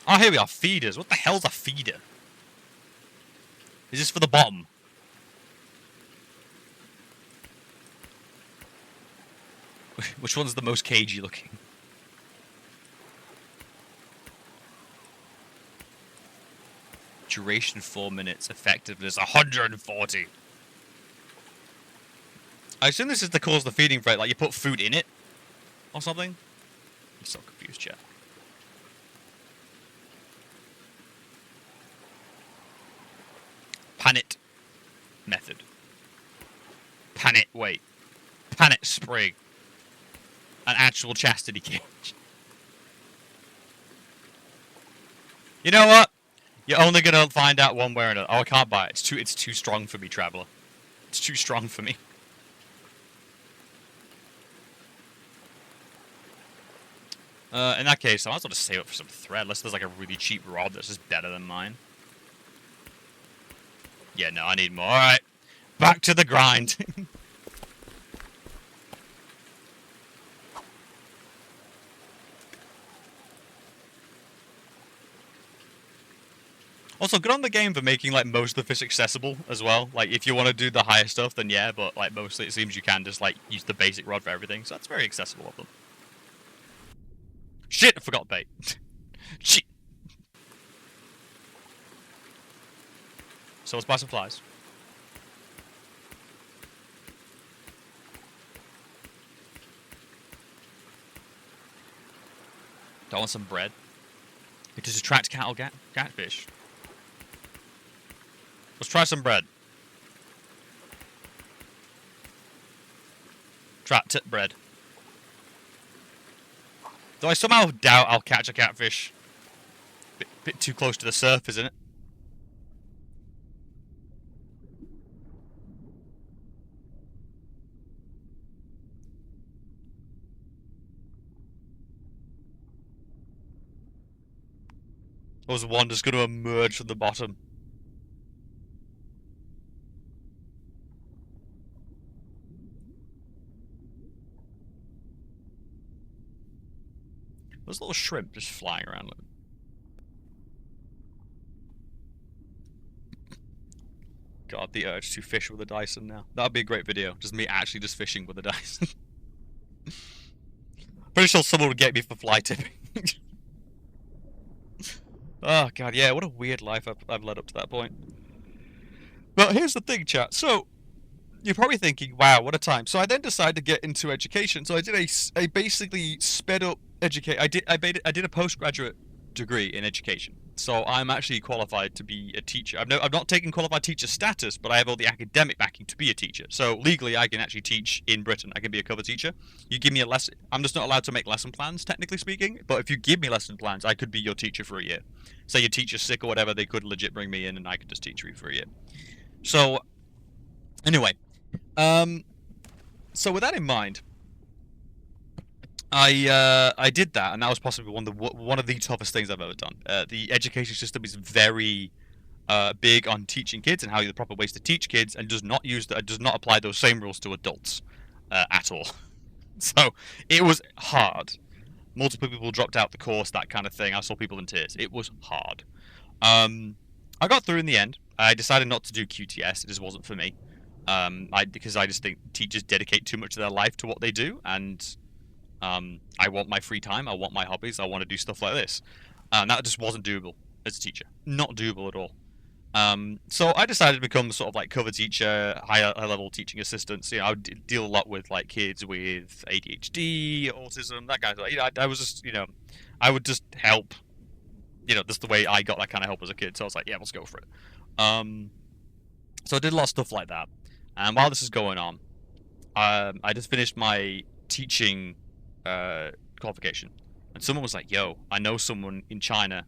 Oh, here we are, feeders. What the hell's a feeder? Is this for the bottom? Which one's the most cagey looking? Duration 4 minutes, effectiveness 140. I assume this is to cause the feeding rate, like you put food in it or something. I'm so confused, chat. Planet Spring. An actual chastity cage. You know what? You're only gonna find out one way or another. Oh, I can't buy it. It's too strong for me, traveler. It's too strong for me. In that case, I might as well just save it for some thread, unless there's like a really cheap rod that's just better than mine. Yeah, no, I need more. Alright. Back to the grind. Also, good on the game for making, like, most of the fish accessible as well. Like, if you want to do the higher stuff, then yeah, but, like, mostly it seems you can just, like, use the basic rod for everything. So that's very accessible of them. Shit, I forgot bait. Shit. So let's buy some flies. Don't want some bread. It does attract catfish. Let's try some bread. Trapped bread. Though I somehow doubt I'll catch a catfish. Bit too close to the surf, isn't it? Or is one just going to emerge from the bottom? There's a little shrimp just flying around. God, the urge to fish with a Dyson now. That'd be a great video. Just me actually just fishing with a Dyson. Pretty sure someone would get me for fly tipping. Oh god, yeah, what a weird life I've led up to that point. But here's the thing, chat. So, you're probably thinking, wow, what a time. So I then decided to get into education. So I did a basically sped up educate. I did a postgraduate degree in education. So I'm actually qualified to be a teacher. I've not taken qualified teacher status, but I have all the academic backing to be a teacher. So legally, I can actually teach in Britain. I can be a cover teacher. You give me a lesson. I'm just not allowed to make lesson plans, technically speaking. But if you give me lesson plans, I could be your teacher for a year. Say your teacher's sick or whatever, they could legit bring me in, and I could just teach you for a year. So anyway. So with that in mind, I did that, and that was possibly one of the toughest things I've ever done. The education system is very big on teaching kids and how the proper ways to teach kids, and does not apply those same rules to adults at all. So it was hard. Multiple people dropped out the course, that kind of thing. I saw people in tears. It was hard. I got through in the end. I decided not to do QTS. It just wasn't for me. Because I just think teachers dedicate too much of their life to what they do, and I want my free time, I want my hobbies, I want to do stuff like this. That just wasn't doable as a teacher. Not doable at all. So I decided to become sort of like cover teacher, high level teaching assistant. You know, I would deal a lot with like kids with ADHD, autism, that kind of thing. You know, I was just, you know, I would just help. You know, that's the way I got that kind of help as a kid. So I was like, yeah, let's go for it. So I did a lot of stuff like that. And while this is going on, I just finished my teaching qualification, and someone was like, "Yo, I know someone in China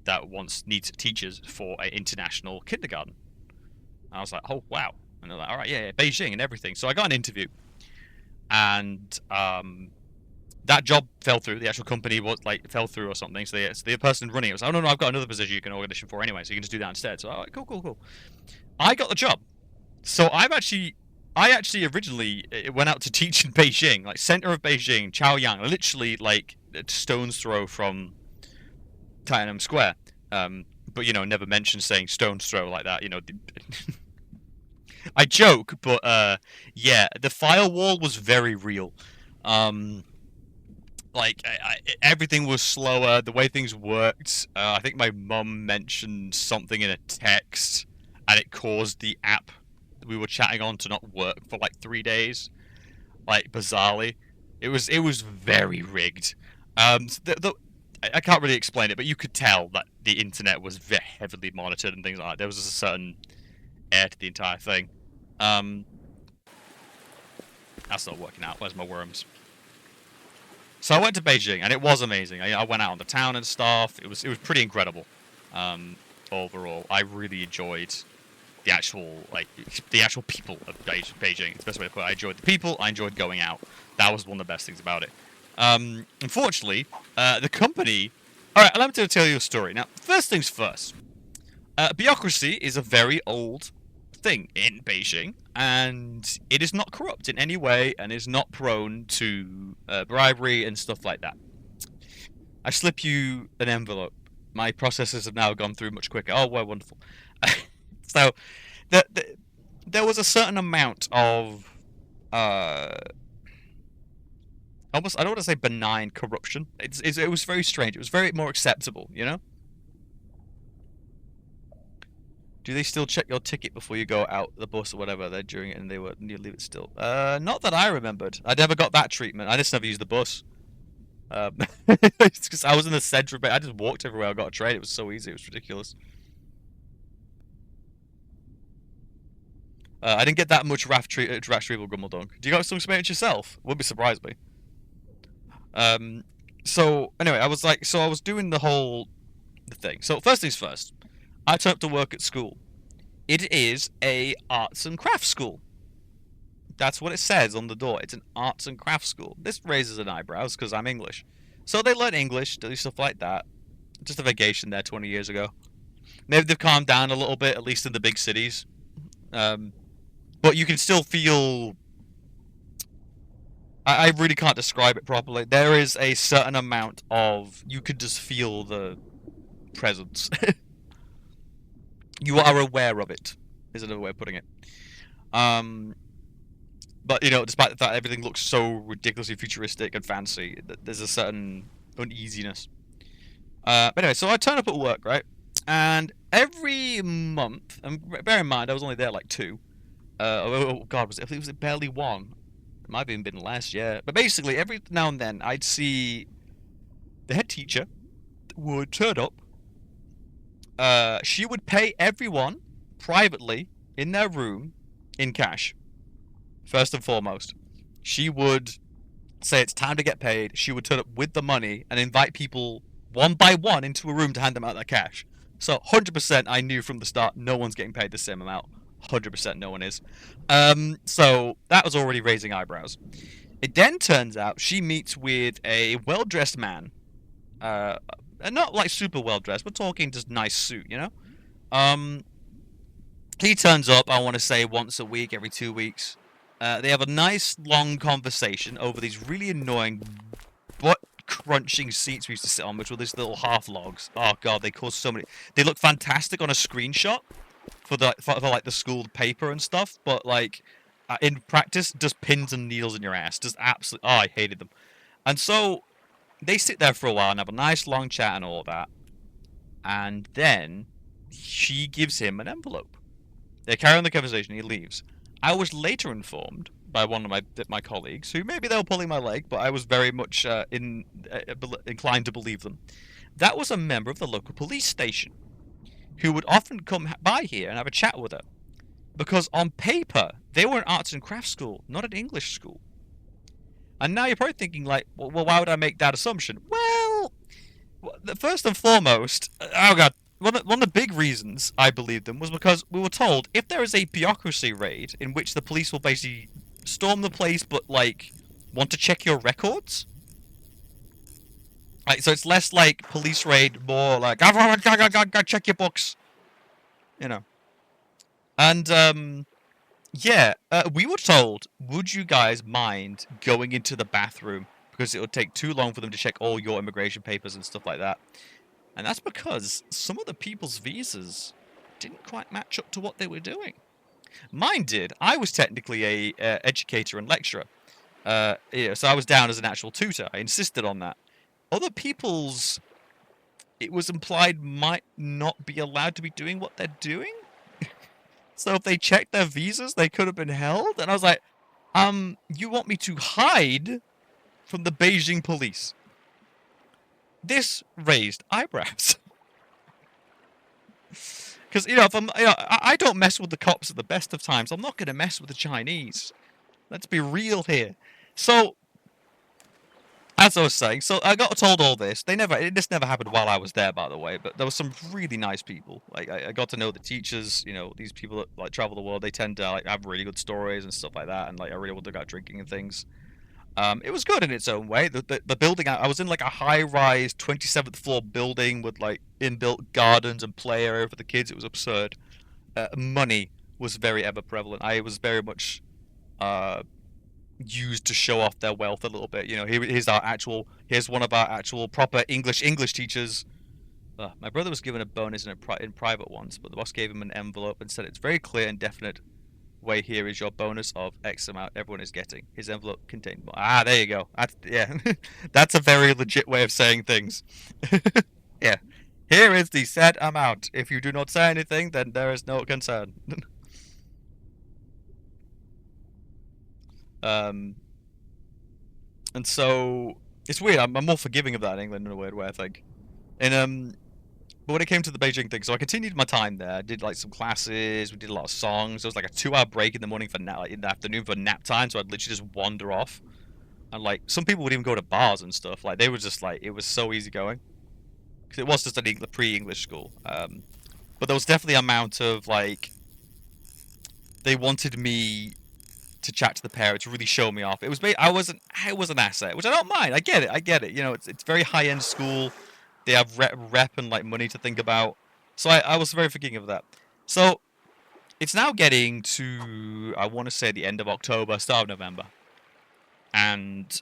that needs teachers for an international kindergarten." And I was like, "Oh wow!" And they're like, "All right, yeah, Beijing and everything." So I got an interview, and that job fell through. The actual company fell through or something. So the person running it was, "Oh no, I've got another position you can audition for anyway, so you can just do that instead." So all right, cool. I got the job. So I actually originally went out to teach in Beijing, like center of Beijing, Chaoyang, literally like a stone's throw from Tiananmen Square. But you know, never mentioned saying stone's throw like that. You know, I joke, but yeah, the firewall was very real. Like everything was slower. The way things worked. I think my mum mentioned something in a text, and it caused the app we were chatting on to not work for like 3 days, like bizarrely. It was very rigged. I can't really explain it, but you could tell that the internet was very heavily monitored and things like that. There was just a certain air to the entire thing. That's not working out. Where's my worms? So I went to Beijing, and it was amazing. I went out on the town and stuff. It was pretty incredible. Overall, I really enjoyed the actual people of Beijing. It's the best way to put it. I enjoyed the people. I enjoyed going out. That was one of the best things about it. Unfortunately, the company. All right, let me tell you a story. Now, first things first. Bureaucracy is a very old thing in Beijing, and it is not corrupt in any way, and is not prone to bribery and stuff like that. I slip you an envelope. My processes have now gone through much quicker. Oh, well, wonderful. So, there was a certain amount of almost, I don't want to say benign corruption. It was very strange. It was very more acceptable, you know? Do they still check your ticket before you go out the bus or whatever? They're during it and you leave it still. Not that I remembered. I never got that treatment. I just never used the bus. It's because I was in the center of it. I just walked everywhere. I got a train. It was so easy. It was ridiculous. I didn't get that much Retrieval Gummeldunk. Do you got some experience yourself? Wouldn't be surprised me. So anyway, I was doing the thing. So first things first. I turned up to work at school. It is a arts and crafts school. That's what it says on the door. It's an arts and crafts school. This raises an eyebrows because I'm English. So they learn English, do stuff like that. Just a vacation there 20 years ago. Maybe they've calmed down a little bit, at least in the big cities. But you can still feel... I really can't describe it properly. There is a certain amount of... You could just feel the presence. You are aware of it, is another way of putting it. But, you know, despite the fact everything looks so ridiculously futuristic and fancy, there's a certain uneasiness. But anyway, so I turn up at work, right? And every month, and bear in mind, I was only there like 2. Oh God, was it barely 1? It might have even been less, yeah. But basically, every now and then, I'd see the head teacher would turn up. She would pay everyone privately in their room in cash. First and foremost, she would say it's time to get paid. She would turn up with the money and invite people one by one into a room to hand them out their cash. So 100% I knew from the start no one's getting paid the same amount. 100% no one is. So that was already raising eyebrows. It then turns out she meets with a well-dressed man. Not like super well-dressed. We're talking just nice suit, you know? He turns up, I want to say, once a week, every 2 weeks. They have a nice long conversation over these really annoying butt-crunching seats we used to sit on, which were these little half logs. Oh God, they cause so many. They look fantastic on a screenshot for like the school paper and stuff, but like in practice, just pins and needles in your ass. Just absolutely. Oh, I hated them. And so they sit there for a while and have a nice long chat and all that, and then she gives him an envelope. They carry on the conversation. He leaves. I was later informed by one of my colleagues, who maybe they were pulling my leg, but I was very much inclined to believe them. That was a member of the local police station, who would often come by here and have a chat with her, because on paper they were an arts and crafts school, not an English school. And now you're probably thinking, like, well, why would I make that assumption? Well, first and foremost, oh God. One of the big reasons I believed them was because we were told if there is a bureaucracy raid in which the police will basically storm the place but, like, want to check your records. Like, so it's less like police raid, more like, go check your books. You know. And, yeah, we were told, would you guys mind going into the bathroom? Because it would take too long for them to check all your immigration papers and stuff like that. And that's because some of the people's visas didn't quite match up to what they were doing. Mine did. I was technically a educator and lecturer. Yeah, so I was down as an actual tutor. I insisted on that. Other people's, it was implied, might not be allowed to be doing what they're doing. So if they checked their visas, they could have been held. And I was like, you want me to hide from the Beijing police? This raised eyebrows. Because, you know, if I don't mess with the cops at the best of times, I'm not going to mess with the Chinese. Let's be real here. So, as I was saying, so I got told all this. This never happened while I was there, by the way. But there were some really nice people. Like I got to know the teachers. You know, these people that like travel the world. They tend to like have really good stories and stuff like that. And like I really want to go out drinking and things. It was good in its own way. The building I was in like a high-rise 27th floor building with like inbuilt gardens and play area for the kids. It was absurd. Money was very ever prevalent. I was very much used to show off their wealth a little bit. You know, here's one of our actual proper English teachers. My brother was given a bonus in private once, but the boss gave him an envelope and said it's very clear and definite way here is your bonus of X amount everyone is getting. His envelope contained more. Ah, there you go. Yeah, that's a very legit way of saying things. Yeah, here is the said amount. If you do not say anything, then there is no concern. And so it's weird. I'm more forgiving of that in England in a weird way, I think. And But when it came to the Beijing thing, so I continued my time there. I did like some classes. We did a lot of songs. There was like a 2-hour break in the morning for in the afternoon for nap time. So I'd literally just wander off, and like some people would even go to bars and stuff. Like they were just like it was so easy going because it was just an pre-English school. But there was definitely an amount of like they wanted me to chat to the parents, really show me off. It was I was an asset, which I don't mind. I get it. You know, it's very high end school. They have rep and like money to think about, so I was very forgiving of that. So it's now getting to I want to say the end of October, start of November, and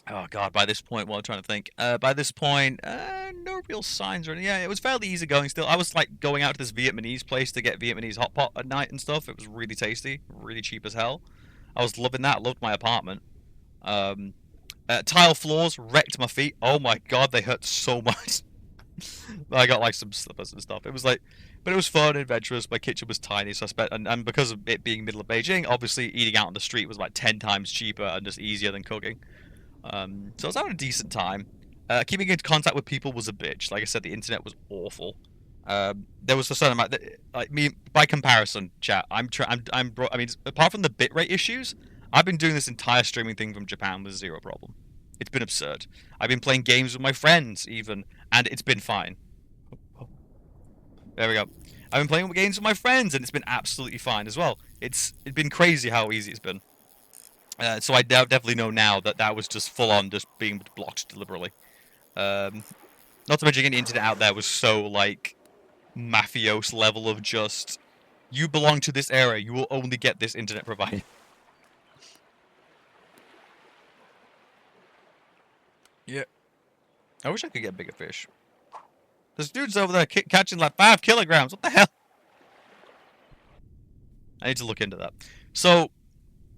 oh god, by this point, well, I'm trying to think. By this point, no real signs or anything. Yeah, it was fairly easy going still. I was like going out to this Vietnamese place to get Vietnamese hot pot at night and stuff. It was really tasty, really cheap as hell. I was loving that. I loved my apartment. Tile floors wrecked my feet. Oh my god, they hurt so much. I got like some slippers and stuff. It was like, but it was fun and adventurous. My kitchen was tiny, so I spent, and because of it being middle of Beijing, obviously eating out on the street was like 10 times cheaper and just easier than cooking. So I was having a decent time. Keeping in contact with people was a bitch. Like I said, the internet was awful. There was a certain amount that, like me, by comparison, chat. I mean, apart from the bitrate issues, I've been doing this entire streaming thing from Japan with zero problem. It's been absurd. I've been playing games with my friends even, and it's been fine. There we go. I've been playing games with my friends, and it's been absolutely fine as well. It's been crazy how easy it's been. So I definitely know now that that was just full on, just being blocked deliberately. Not to mention getting the internet out there was so like mafiose level of just you belong to this area, you will only get this internet provider. Yeah. I wish I could get bigger fish. This dude's over there catching like 5 kilograms. What the hell? I need to look into that. So,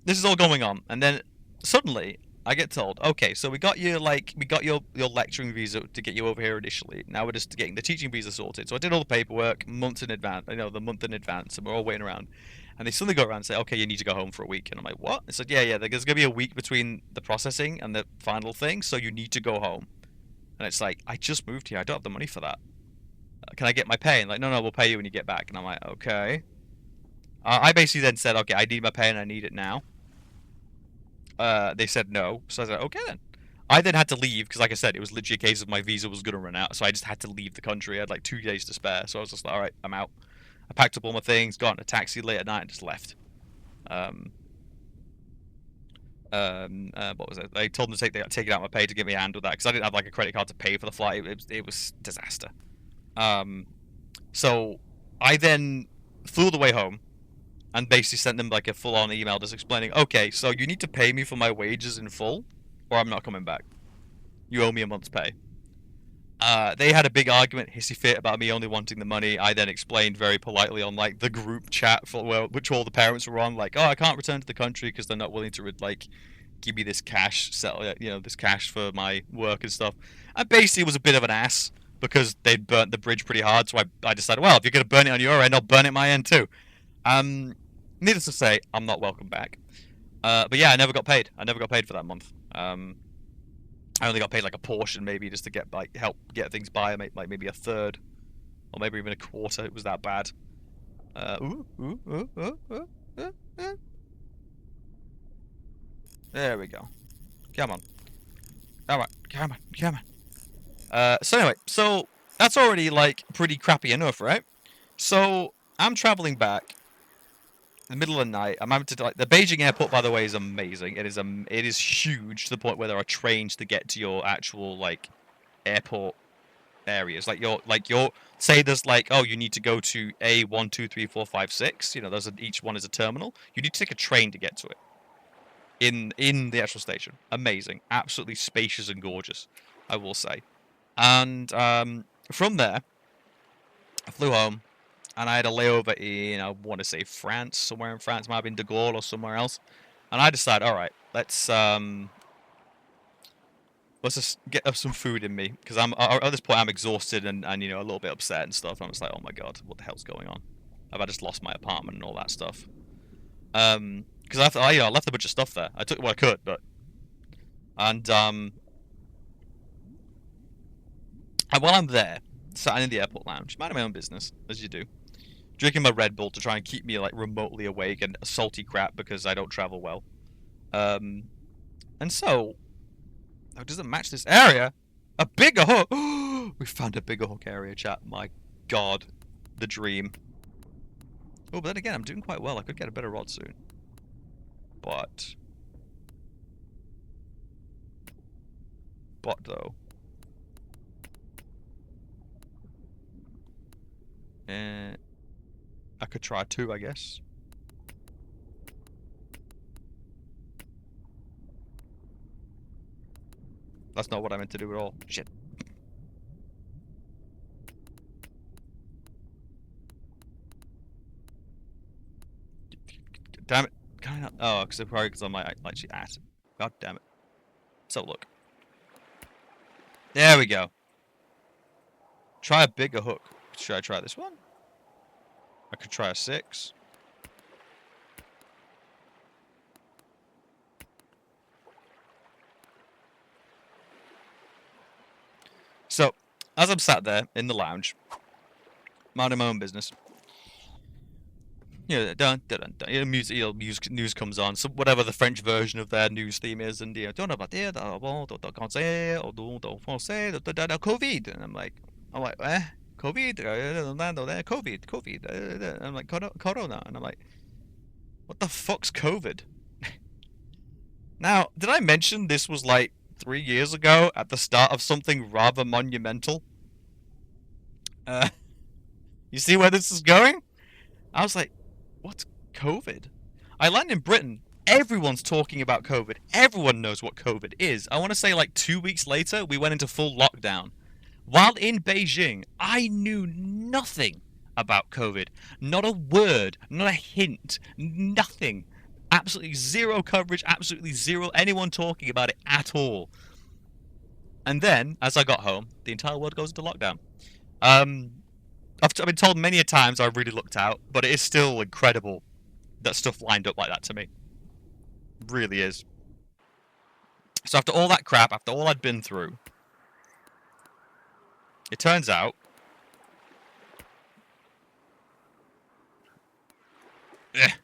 this is all going on, and then suddenly I get told, okay, so we got your lecturing visa to get you over here initially. Now we're just getting the teaching visa sorted. So I did all the paperwork months in advance. The month in advance, and we're all waiting around. And they suddenly go around and say, okay, you need to go home for a week. And I'm like, what? They said, yeah, there's going to be a week between the processing and the final thing, so you need to go home. And it's like, I just moved here. I don't have the money for that. Can I get my pay? And like, no, we'll pay you when you get back. And I'm like, okay. I basically then said, okay, I need my pay and I need it now. They said no. So I said, okay then. I then had to leave because, like I said, it was literally a case of my visa was going to run out. So I just had to leave the country. I had like 2 days to spare. So I was just like, all right, I'm out. I packed up all my things, got in a taxi late at night, and just left. What was it? They told them to take it out of my pay to give me a hand with that because I didn't have like a credit card to pay for the flight. It was disaster. So I then flew the way home and basically sent them like a full-on email just explaining, okay, so you need to pay me for my wages in full, or I'm not coming back. You owe me a month's pay. They had a big argument, hissy fit about me only wanting the money. I then explained very politely on like the group chat which all the parents were on, like, oh, I can't return to the country because they're not willing to like give me this cash, this cash for my work and stuff. I basically was a bit of an ass because they'd burnt the bridge pretty hard. So I decided, well, if you're gonna burn it on your end, I'll burn it my end too. Needless to say, I'm not welcome back. But yeah, I never got paid. I never got paid for that month. I only got paid like a portion, maybe just to get like help get things by, like maybe a third, or maybe even a quarter. It was that bad. There we go. Come on. Come on. Come on. Come on. So anyway, so that's already like pretty crappy enough, right? So I'm traveling back in the middle of the night. I'm having to like the Beijing airport, by the way, is amazing. It is huge to the point where there are trains to get to your actual like airport areas. Like your say there's like, oh, you need to go to A1, 2, 3, 4, 5, 6. You know, each one is a terminal. You need to take a train to get to it. In the actual station. Amazing. Absolutely spacious and gorgeous, I will say. And from there, I flew home, and I had a layover in, I want to say France, somewhere in France, might have been De Gaulle or somewhere else. And I decided, all right, let's just get some food in me, because at this point I'm exhausted and you know, a little bit upset and stuff. And I'm just like, oh my god, what the hell's going on? Have I just lost my apartment and all that stuff? Because I left a bunch of stuff there. I took what I could, and while I'm there, sat in the airport lounge, minding my own business, as you do, drinking my Red Bull to try and keep me like remotely awake and salty crap because I don't travel well. And so, how does it match this area? A bigger hook! We found a bigger hook area, chat. My god, the dream. Oh, but then again, I'm doing quite well. I could get a better rod soon. But though. I could try 2, I guess. That's not what I meant to do at all. Shit. Damn it. Can I not? Oh, because I'm like actually at it. God damn it. So look. There we go. Try a bigger hook. Should I try this one? I could try a 6. So, as I'm sat there in the lounge, minding my own business, you know, dun, dun, dun, dun, you know, news comes on, so whatever the French version of their news theme is, and you know, don't know about it, COVID, and I'm like, COVID, COVID, I'm like, Corona, and I'm like, what the fuck's COVID? Now, did I mention this was like 3 years ago at the start of something rather monumental? You see where this is going? I was like, what's COVID? I land in Britain. Everyone's talking about COVID. Everyone knows what COVID is. I want to say like 2 weeks later, we went into full lockdown. While in Beijing, I knew nothing about COVID. Not a word, not a hint, nothing. Absolutely zero coverage, absolutely zero anyone talking about it at all. And then, as I got home, the entire world goes into lockdown. I've been told many a times I really lucked out, but it is still incredible that stuff lined up like that to me. It really is. So after all that crap, after all I'd been through, it turns out... It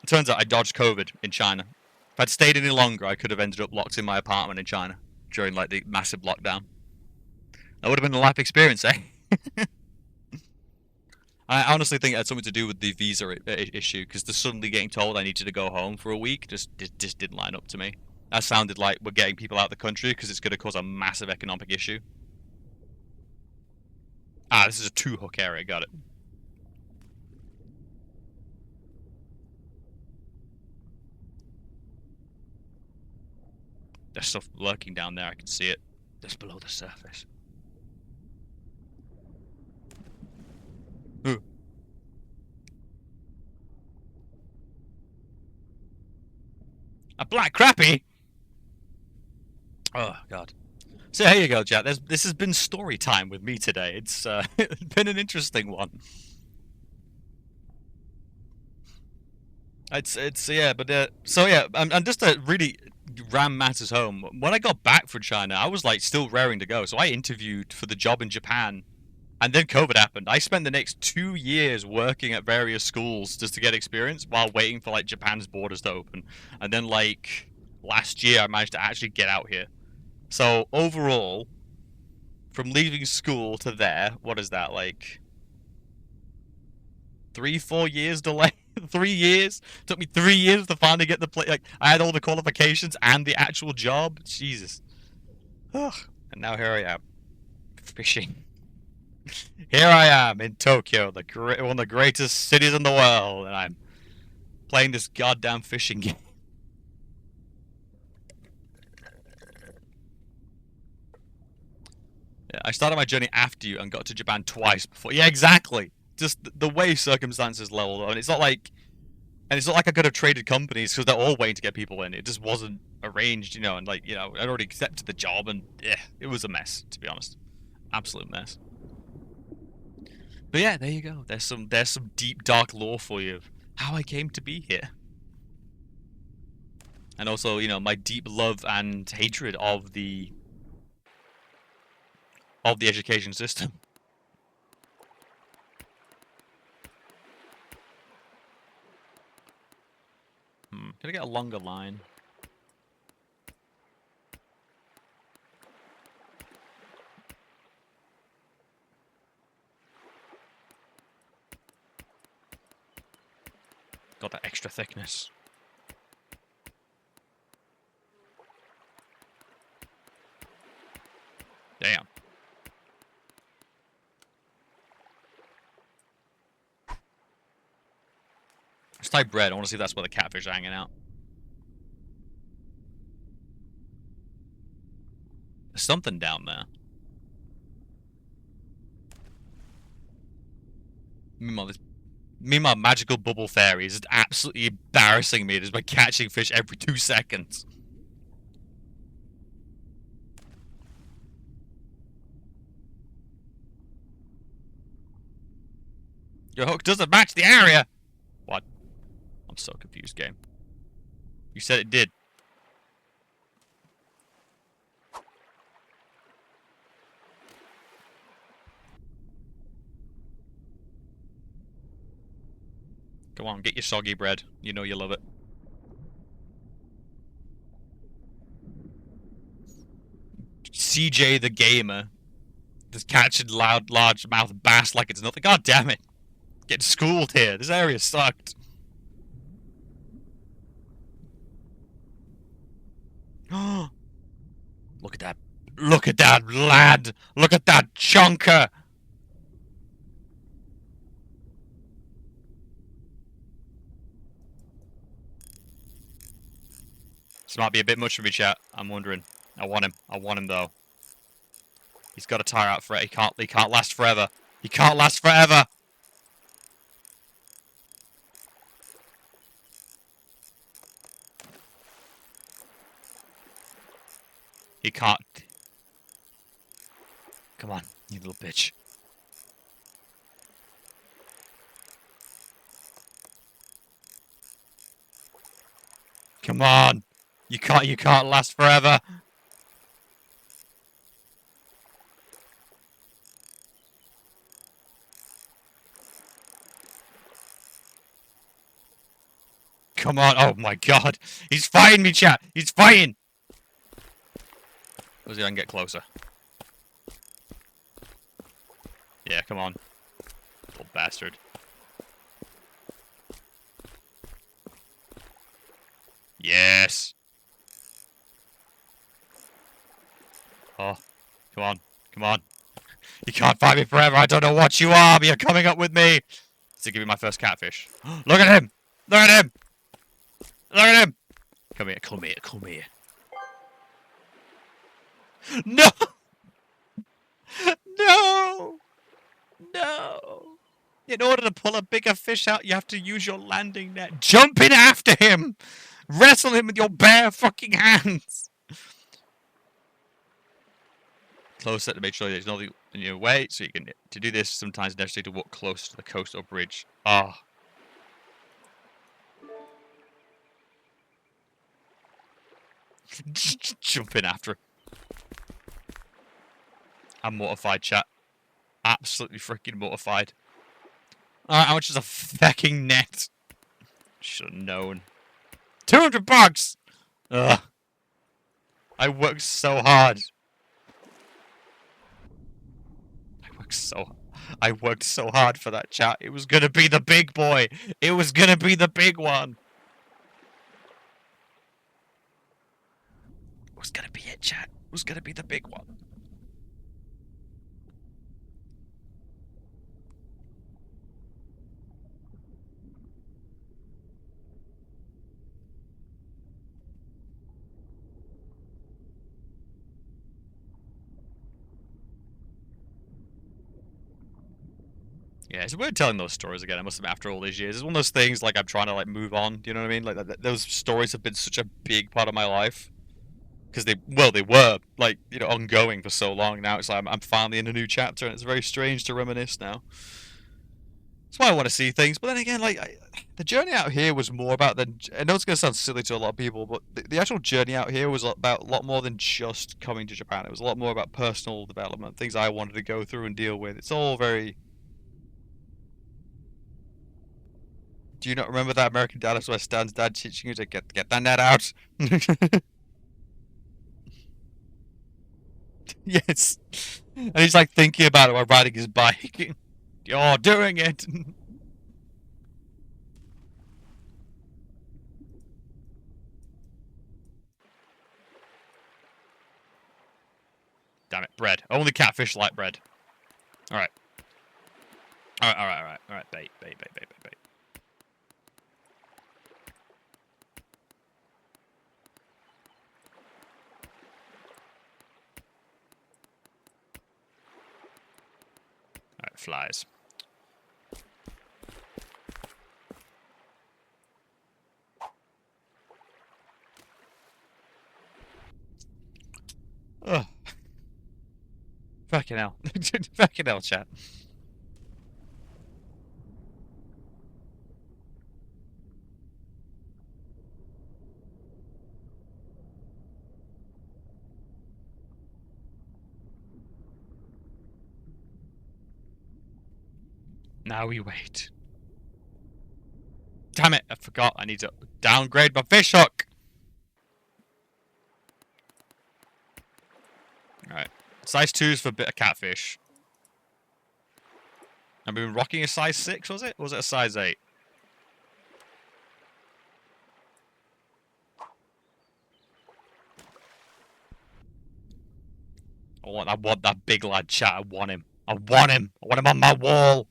turns out I dodged COVID in China. If I'd stayed any longer, I could have ended up locked in my apartment in China during like the massive lockdown. That would have been a life experience, eh? I honestly think it had something to do with the visa issue, because the suddenly getting told I needed to go home for a week just didn't line up to me. That sounded like we're getting people out of the country because it's going to cause a massive economic issue. Ah, this is a 2-hook area, got it. There's stuff lurking down there, I can see it. Just below the surface. Ooh. A black crappie? Oh, God. So here you go, Jack. This has been story time with me today. It's been an interesting one. It's yeah, but so yeah, and just to really ram matters home, when I got back from China, I was like still raring to go. So I interviewed for the job in Japan And then COVID happened. I spent the next 2 years working at various schools just to get experience while waiting for like Japan's borders to open. And then like last year I managed to actually get out here. So overall, from leaving school to there, what is that like 3-4 years delay? 3 years? Took me 3 years to finally get the like I had all the qualifications and the actual job. Jesus. Ugh. And now here I am. Fishing. Here I am in Tokyo, one of the greatest cities in the world, and I'm playing this goddamn fishing game. Yeah, I started my journey after you and got to Japan twice before. Yeah, exactly. Just the way circumstances leveled. I mean, it's not like I could have traded companies because they're all waiting to get people in. It just wasn't arranged, you know. And like, you know, I'd already accepted the job, and yeah, it was a mess, to be honest. Absolute mess. But yeah, there you go. There's some deep dark lore for you of how I came to be here. And also, you know, my deep love and hatred of the education system. Can I get a longer line? Got that extra thickness. Damn. Let's type bread. I want to see if that's where the catfish are hanging out. There's something down there. Meanwhile, magical bubble fairy is absolutely embarrassing me just by catching fish every 2 seconds. Your hook doesn't match the area! What? I'm so confused, game. You said it did. Come on, get your soggy bread. You know you love it. CJ the gamer. Just catching largemouth bass like it's nothing. God damn it. Getting schooled here. This area sucked. Look at that. Look at that lad. Look at that chunker. This might be a bit much for me, chat. I'm wondering. I want him. I want him though. He's got to tire out for it. He can't last forever. He can't last forever. He can't. Come on, you little bitch. Come on. You can't last forever. Come on. Oh my god. He's fighting me, chat. He's fighting. Let's see if I can get closer. Yeah, come on. Little bastard. Yes. Oh, come on. Come on. You can't fight me forever. I don't know what you are, but you're coming up with me. So give me my first catfish. Look at him. Look at him. Look at him. Come here. Come here. Come here. No. No. No. In order to pull a bigger fish out, you have to use your landing net. Jump in after him. Wrestle him with your bare fucking hands. Closer to make sure there's nothing in your way. So you can to do this. Sometimes it's necessary to walk close to the coast or bridge. Ah. Jump in after him. I'm mortified, chat. absolutely freaking mortified. Alright, how much is a fucking net? Should have known. $200! Ugh. I worked so hard. I worked so hard for that, chat. It was gonna be the big boy. It was gonna be the big one. It was gonna be it, chat. It was gonna be the big one. Yeah, it's weird telling those stories again. I must admit, after all these years, it's one of those things like I'm trying to like move on. Do you know what I mean? Like those stories have been such a big part of my life because they were like ongoing for so long. Now it's like I'm finally in a new chapter, and it's very strange to reminisce now. That's why I want to see things. But then again, like the journey out here was more about than. I know it's gonna sound silly to a lot of people, but the actual journey out here was about a lot more than just coming to Japan. It was a lot more about personal development, things I wanted to go through and deal with. It's all very. Do you not remember that American Dad where Stan's dad teaching you to get that net out? Yes. And he's like thinking about it while riding his bike. You're doing it. Damn it, bread. Only catfish like bread. Alright. Alright. Bait. Alright, flies. Ugh. Fucking hell. Fucking hell, chat. Now we wait. Damn it, I forgot. I need to downgrade my fish hook. Alright. Size 2's for a bit of catfish. I've been rocking a size 6, was it? Or was it a size 8? I want that big lad, chat. I want him. I want him on my wall.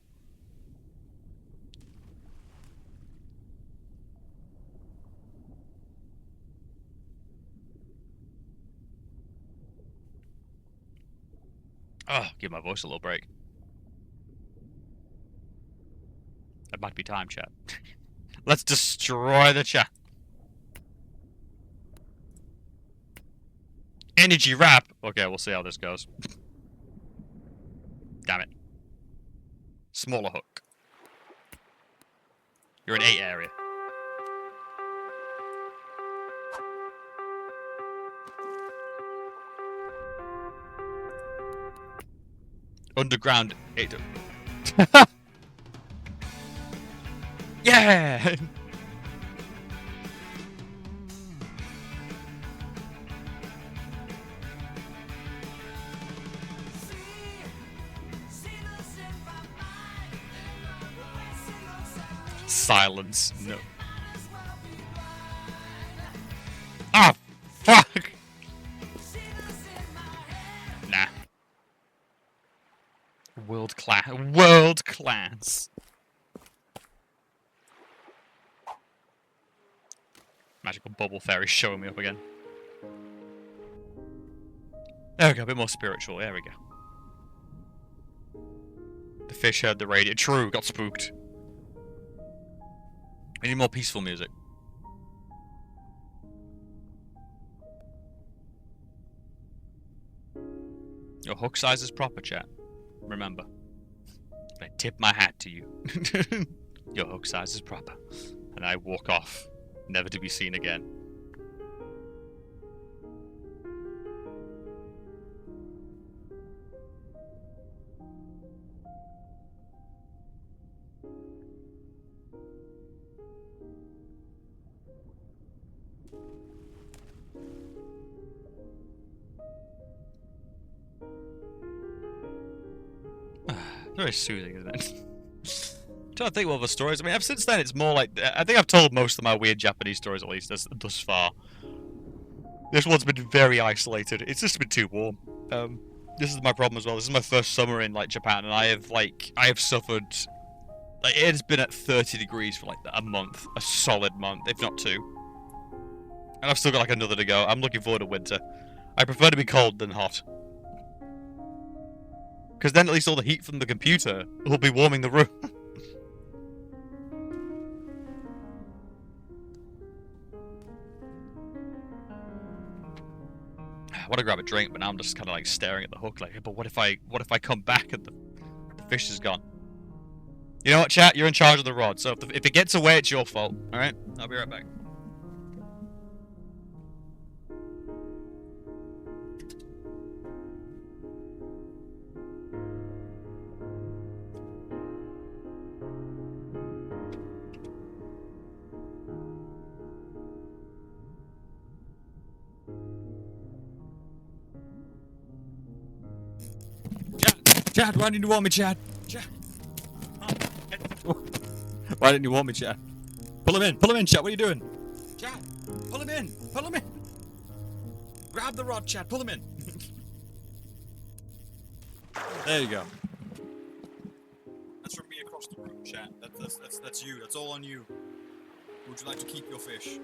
Oh, give my voice a little break. It might be time, chat. Let's destroy the chat. Energy wrap. Okay, we'll see how this goes. Damn it. Smaller hook. You're in 8 area. Underground 8. Yeah! Silence. No. Ah, fuck! Nah. World class. World class. Magical bubble fairy showing me up again. There we go, a bit more spiritual. There we go. The fish heard the radio. True, got spooked. We need more peaceful music. Your hook size is proper, chat. Remember. I tip my hat to you. Your hook size is proper. And I walk off, never to be seen again. Very soothing, isn't it? I'm trying to think of other stories. I mean, since then, it's more like... I think I've told most of my weird Japanese stories, at least, thus far. This one's been very isolated. It's just been too warm. This is my problem as well. This is my first summer in, like, Japan, and I have suffered... Like, it's been at 30 degrees for, like, a month. A solid month, if not 2. And I've still got, like, another to go. I'm looking forward to winter. I prefer to be cold than hot. Because then at least all the heat from the computer will be warming the room. I want to grab a drink, but now I'm just kind of like staring at the hook like, but what if I come back and the fish is gone? You know what, chat? You're in charge of the rod, so if it gets away, it's your fault. Alright? I'll be right back. Chad, why didn't you want me, Chad? Chad. Why didn't you want me, Chad? Pull him in, Chad. What are you doing? Chad, pull him in. Grab the rod, Chad. Pull him in. There you go. That's from me across the room, Chad. That's you. That's all on you. Would you like to keep your fish?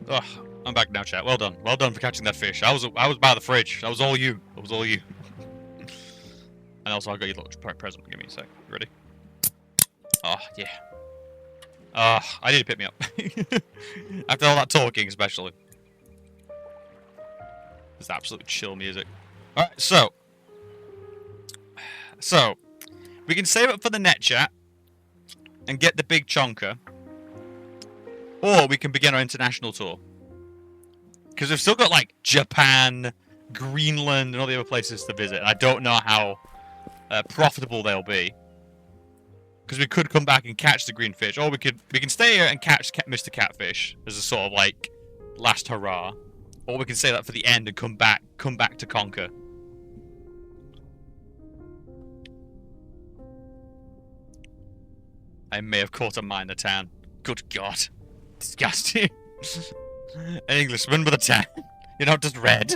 Ugh, I'm back now, chat. Well done. Well done for catching that fish. I was by the fridge. That was all you. That was all you. And also, I got you a little present. Give me a sec. You ready? Oh, yeah. I need to pick me up. After all that talking, especially. It's absolute chill music. Alright, so. We can save it for the net chat. And get the big chonker. Or we can begin our international tour. Because we've still got, like, Japan, Greenland, and all the other places to visit. And I don't know how profitable they'll be. Because we could come back and catch the green fish. Or we can stay here and catch Mr. Catfish as a sort of, like, last hurrah. Or we can say that for the end and come back to conquer. I may have caught a minor tan. Good God. Disgusting. An Englishman with a tan. You're not just red.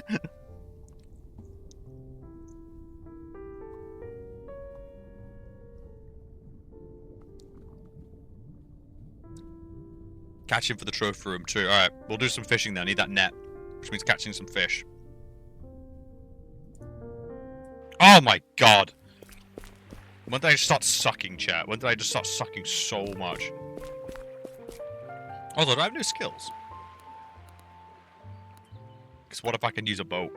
Catch him for the trophy room too. Alright, we'll do some fishing then. I need that net. Which means catching some fish. Oh my God. When did I start sucking, chat? When did I just start sucking so much? Although, do I have new skills? Because what if I can use a boat?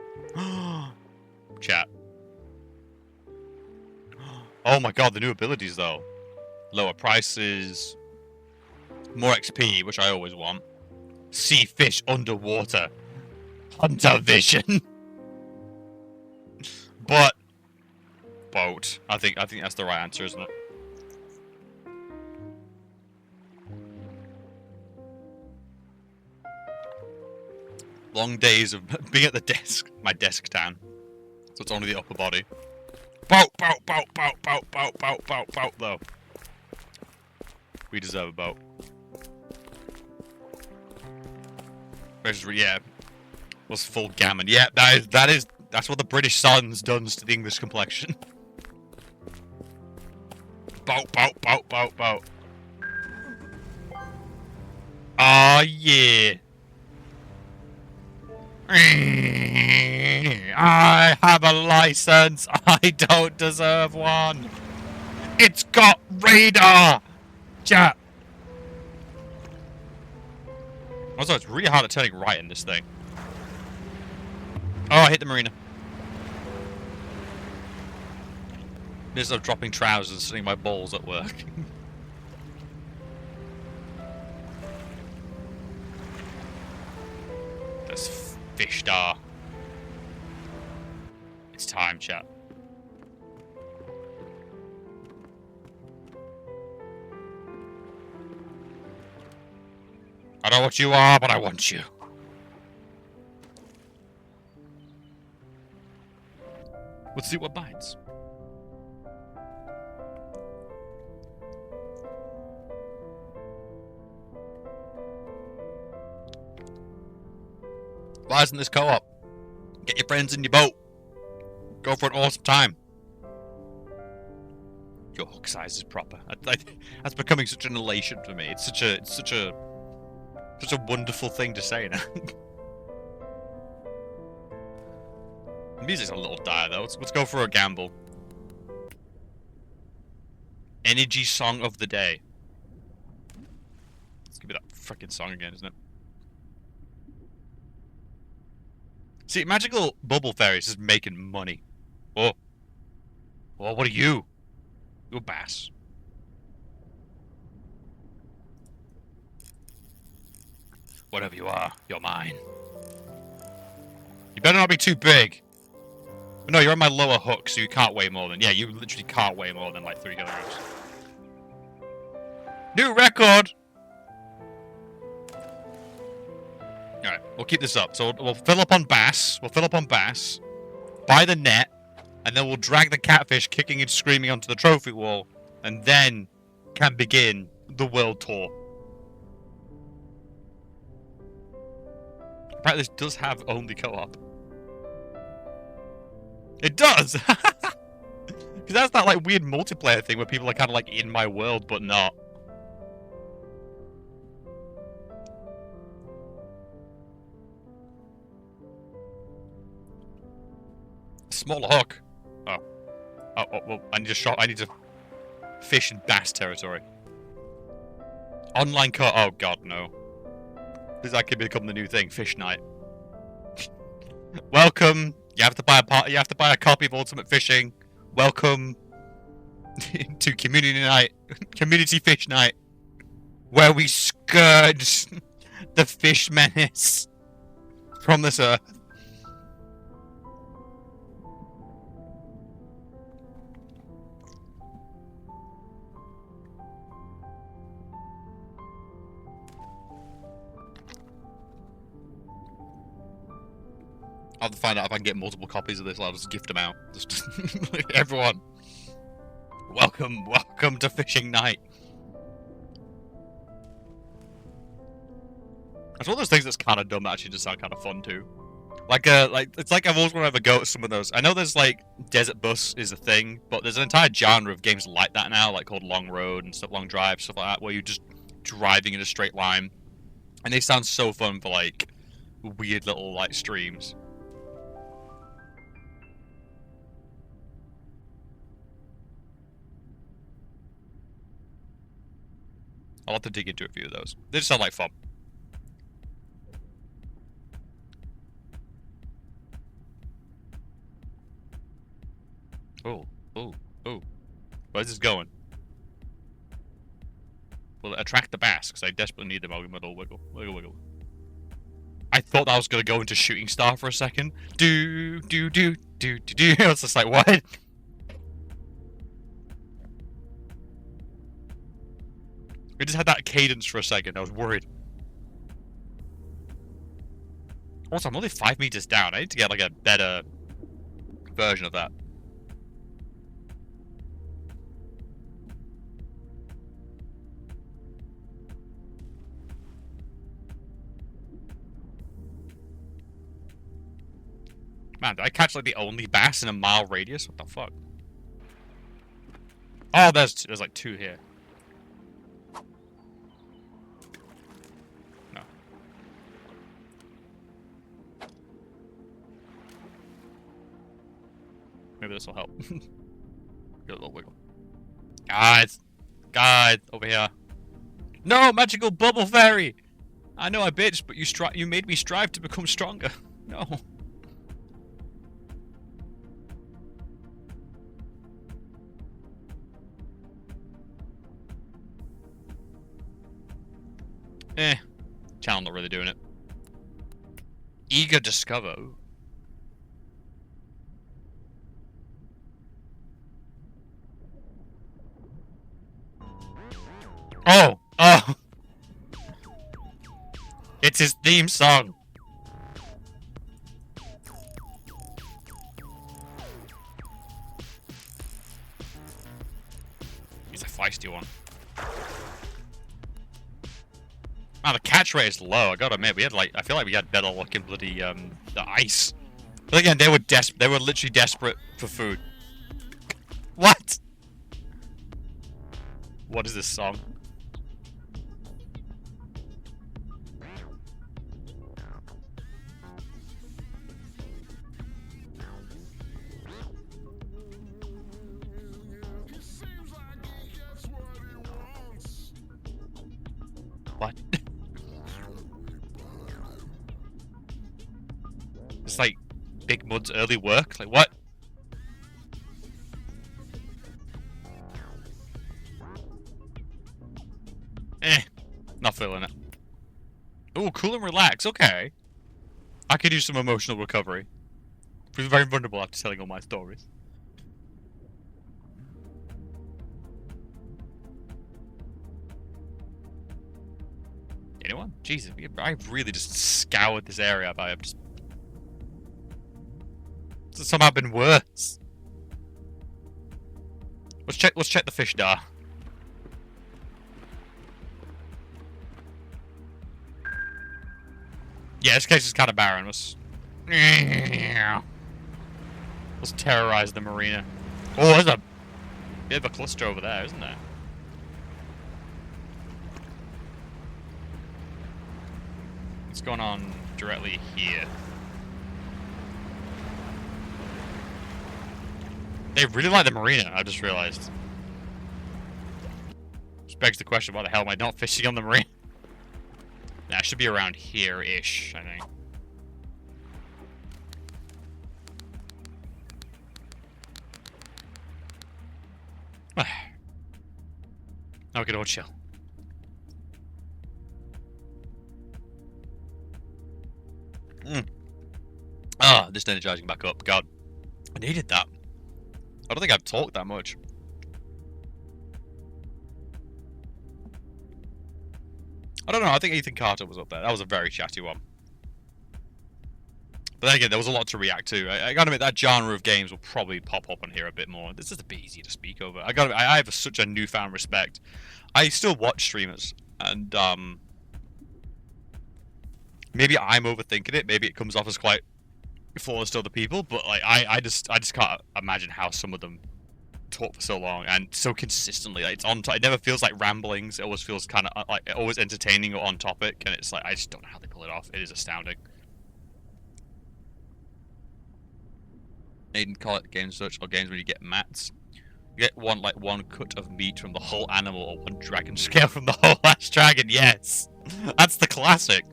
Chat. Oh my God, the new abilities though. Lower prices. More XP, which I always want. See fish underwater. Hunter vision. But boat. I think that's the right answer, isn't it? Long days of being at the desk. My desk tan. So it's only the upper body. Boat, boat, boat, boat, boat, boat, boat, boat, boat, though. We deserve a boat. Yeah. Was full gammon. Yeah, that's what the British Sun's done to the English complexion. Boat, boat, boat, boat, boat. Ah, yeah. I have a license. I don't deserve one. It's got radar. Chat. Also, it's really hard at turning right in this thing. Oh, I hit the marina. This of dropping trousers and sitting my balls at work. There's fish star. It's time, chat. I don't know what you are, but I want you. Let's see what bites. Why isn't this co-op? Get your friends in your boat. Go for an awesome time. Your hook size is proper. That's becoming such an elation for me. It's such a wonderful thing to say now. The music's a little dire though. Let's go for a gamble. Energy song of the day. Let's give me that frickin' song again, isn't it? See, magical bubble fairies is making money. Oh. Oh, what are you? You're a bass. Whatever you are, you're mine. You better not be too big. But no, you're on my lower hook, so you can't weigh more than... Yeah, you literally can't weigh more than, like, 3 kilograms. New record! Alright, we'll keep this up. So we'll fill up on bass. We'll fill up on bass. Buy the net. And then we'll drag the catfish kicking and screaming onto the trophy wall. And then can begin the world tour. Apparently this does have only co-op. It does! Because that's that like weird multiplayer thing where people are kind of like in my world but not. Smaller hook. Oh, well, I need to fish in bass territory. Online cut. Oh god, no. This could become the new thing. Fish night. Welcome. You have to buy a copy of Ultimate Fishing. Welcome to Community Night, Community Fish Night, where we scourge the fish menace from this earth. I'll have to find out if I can get multiple copies of this. I'll just gift them out. Just everyone, welcome to Fishing Night. It's one of those things that's kind of dumb that actually just sound kind of fun too. Like it's like I've always wanted to have a go at some of those. I know there's like Desert Bus is a thing, but there's an entire genre of games like that now, like called Long Road and stuff, Long Drive, stuff like that, where you're just driving in a straight line, and they sound so fun for like weird little like streams. I'll have to dig into a few of those. They just sound like fun. Oh. Where's this going? Will it attract the bass? Because I desperately need them. I'll give them a little wiggle. Wiggle. I thought that was gonna go into Shooting Star for a second. Do do do do do do. I was just like, what? We just had that cadence for a second. I was worried. Also, I'm only 5 meters down. I need to get like a better version of that. Man, did I catch like the only bass in a mile radius? What the fuck? Oh, there's like 2 here. No. Maybe this will help. Get a little wiggle. Guys! Guys! Over here. No! Magical bubble fairy! I know I bitched, but you made me strive to become stronger. No. Channel not really doing it. Eager discover. Oh! Oh! It's his theme song! He's a feisty one. Oh, the catch rate is low. I gotta admit, we had like, I feel like we had better luck in bloody the ice. But again, they were literally desperate for food. What? What is this song? What? It's like Big Mud's early work? Like what? Not feeling it. Oh, cool and relax. Okay. I could use some emotional recovery. I feel very vulnerable after telling all my stories. Anyone? Jesus, I've really just scoured this area, but I've just... It's somehow been worse. Let's check the fish dar. Yeah, this case is kind of barren. Let's terrorize the marina. Oh, there's a bit of a cluster over there, isn't there? What's going on directly here? They really like the marina, I just realized. Which begs the question, why the hell am I not fishing on the marina? That should be around here-ish, I think. Now we can all chill. Ah, just energizing back up. God, I needed that. I don't think I've talked that much. I don't know, I think Ethan Carter was up there. That was a very chatty one. But then again, there was a lot to react to. I gotta admit, that genre of games will probably pop up on here a bit more. This is a bit easier to speak over. I have such a newfound respect. I still watch streamers, and maybe I'm overthinking it. Maybe it comes off as quite flawless to other people, but like I just can't imagine how some of them talk for so long and so consistently. Like, it's on. It never feels like ramblings. It always feels kind of like always entertaining or on topic, and it's like I just don't know how they pull it off. It is astounding. They didn't call it game search or games where you get mats. You get one cut of meat from the whole animal or one dragon scale from the whole last dragon. Yes, that's the classic.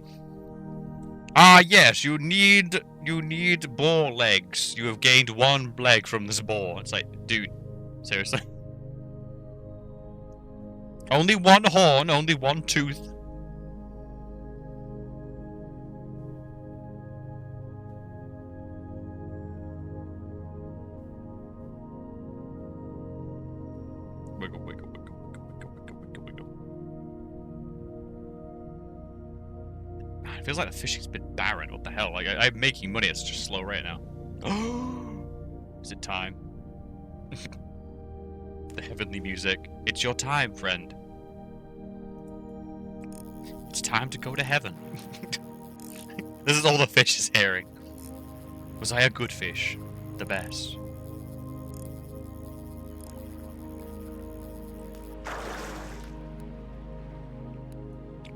Ah, yes, you need boar legs. You have gained one leg from this boar. It's like, dude, seriously. Only one horn, only one tooth. Wiggle, wiggle, wiggle, wiggle, wiggle, wiggle, wiggle, wiggle. Man, it feels like the fishing's been barren. What the hell? Like, I'm making money at such a slow rate now. Is it time? The heavenly music. It's your time, friend. It's time to go to heaven. This is all the fish is hearing. Was I a good fish? The best.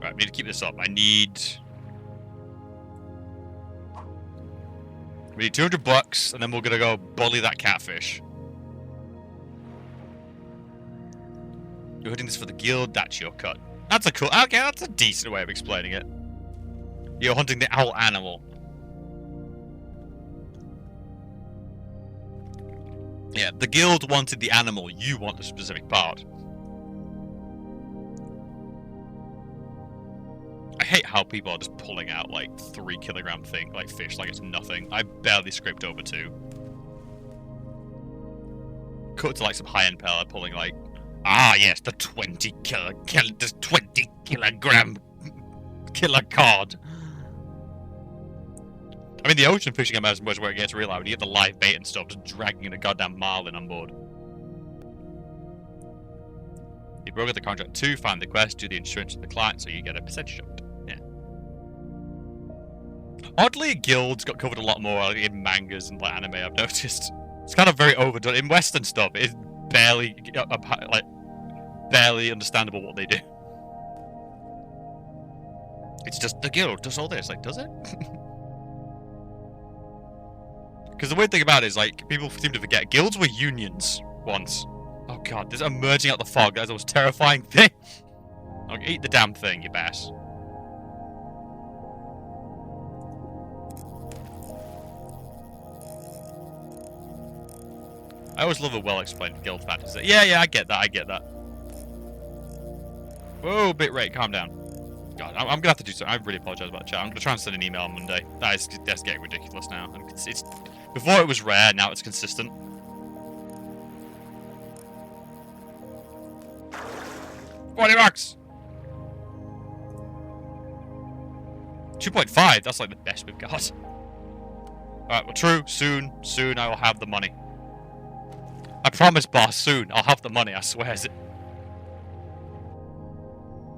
Right, we need to keep this up. We need $200, and then we're gonna go bully that catfish. You're hunting this for the guild. That's your cut. That's a cool. Okay, that's a decent way of explaining it. You're hunting the owl animal. Yeah, the guild wanted the animal. You want the specific part. I hate how people are just pulling out like 3 kilogram thing, like fish, like it's nothing. I barely scraped over 2. Cut to like some high-end peller pulling like, ah yes, the 20 kilogram killer cod. I mean, the ocean fishing I imagine is where it gets real out when you get the live bait and stuff, just dragging a goddamn marlin on board. You broker the contract too, find the quest, do the insurance with the client, so you get a percentage of it. Yeah. Oddly, guilds got covered a lot more like, in mangas and like, anime, I've noticed. It's kind of very overdone. In Western stuff, it's barely, like, barely understandable what they do. It's just, the guild does all this. Like, does it? Because the weird thing about it is, like, people seem to forget, guilds were unions once. Oh god, this emerging out the fog, that's the most terrifying thing. Like, eat the damn thing, you bass. I always love a well-explained guild factors. Yeah, I get that. Whoa, bit rate, calm down. God, I'm gonna have to do something. I really apologize about the chat. I'm gonna try and send an email on Monday. That's getting ridiculous now. And it's before it was rare, now it's consistent. $40. 2.5. That's like the best we've got. All right, well, true. Soon I will have the money. I promise, boss. Soon I'll have the money. I swear it.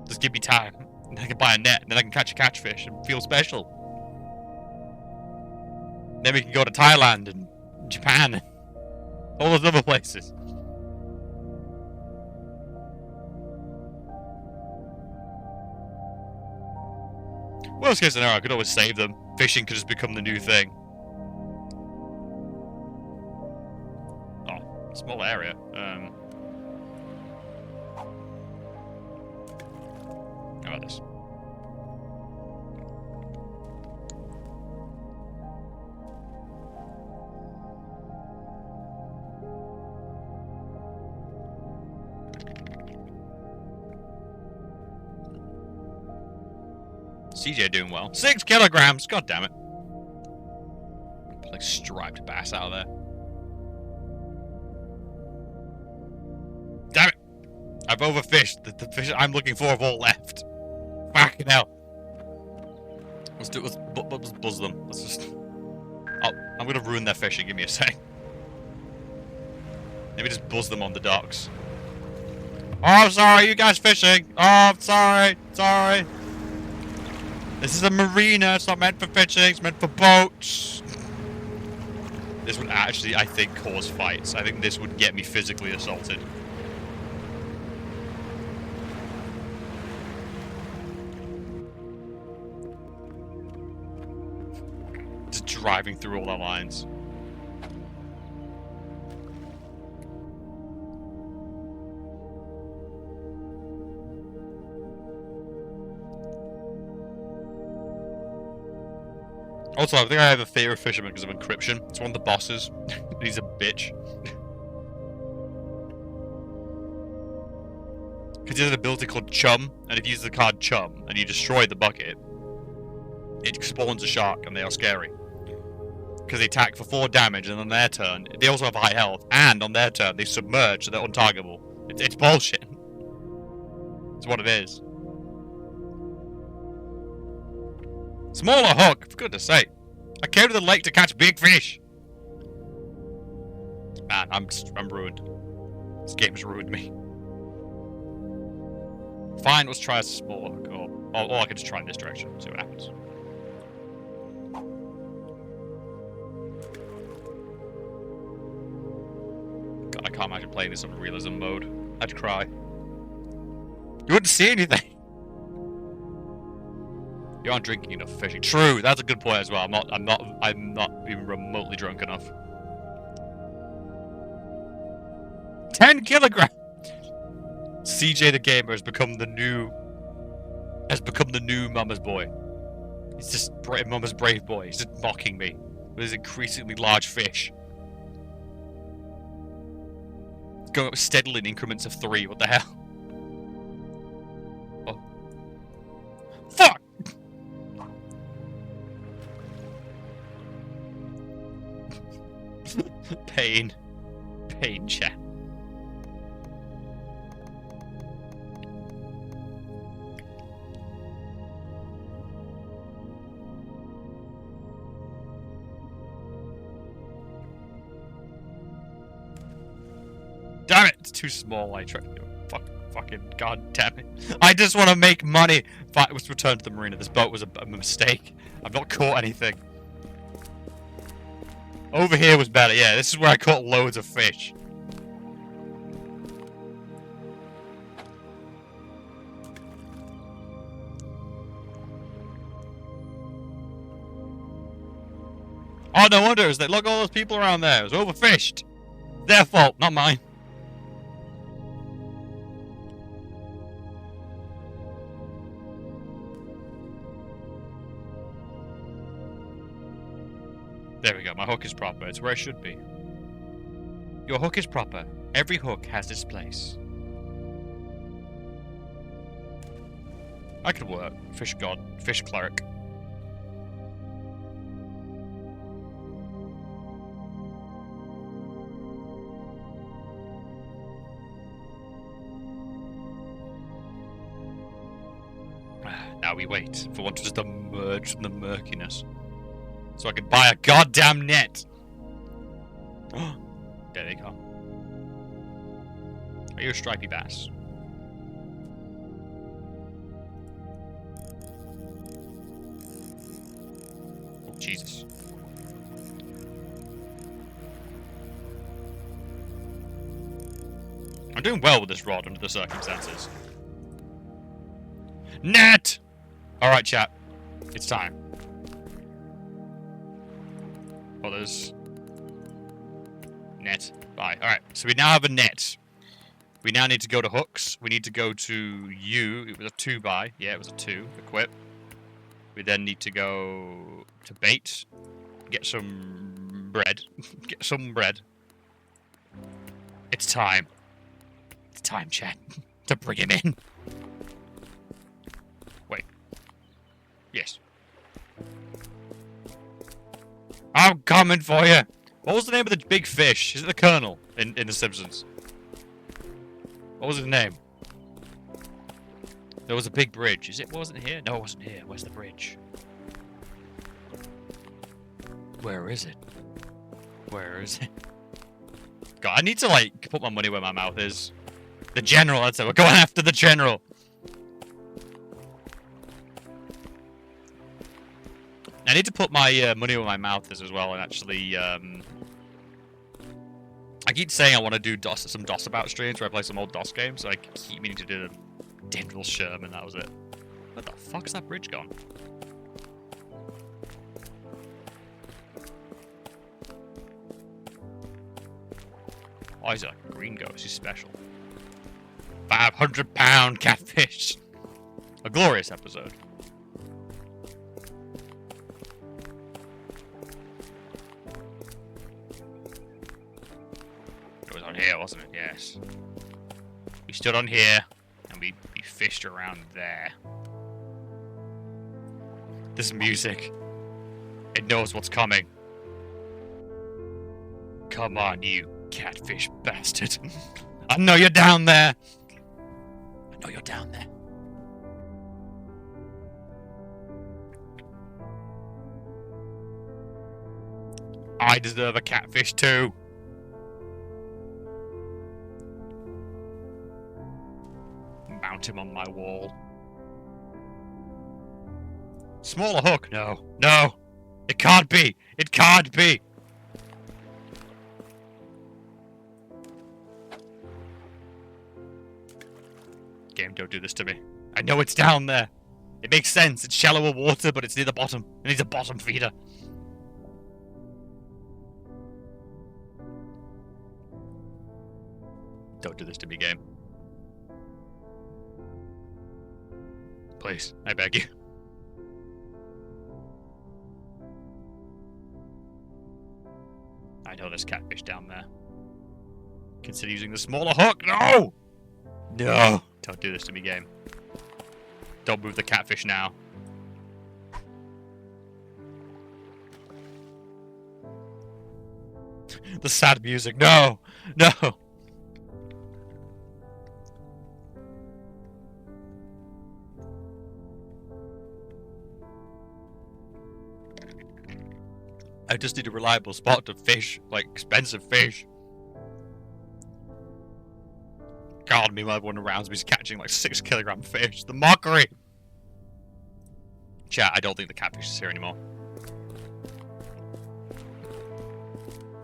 Just give me time. And then I can buy a net, and then I can catch a catfish and feel special. Then we can go to Thailand and Japan and all those other places. Worst case scenario, I could always save them. Fishing could just become the new thing. Oh, small area. How about this? CJ doing well. 6 kilograms! God damn it. Like striped bass out of there. Damn it! I've overfished. The fish I'm looking for have all left. Fucking hell. Let's buzz them. Let's just... I'm gonna ruin their fishing. Give me a sec. Maybe just buzz them on the docks. Oh, I'm sorry. You guys fishing? Oh, I'm sorry. Sorry. This is a marina, it's not meant for fishing, it's meant for boats. This would actually, I think, cause fights. I think this would get me physically assaulted. Just driving through all our lines. Also, I think I have a fear of fishermen because of encryption. It's one of the bosses. He's a bitch. Because he has an ability called Chum, and if you use the card Chum and you destroy the bucket, it spawns a shark, and they are scary. Because they attack for 4 damage, and on their turn, they also have high health, and on their turn, they submerge, so they're untargetable. It's bullshit. It's what it is. Smaller hook, for goodness sake. I came to the lake to catch big fish. Man, I'm ruined. This game has ruined me. Fine, let's try a smaller hook. Or I can just try in this direction, see what happens. God, I can't imagine playing this on realism mode. I'd cry. You wouldn't see anything. You aren't drinking enough fishing. True, that's a good point as well. I'm not even remotely drunk enough. 10 kilograms. CJ the gamer has become the new Mama's boy. He's just Mama's brave boy. He's just mocking me with his increasingly large fish. It's going up steadily in increments of 3. What the hell? Oh. Fuck! Pain. Pain, chat. Damn it! It's too small. I tried to do it. Fucking god damn it. I just want to make money. Let's return to the marina. This boat was a mistake. I've not caught anything. Over here was better. Yeah, this is where I caught loads of fish. Oh, no wonder. It was like, look, all those people around there. It was overfished. Their fault, not mine. There we go, my hook is proper. It's where it should be. Your hook is proper. Every hook has its place. I could work. Fish god. Fish cleric. Now we wait for one to just emerge from the murkiness. So I can buy a goddamn net. There they go. Are you a stripy bass? Oh, Jesus. I'm doing well with this rod under the circumstances. Net! Alright, chat. It's time. Oh, there's... net. Bye. Alright, so we now have a net. We now need to go to hooks. We need to go to U. It was a 2 buy. Yeah, it was a 2. Equip. We then need to go to bait. Get some bread. Get some bread. It's time. It's time, chat. To bring him in. Wait. Yes. I'm coming for you. What was the name of the big fish? Is it the Colonel in The Simpsons? What was his name? There was a big bridge. Is it? Wasn't it here? No, it wasn't here. Where's the bridge? Where is it? Where is it? God, I need to like put my money where my mouth is. The general. That's it. We're going after the general. I need to put my money where my mouth is as well, and actually, I keep saying I want to do some DOS about streams where I play some old DOS games, so I keep meaning to do the Denville Sherman, that was it. Where the fuck's that bridge gone? Oh, he's a green ghost, he's special. 500-pound catfish! A glorious episode. It was on here, wasn't it? Yes. We stood on here, and we fished around there. This music. It knows what's coming. Come on, you catfish bastard. I know you're down there. I know you're down there. I deserve a catfish too. Mount him on my wall. Smaller hook? No. No. It can't be. It can't be. Game, don't do this to me. I know it's down there. It makes sense. It's shallower water, but it's near the bottom. It needs a bottom feeder. Don't do this to me, game. Please, I beg you. I know there's catfish down there. Consider using the smaller hook. No! No! Don't do this to me, game. Don't move the catfish now. The sad music. No! No! I just need a reliable spot to fish, like expensive fish. God, meanwhile everyone around me is catching like 6-kilogram fish. The mockery! Chat, I don't think the catfish is here anymore.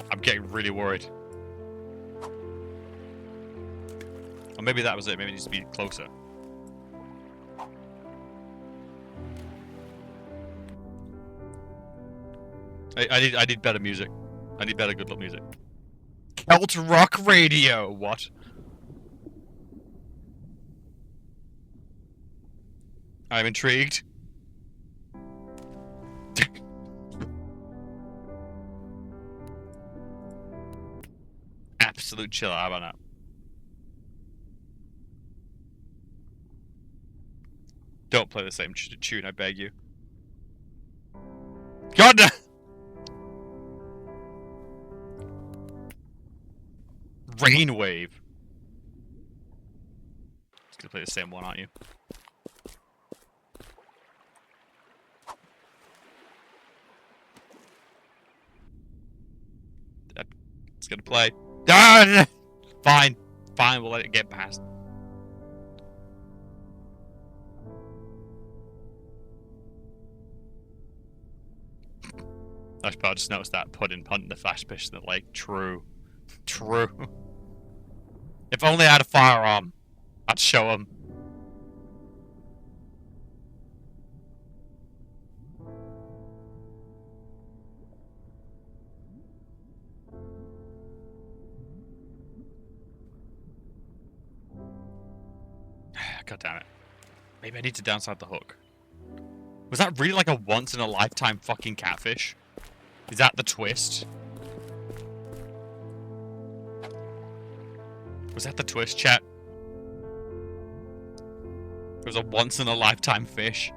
I'm getting really worried. Or maybe that was it, maybe it needs to be closer. I need better music. I need better good luck music. Celt Rock Radio! What? I'm intrigued. Absolute chill, how about that? Don't play the same tune, I beg you. God damn! Rain Wave. Just gonna play the same one, aren't you? It's gonna play. Ah! Fine. Fine, we'll let it get past. I just noticed that Puddin punting the flash fish in the lake. True. True. If only I had a firearm, I'd show him. God damn it. Maybe I need to downside the hook. Was that really like a once-in-a-lifetime fucking catfish? Is that the twist? Was that the twist, chat? It was a once-in-a-lifetime fish.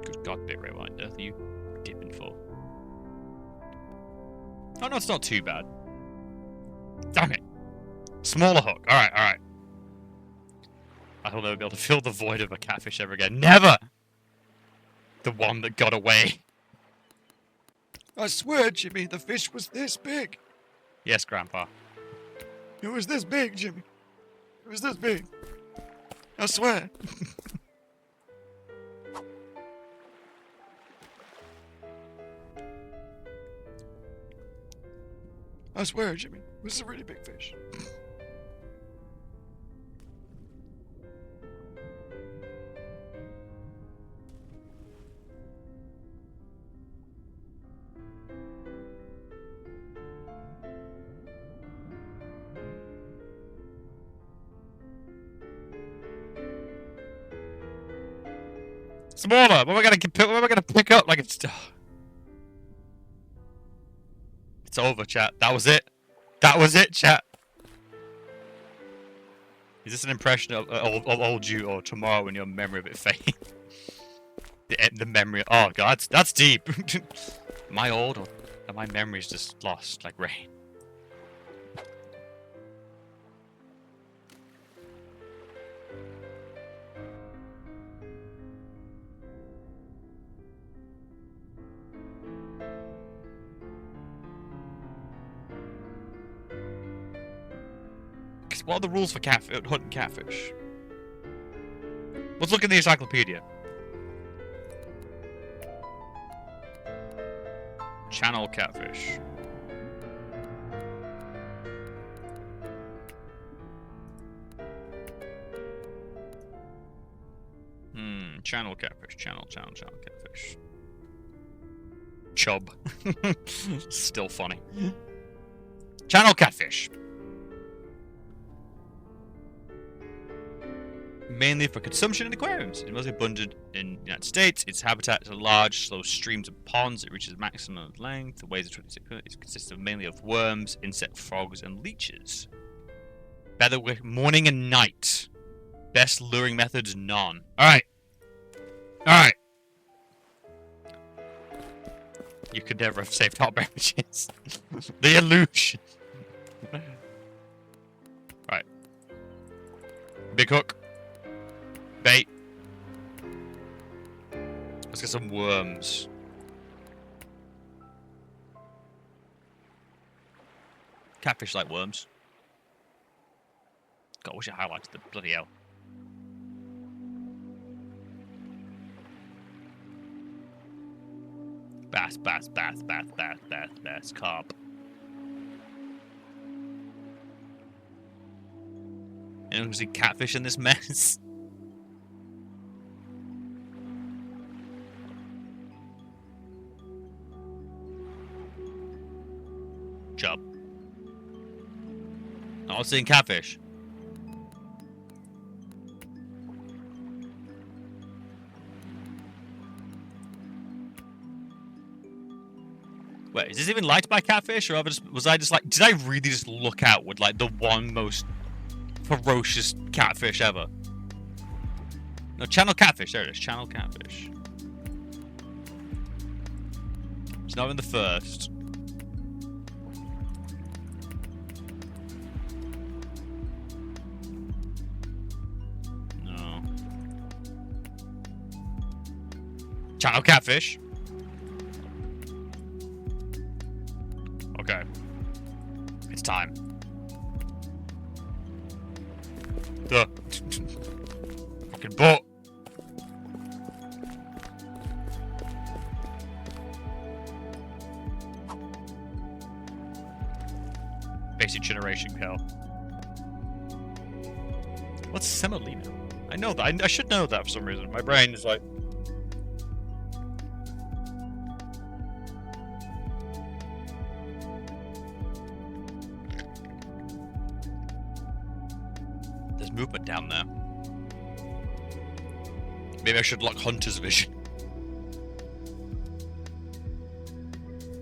Good God, bit right, what on earth are you dipping for? Oh no, it's not too bad. Damn it. Smaller hook. Alright, alright. I will never be able to fill the void of a catfish ever again. Never! The one that got away. I swear, Jimmy, the fish was this big. Yes, Grandpa. It was this big, Jimmy. It was this big. I swear. I swear, Jimmy. This is a really big fish. Smaller. What am I gonna pick up? Like it's. It's over, chat. That was it. That was it, chat. Is this an impression of old you or tomorrow when your memory of it fades? the memory. Oh god, that's deep. Am I old or are my memories just lost like rain? What are the rules for hunting catfish? Let's look in the encyclopedia. Channel catfish. Channel catfish. Channel catfish. Chub. Still funny. Channel catfish. Mainly for consumption in aquariums. It's mostly abundant in the United States. Its habitat are large, slow streams and ponds. It reaches maximum length. The weighs of 26 pounds. It consists of mainly of worms, insect frogs, and leeches. Better with morning and night. Best luring methods, none. Alright. Alright. You could never have saved hot beverages. The illusion. Right. Big hook. Bait. Let's get some worms. Catfish like worms. God, I wish I highlighted the bloody hell. Bass, carp. Anyone see catfish in this mess? Chub. Not seeing catfish. Wait, is this even liked by catfish, or was I just like, did I really just look out with like the one most ferocious catfish ever? No, channel catfish. There it is. Channel catfish. It's not in the first. No. Channel catfish. Okay. It's time. Duh. Fucking boat. Basic generation hell. What's semolina? I know that. I should know that for some reason. My brain is like... There's movement down there. Maybe I should lock Hunter's vision.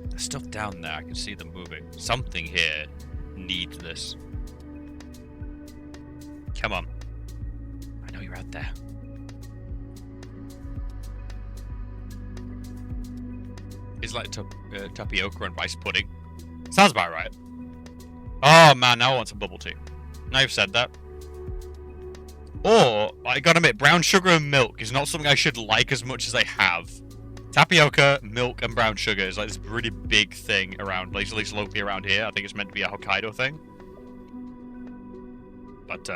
There's stuff down there. I can see them moving. Something here needs this. Come on. I know you're out there. It's like tapioca and rice pudding. Sounds about right. Oh man, now I want some bubble tea. Now you've said that. Or, I gotta admit, brown sugar and milk is not something I should like as much as I have. Tapioca, milk, and brown sugar is like this really big thing around, at least locally around here. I think it's meant to be a Hokkaido thing. But,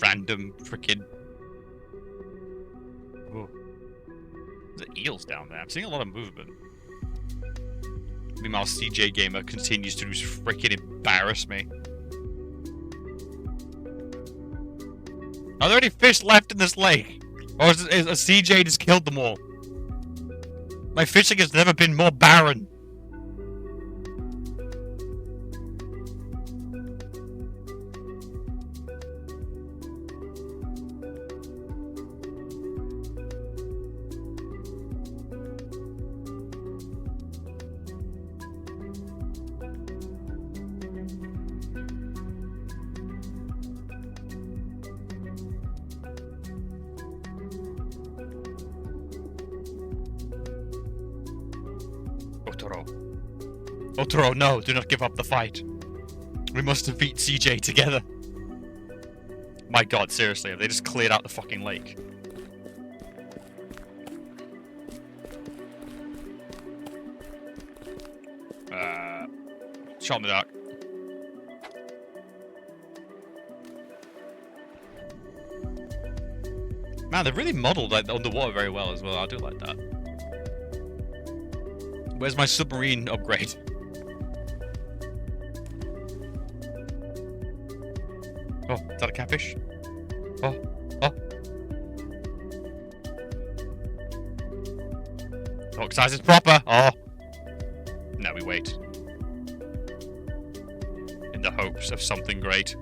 Random frickin'... Whoa. There's eels down there. I'm seeing a lot of movement. Meanwhile, CJ Gamer continues to just freaking embarrass me. Are there any fish left in this lake? Or is CJ just killed them all? My fishing has never been more barren. Otoro, no, do not give up the fight. We must defeat CJ together. My god, seriously, have they just cleared out the fucking lake? Shot in the dark. Man, they've really modelled like the underwater very well as well. I do like that. Where's my submarine upgrade? Oh, is that a catfish? Oh, oh. Hook size is proper. Oh. Now we wait. In the hopes of something great.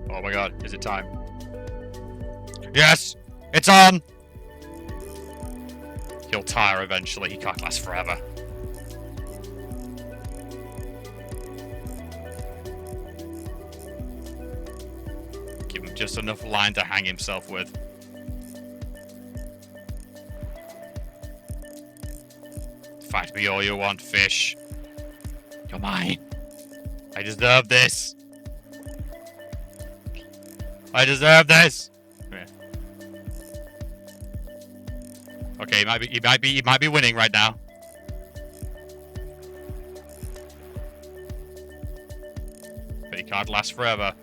Oh my god, is it time? Yes! It's on! He'll tire eventually, he can't last forever. Give him just enough line to hang himself with. Fight me all you want, fish. You're mine. I deserve this. I deserve this. Yeah. Okay, he might be winning right now. But he can't last forever.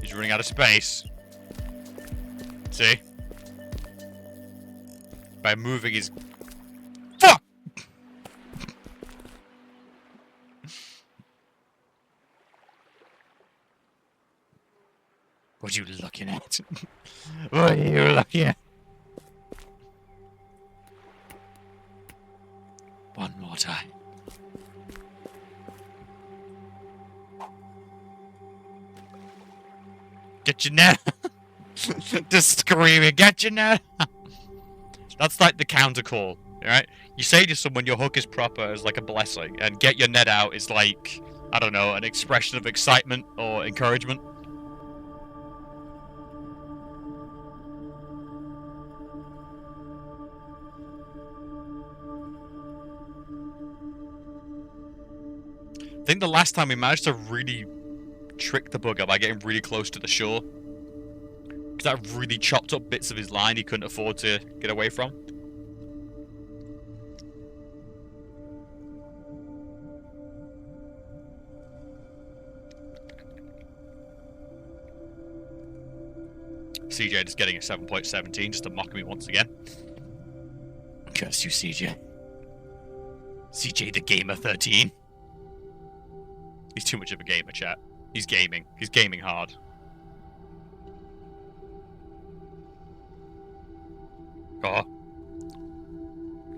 He's running out of space. See? By moving his... Fuck! What are you looking at? What are you looking at? One more time. Get your net. Just screaming, get your net. That's like the counter call, alright? You say to someone your hook is proper as like a blessing, and get your net out is like, I don't know, an expression of excitement or encouragement. I think the last time we managed to really trick the bugger by getting really close to the shore. Because that really chopped up bits of his line he couldn't afford to get away from. CJ just getting a 7.17 just to mock me once again. Curse you, CJ. CJ the Gamer 13. He's too much of a gamer, chat. He's gaming. He's gaming hard. Oh.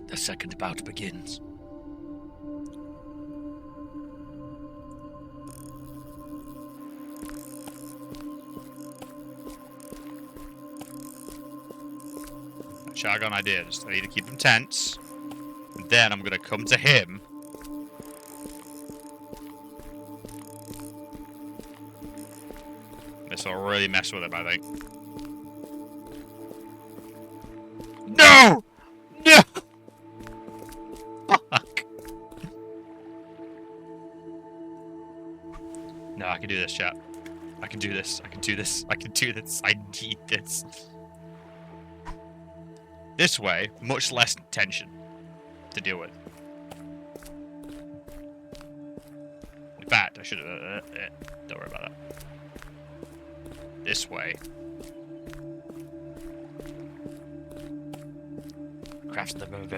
The second bout begins. Chat, I got an idea. Just I need to keep him tense. And then I'm gonna come to him. This will really mess with him, I think. No! No! Fuck. No, I can do this, chat. I can do this. I can do this. I can do this. I need this. This way, much less tension to deal with. In fact, I should have... don't worry about that. This way. Craftsman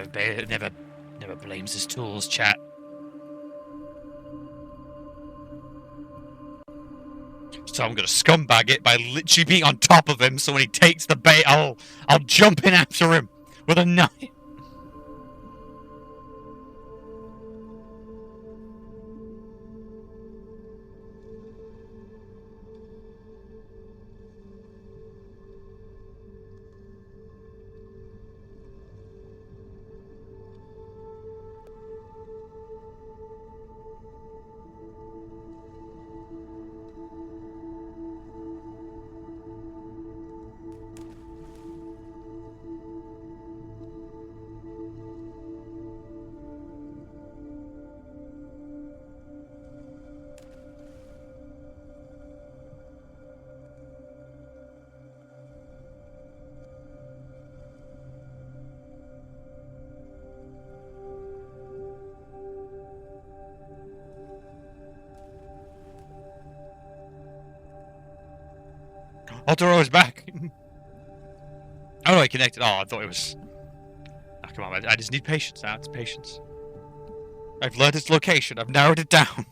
never blames his tools, chat. So I'm gonna scumbag it by literally being on top of him, so when he takes the bait, I'll jump in after him with a knife. Otoro is back. Oh no, he connected. Oh, I thought it was... Oh, come on, I just need patience now. It's patience. I've learned its location. I've narrowed it down.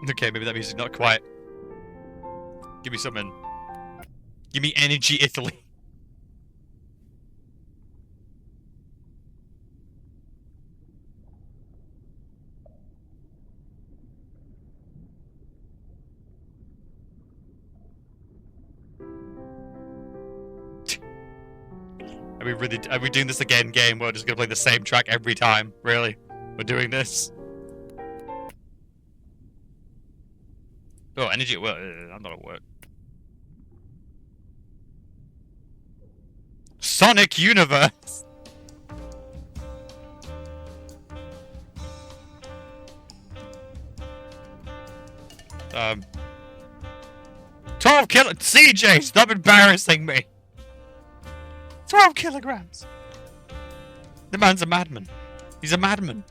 Okay, maybe that music's not quite. Give me something. Give me energy, Italy. Are we doing this again, game? We're just gonna play the same track every time. Really? We're doing this? Oh, energy at work. I'm not at work. Sonic Universe! 12 CJ, stop embarrassing me! 12 kilograms! The man's a madman. He's a madman.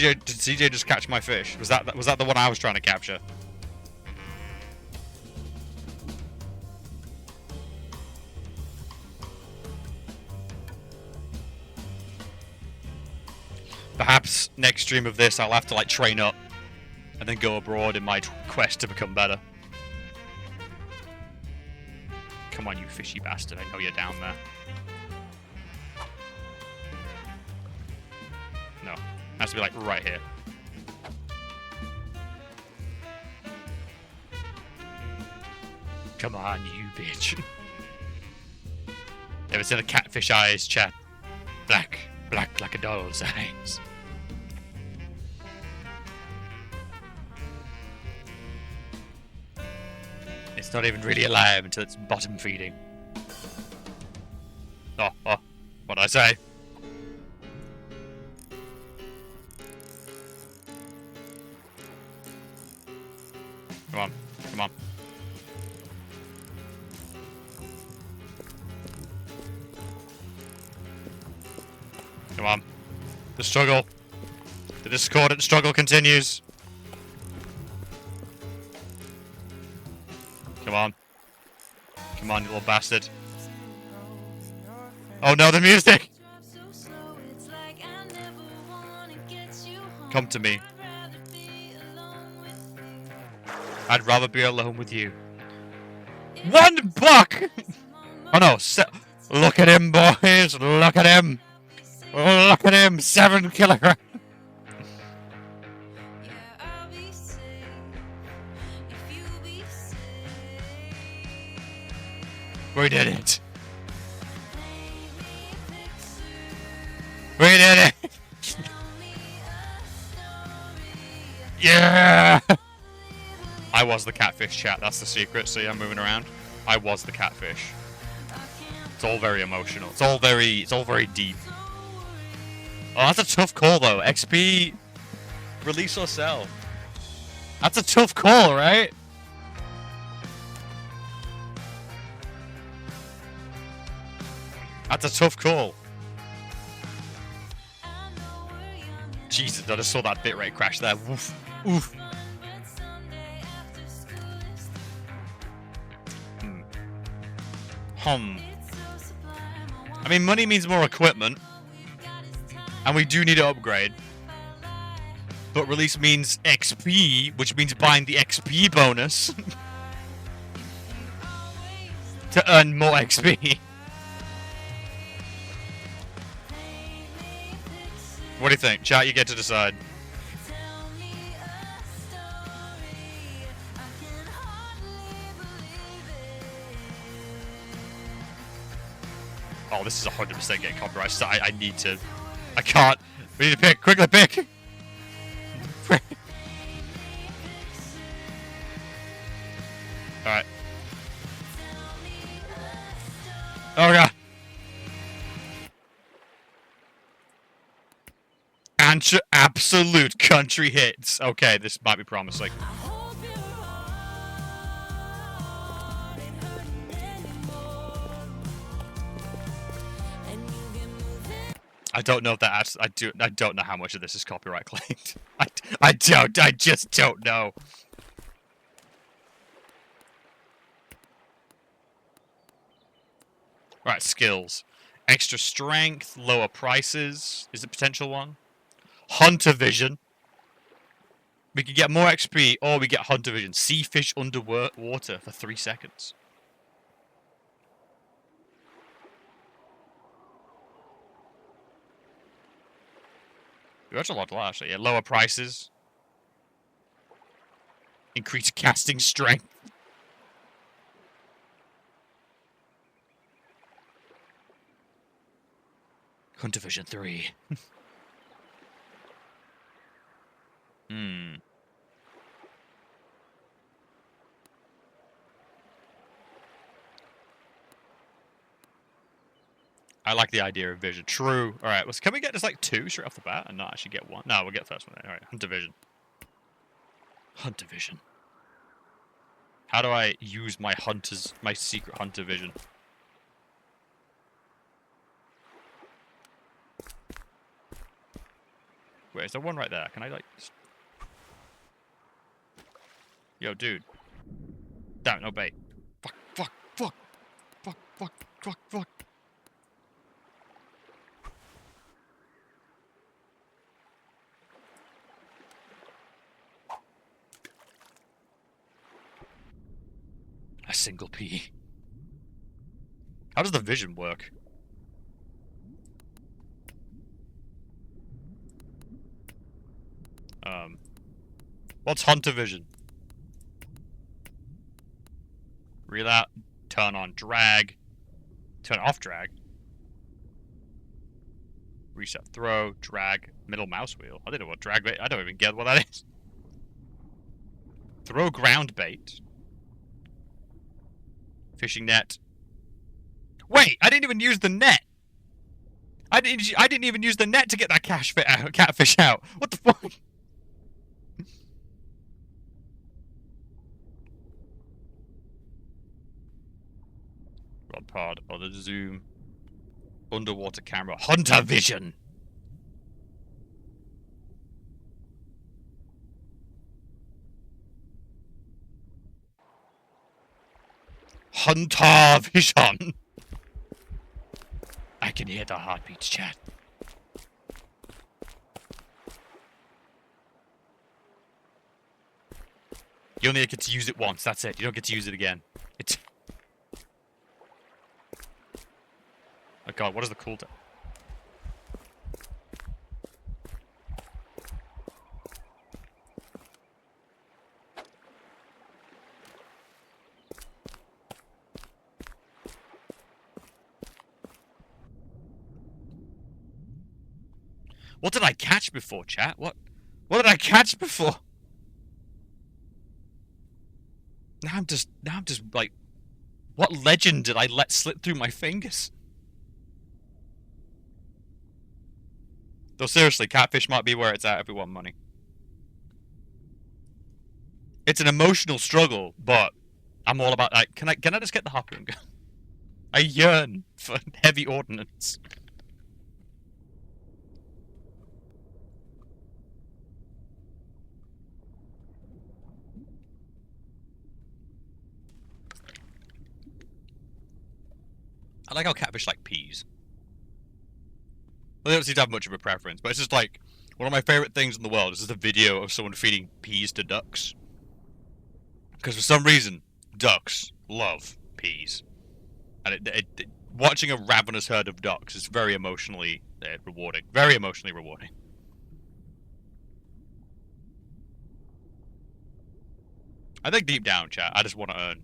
Did CJ just catch my fish? Was that the one I was trying to capture? Perhaps next stream of this I'll have to like train up and then go abroad in my quest to become better. Come on, you fishy bastard, I know you're down there. No. Has to be like right here. Come on, you bitch. Ever seen a catfish eyes, chat? Black like a doll's eyes. It's not even really alive until it's bottom feeding. Oh, what'd I say? Come on, come on. Come on. The struggle. The discordant struggle continues. Come on. Come on, you little bastard. Oh no, the music! Come to me. I'd rather be alone with you. $1! Oh no, look at him, boys! Look at him! Look at him! 7 kilograms! We did it! We did it! Yeah! I was the catfish, chat. That's the secret. See, I'm moving around. I was the catfish. It's all very emotional. It's all very deep. Oh, that's a tough call, though. XP, release or sell. That's a tough call, right? That's a tough call. Jesus, I just saw that bitrate crash there. Oof. Oof. I mean, money means more equipment. And we do need to upgrade. But release means XP, which means buying the XP bonus. To earn more XP. What do you think? Chat, you get to decide. Oh, this is 100% getting copyrighted. So I need to. I can't. We need to pick. Quickly pick. Alright. Oh god. Absolute country hits. Okay, this might be promising. I don't know if that I don't know how much of this is copyright claimed. I just don't know. Right, skills. Extra strength, lower prices is the potential one. Hunter vision. We can get more XP or we get hunter vision. See fish underwater for 3 seconds. That's a lot actually. Yeah, lower prices. Increase casting strength. Hunter Vision 3. I like the idea of vision. True. Alright, well, can we get just like 2 straight off the bat and not actually get 1? No, we'll get the first one. Alright, Hunter Vision. Hunter Vision. How do I use my secret Hunter Vision? Wait, is there one right there? Can I like... Yo, dude. Damn, no bait. Fuck, fuck, fuck. Fuck, fuck, fuck, fuck. A single P. How does the vision work? What's Hunter Vision? Reel out, turn on drag, turn off drag. Reset throw, drag, middle mouse wheel. I don't know what drag bait. I don't even get what that is. Throw ground bait. Fishing net. Wait, I didn't even use the net. I didn't even use the net to get that catfish out. What the fuck? Rod pod, other zoom, underwater camera, Hunter Vision. Hunter Vision. I can hear the heartbeats, chat. You only get to use it once, that's it. You don't get to use it again. It's... Oh god, what is the cooldown? What did I catch before, chat? What did I catch before? Now I'm just like, what legend did I let slip through my fingers? Though seriously, catfish might be where it's at if we want money. It's an emotional struggle, but I'm all about like, can I just get the harpoon gun? I yearn for heavy ordnance. I like how catfish like peas. Well, they don't seem to have much of a preference, but it's just like, one of my favorite things in the world is just a video of someone feeding peas to ducks. Because for some reason, ducks love peas. And watching a ravenous herd of ducks is very emotionally rewarding. Very emotionally rewarding. I think deep down, chat, I just want to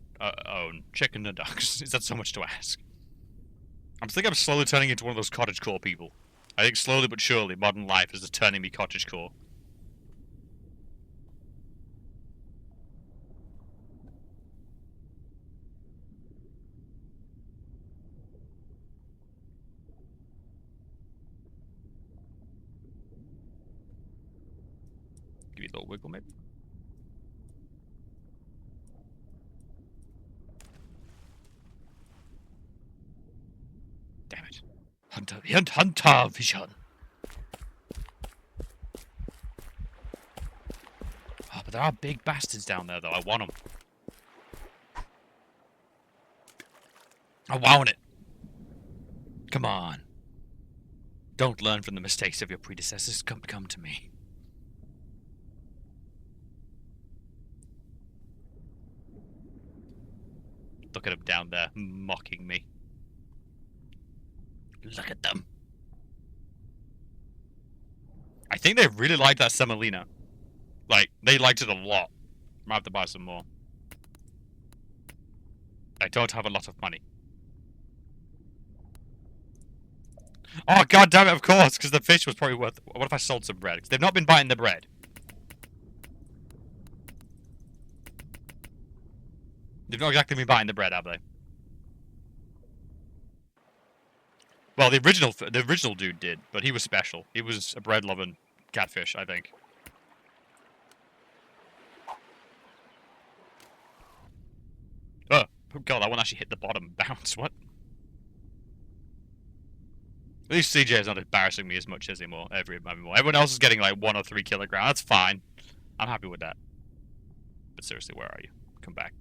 own chicken and ducks. Is that so much to ask? I'm slowly turning into one of those cottagecore people. I think slowly but surely, modern life is just turning me cottagecore. Give you a little wiggle, maybe. Damn it. Hunter vision. Oh, but there are big bastards down there, though. I want them. I want it. Come on. Don't learn from the mistakes of your predecessors. Come to me. Look at them down there, mocking me. Look at them. I think they really like that semolina. Like, they liked it a lot. Might have to buy some more. I don't have a lot of money. Oh, god damn it, of course, because the fish was probably worth... What if I sold some bread? Because they've not been buying the bread. They've not exactly been buying the bread, have they? Well, the original dude did, but he was special. He was a bread-loving catfish, I think. Oh god, that one actually hit the bottom. Bounce, what? At least CJ is not embarrassing me as much as anymore. Everyone else is getting like 1 or 3 kilograms. That's fine. I'm happy with that. But seriously, where are you? Come back.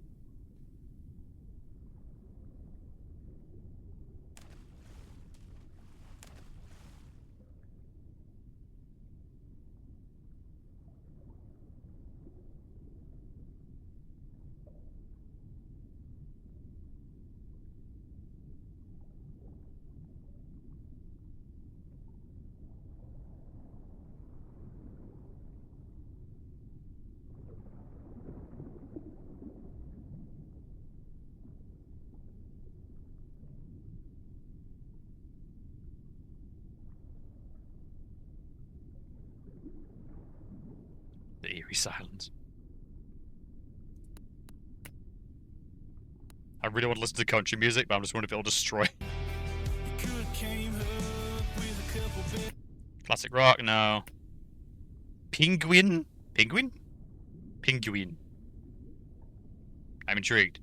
The eerie silence. I really want to listen to country music, but I'm just wondering if it'll destroy. Classic rock, no. Penguin? Penguin? Penguin. I'm intrigued.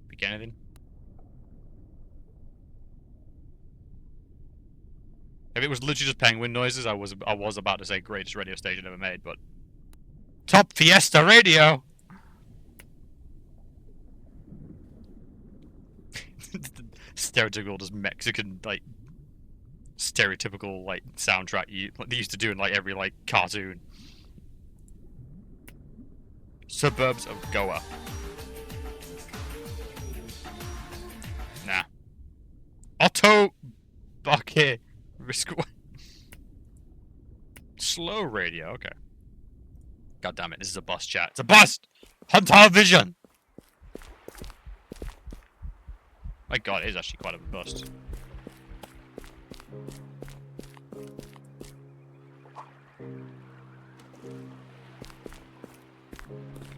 Pick anything? If it was literally just penguin noises, I was about to say greatest radio station ever made, but Top Fiesta Radio. Stereotypical, just Mexican, like stereotypical, like soundtrack they used to do in like every like cartoon. Suburbs of Goa. Nah. Otto. Okay. Slow radio, okay. God damn it, this is a bust chat. It's a bust! Hunter vision! My god, it is actually quite a bust.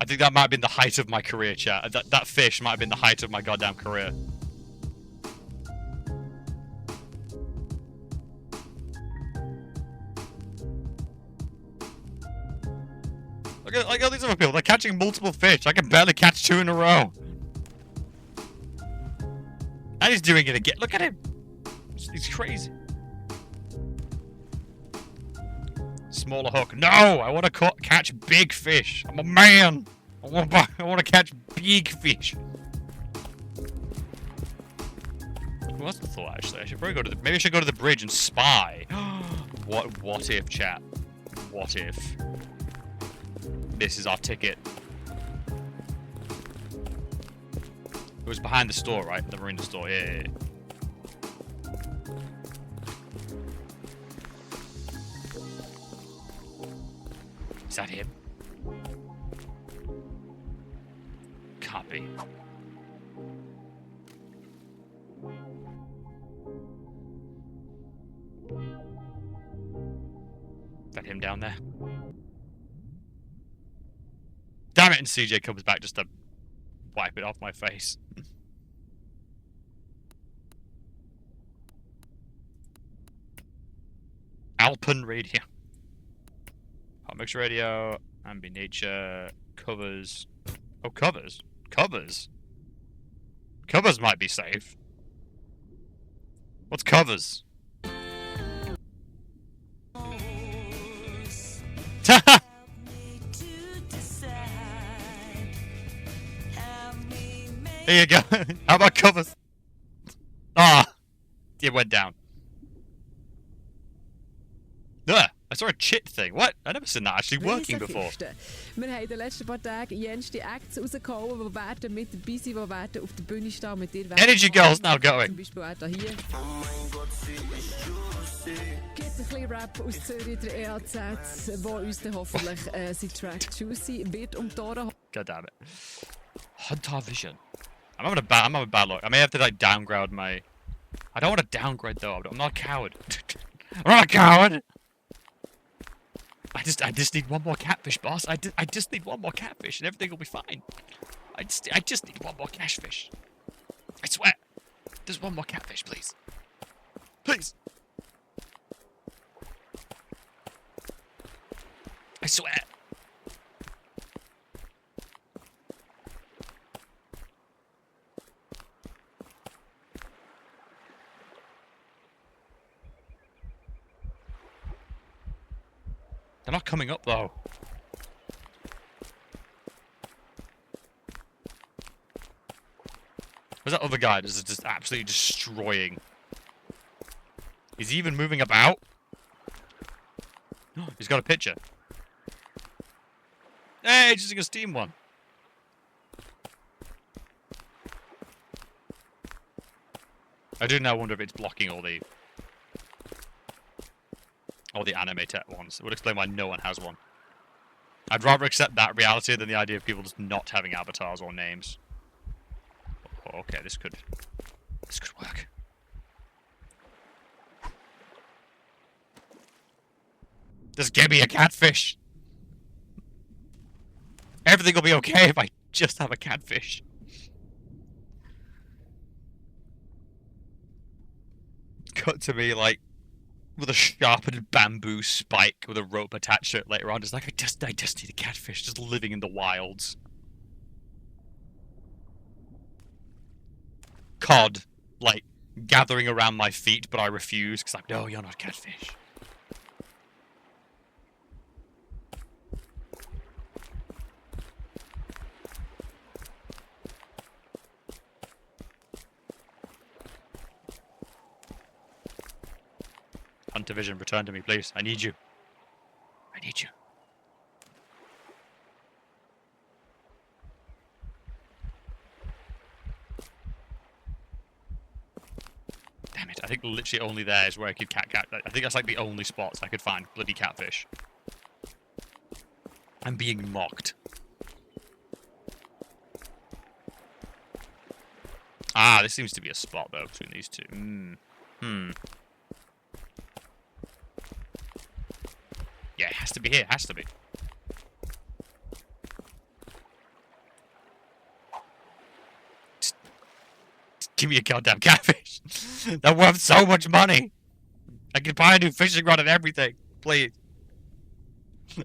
I think that might have been the height of my career, chat. That fish might have been the height of my goddamn career. Look at these other people. They're catching multiple fish. I can barely catch 2 in a row. And he's doing it again. Look at him. He's crazy. Smaller hook. No! I want to catch big fish. I'm a man. I want to catch big fish. Well, that's the thought, actually. I should probably go to the... Maybe I should go to the bridge and spy. What if, chat? What if? This is our ticket. It was behind the store, right? The marina store. Yeah. Is that him? be. Is that him down there? Damn it, and CJ comes back just to wipe it off my face. Alpen radio. Hot mix radio, ambient nature, covers. Oh, covers? Covers? Covers might be safe. What's covers? Here you go. How about covers? Ah! It went down. Ugh, I saw a chit thing. What? I've never seen that actually working before.
Wir haben in den letzten paar Tagen jenste Acts rausgehauen, die werden mit dabei sein, die werden auf der Bühne stehen mit dir.
Energy Girl's now
Zum
going.
Beispiel auch da hier. Gibt ein bisschen Rap aus Zürich, der EAZ, wo uns dann hoffentlich sein Track Juicy wird um die Ohren.
God damn it. Hunter Vision. I'm having a bad luck. I may have to like downgrade my... I don't want to downgrade though. I'm not a coward. I'm not a coward! I just need one more catfish, boss. I just need one more catfish and everything will be fine. I just need one more catfish. I swear. Just one more catfish, please. Please. I swear. They're not coming up though. Where's that other guy that's just absolutely destroying? Is he even moving about? He's got a picture. Hey, just a Steam one. I do now wonder if it's blocking all the anime tech ones. It would explain why no one has one. I'd rather accept that reality than the idea of people just not having avatars or names. Oh, okay, this could work. Just give me a catfish. Everything will be okay if I just have a catfish. Cut to me like with a sharpened bamboo spike with a rope attached to it later on. Just like I just need a catfish just living in the wilds. Cod, like gathering around my feet, but I refuse because I'm no, you're not a catfish. Hunter Vision, return to me, please. I need you. I need you. Damn it, I think literally only there is where I could I think that's like the only spots I could find bloody catfish. I'm being mocked. Ah, this seems to be a spot though between these two. Yeah, it has to be here, it has to be. Just give me a goddamn catfish. They're worth so much money. I could buy a new fishing rod and everything. Please.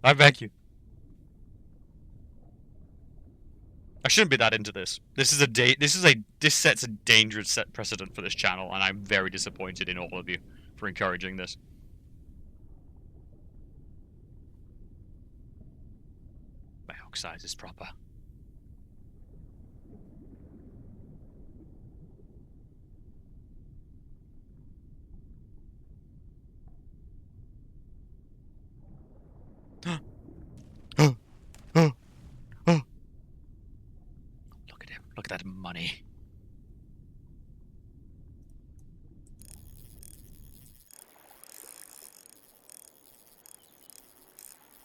I beg you. I shouldn't be that into this. This sets a dangerous precedent for this channel, and I'm very disappointed in all of you for encouraging this. My hook size is proper. Look at him. Look at that money.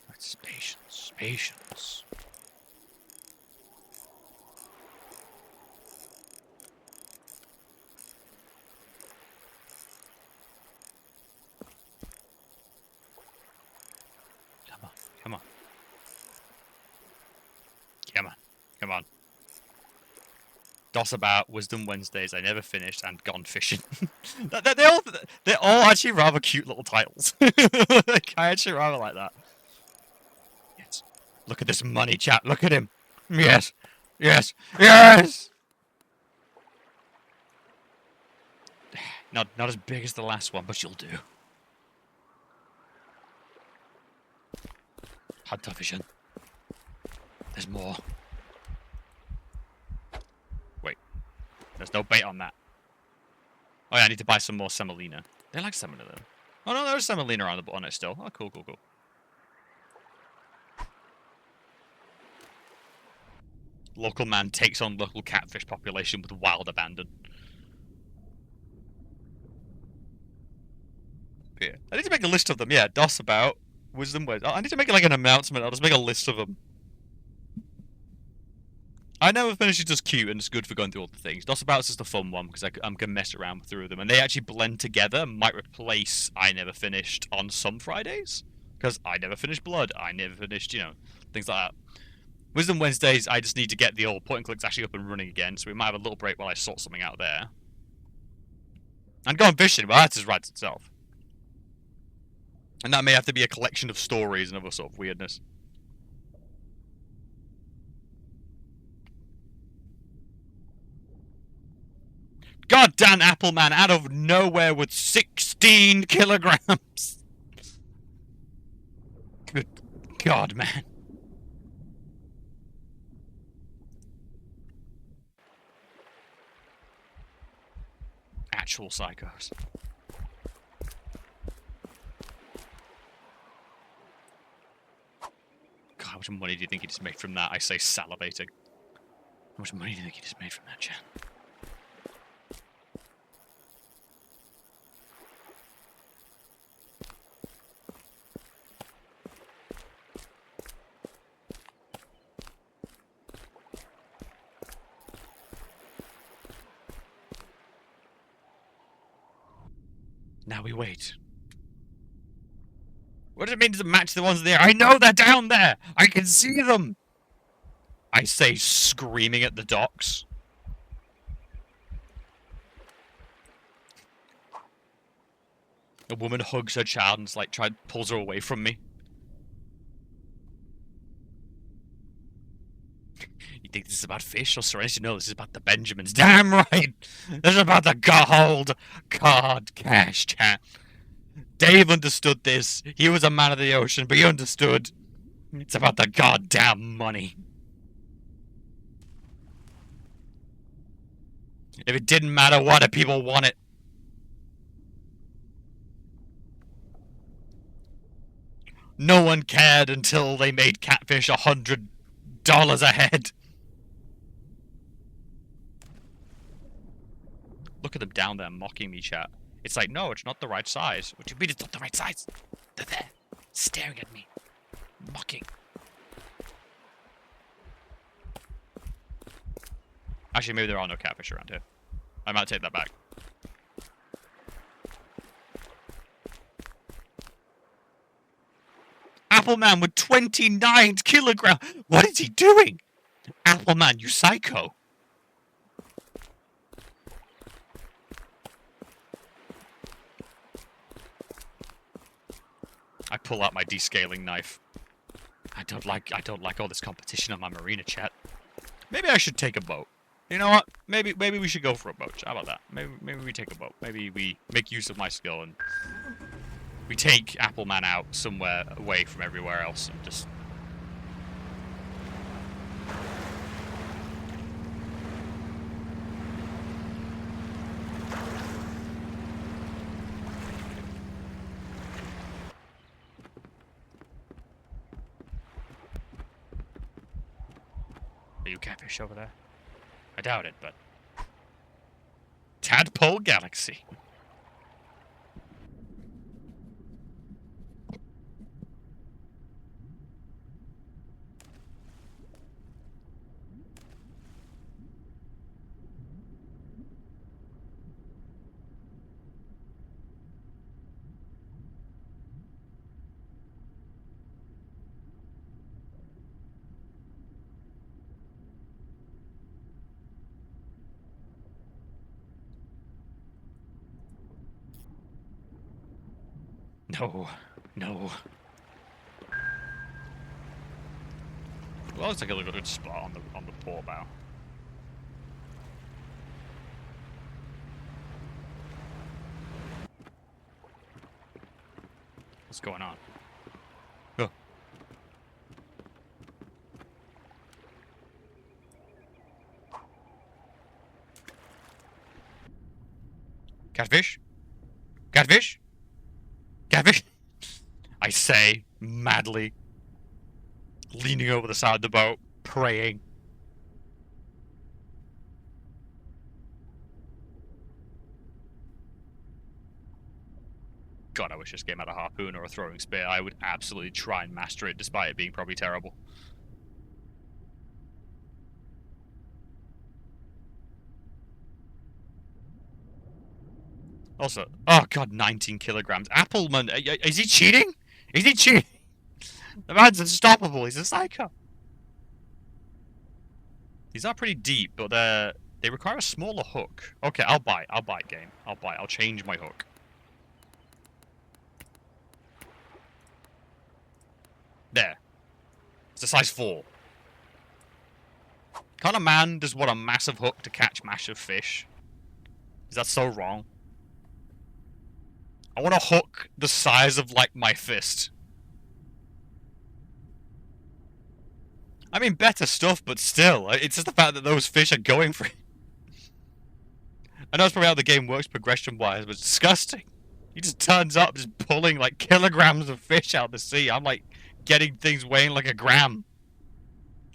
That's patience. Patience. Doss About, Wisdom Wednesdays, I Never Finished, and Gone Fishing. They're all actually rather cute little titles. Like, I actually rather like that. Yes. Look at this money, chat. Look at him. Yes. Yes. Yes! Not as big as the last one, but you'll do. Hunter Vision. There's more. Wait. There's no bait on that. Oh yeah, I need to buy some more semolina. They like semolina though. Oh no, there's semolina on it still. Oh, cool. Local man takes on local catfish population with wild abandon. Yeah. I need to make a list of them. Yeah, Doss About, Wisdom Ways. I need to make like an announcement. I'll just make a list of them. I Never Finished is just cute and it's good for going through all the things. Doss About is just a fun one because I'm gonna mess around through them, and they actually blend together. Might replace I Never Finished on some Fridays because I never finished Blood. I never finished, things like that. Wisdom Wednesdays, I just need to get the old point and clicks actually up and running again, so we might have a little break while I sort something out there. And Gone Fishing, well, that just writes itself. And that may have to be a collection of stories and other sort of weirdness. Goddamn Apple Man out of nowhere with 16 kilograms! Good God, man. Actual psychos. God, how much money do you think he just made from that? I say salivating. How much money do you think he just made from that, chat? Now we wait. What does it mean to match the ones there? I know they're down there! I can see them! I say, screaming at the docks. A woman hugs her child and like pulls her away from me. You think this is about fish or serenity? No, this is about the Benjamins. Damn right! This is about the gold card cash, chat. Dave understood this. He was a man of the ocean, but he understood. It's about the goddamn money. If it didn't matter, why do people want it? No one cared until they made catfish $100 a head. Look at them down there mocking me, chat. It's like, no, it's not the right size. What do you mean it's not the right size? They're there, staring at me, mocking. Actually, maybe there are no catfish around here. I might take that back. Appleman with 29 kilograms. What is he doing? Appleman, you psycho. I pull out my descaling knife. I don't like all this competition on my marina, chat. Maybe I should take a boat. You know what? Maybe we should go for a boat. How about that? Maybe we take a boat. Maybe we make use of my skill and we take Appleman out somewhere away from everywhere else and just... Are you catfish over there? I doubt it, but... Tadpole Galaxy. No. No. Well, let's take a look at a good spot on the port bow. What's going on? Oh. Catfish? Catfish? Catfish? I say, madly. Leaning over the side of the boat, praying. God, I wish this game had a harpoon or a throwing spear. I would absolutely try and master it, despite it being probably terrible. Also, oh god, 19 kilograms. Appleman, is he cheating? Is he cheating? The man's unstoppable. He's a psycho. These are pretty deep, but they require a smaller hook. Okay, I'll buy game. I'll change my hook. There. It's a size 4. Can't a man just want a massive hook to catch massive fish? Is that so wrong? I want a hook the size of, like, my fist. I mean, better stuff, but still. It's just the fact that those fish are going for it. I know it's probably how the game works progression-wise, but it's disgusting. He just turns up, just pulling, like, kilograms of fish out of the sea. I'm, like, getting things weighing like a gram.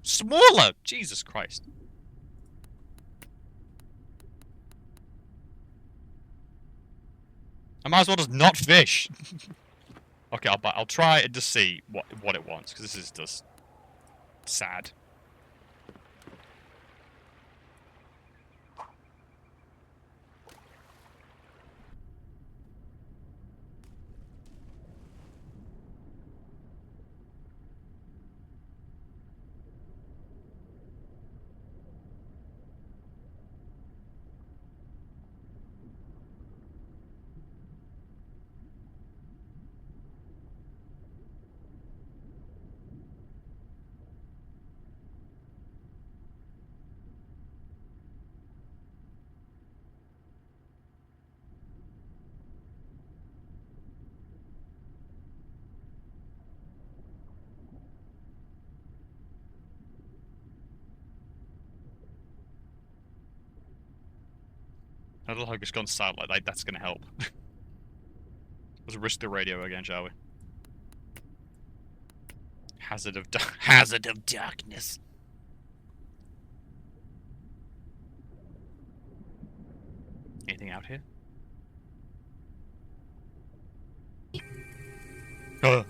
Smaller! Jesus Christ. I might as well just not fish. Okay, I'll try and just see what it wants, because this is just sad. I don't know how it's gone silent like that's gonna help. Let's risk the radio again, shall we? Hazard of darkness. Anything out here? The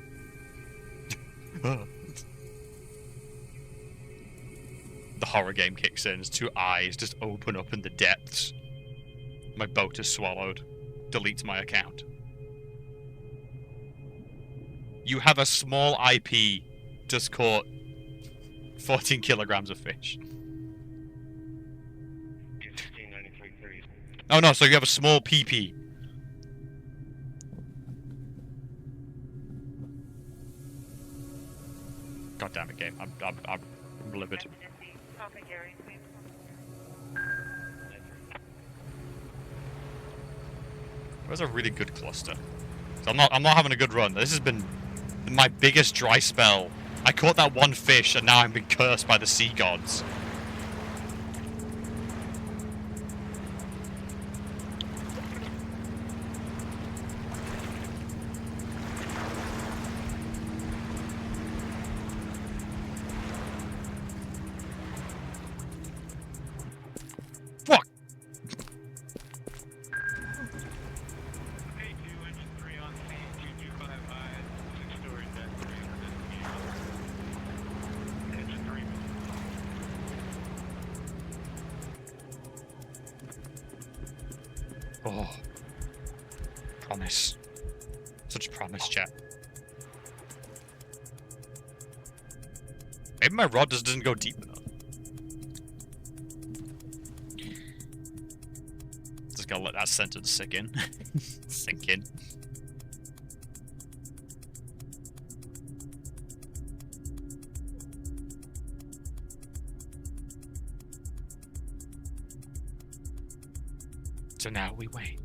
horror game kicks in as 2 eyes just open up in the depths. My boat is swallowed. Deletes my account. You have a small IP. Just caught 14 kilograms of fish. Oh no, so you have a small PP. God damn it, game. I'm livid. Where's a really good cluster? So I'm not having a good run. This has been my biggest dry spell. I caught that one fish and now I'm being cursed by the sea gods. Fuck! Oh. Promise. Such promise, chat. Maybe my rod just doesn't go deep enough. Just gotta let that sentence sink in. Sink in. So now we wait.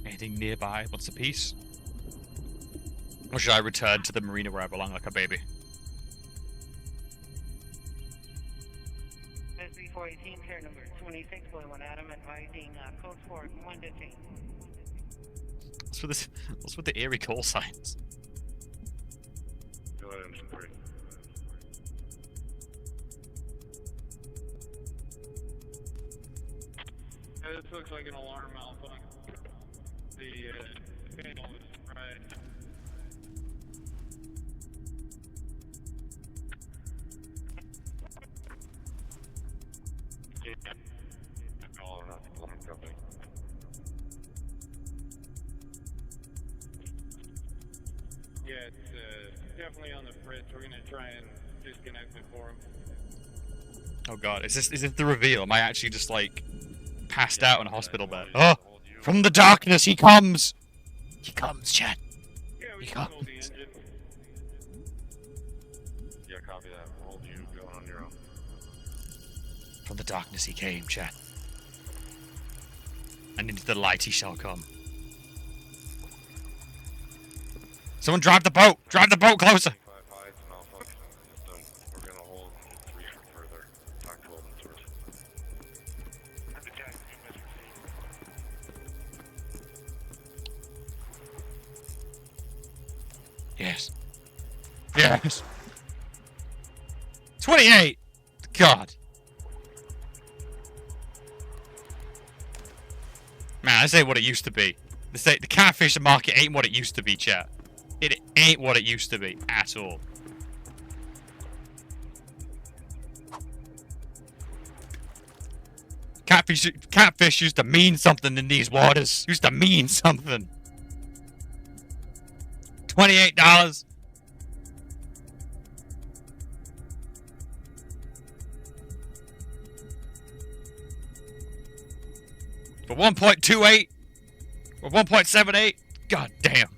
Anything nearby? What's the piece? Or should I return to the marina where I belong like a baby?
SB418, pair number 26.1 Adam, advising code for 1 detain.
What's with the eerie call signs?
Go ahead, I'm sorry.
This looks like an alarm alpha. The panel is fried.
Call or not, alarm company.
Yeah, it's definitely on the fritz. We're gonna try and disconnect it for him.
Oh god, is this the reveal? Am I actually just like passed out in a hospital bed? Oh! From the darkness he comes! He comes, Chad.
Yeah, we
He
can hold the
comes.
engine.
Yeah, copy that. We'll hold you going on your own.
From the darkness he came, Chad. And into the light he shall come. Someone drive the boat! Drive the boat closer!
5 hides, malfunction system. We're gonna hold 3 for further. Talk to Golden Source.
Yes. Yes! 28! God. Man, this ain't what it used to be. The catfish market ain't what it used to be, chat. It ain't what it used to be, at all. Catfish used to mean something in these waters. Used to mean something. $28. For 1.28 or 1.78. God damn.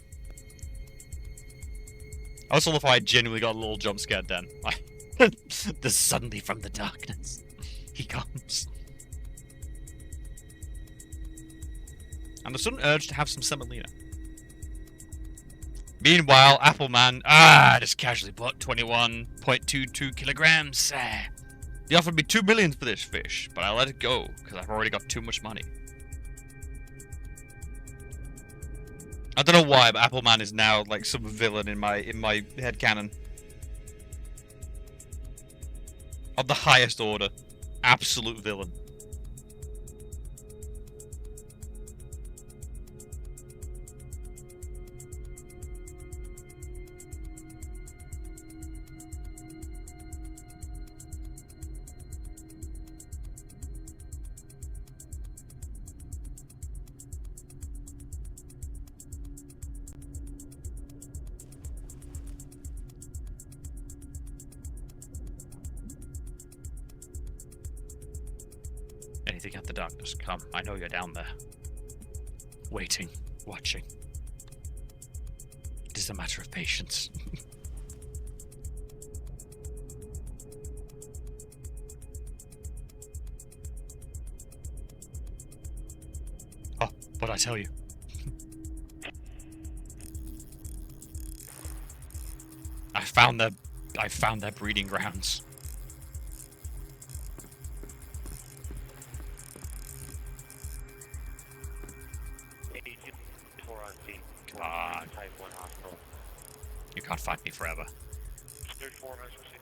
I also love how I genuinely got a little jump scared then. The suddenly from the darkness he comes. And the sudden urge to have some semolina. Meanwhile, Appleman, just casually bought 21.22 kilograms. They offered me $2 million for this fish, but I let it go because I've already got too much money. I don't know why, but Appleman is now like some villain in my headcanon. Of the highest order. Absolute villain. Anything at the darkness, come. I know you're down there. Waiting, watching. It is a matter of patience. Oh, what'd I tell you? I found their breeding grounds. God.
Type 1 hospital.
You can't fight me forever.
34, nice to see.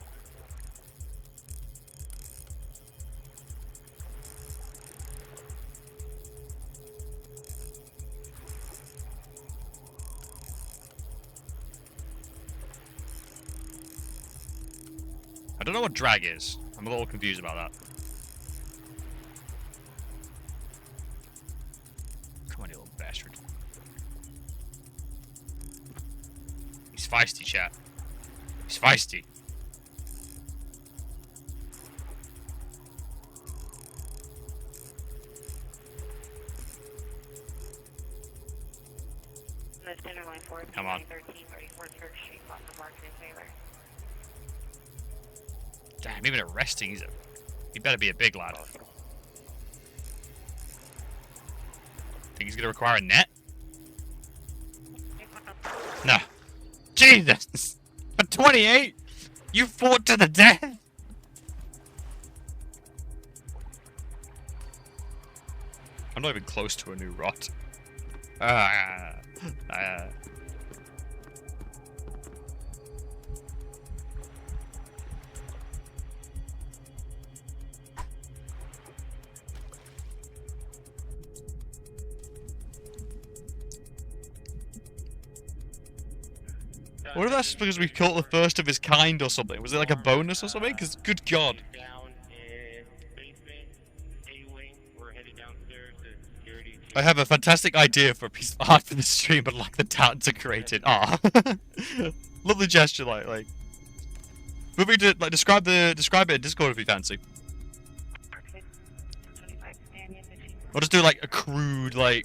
I don't know what drag is. I'm a little confused about that. Come on, you little bastard. He's feisty, chat. He's feisty. Come on. Damn, even arresting, he better be a big lad. Think he's gonna require a net? No. Jesus! For 28? You fought to the death? I'm not even close to a new rot. What if that's because we caught the first of his kind or something? Was it like a bonus or something? Because, good God.
Down in basement, A-wing. We're headed downstairs to security.
I have a fantastic idea for a piece of art for the stream, but like the talent to create it. Ah, lovely gesture, like. Moving to like describe it in Discord if you fancy. Or just do like a crude like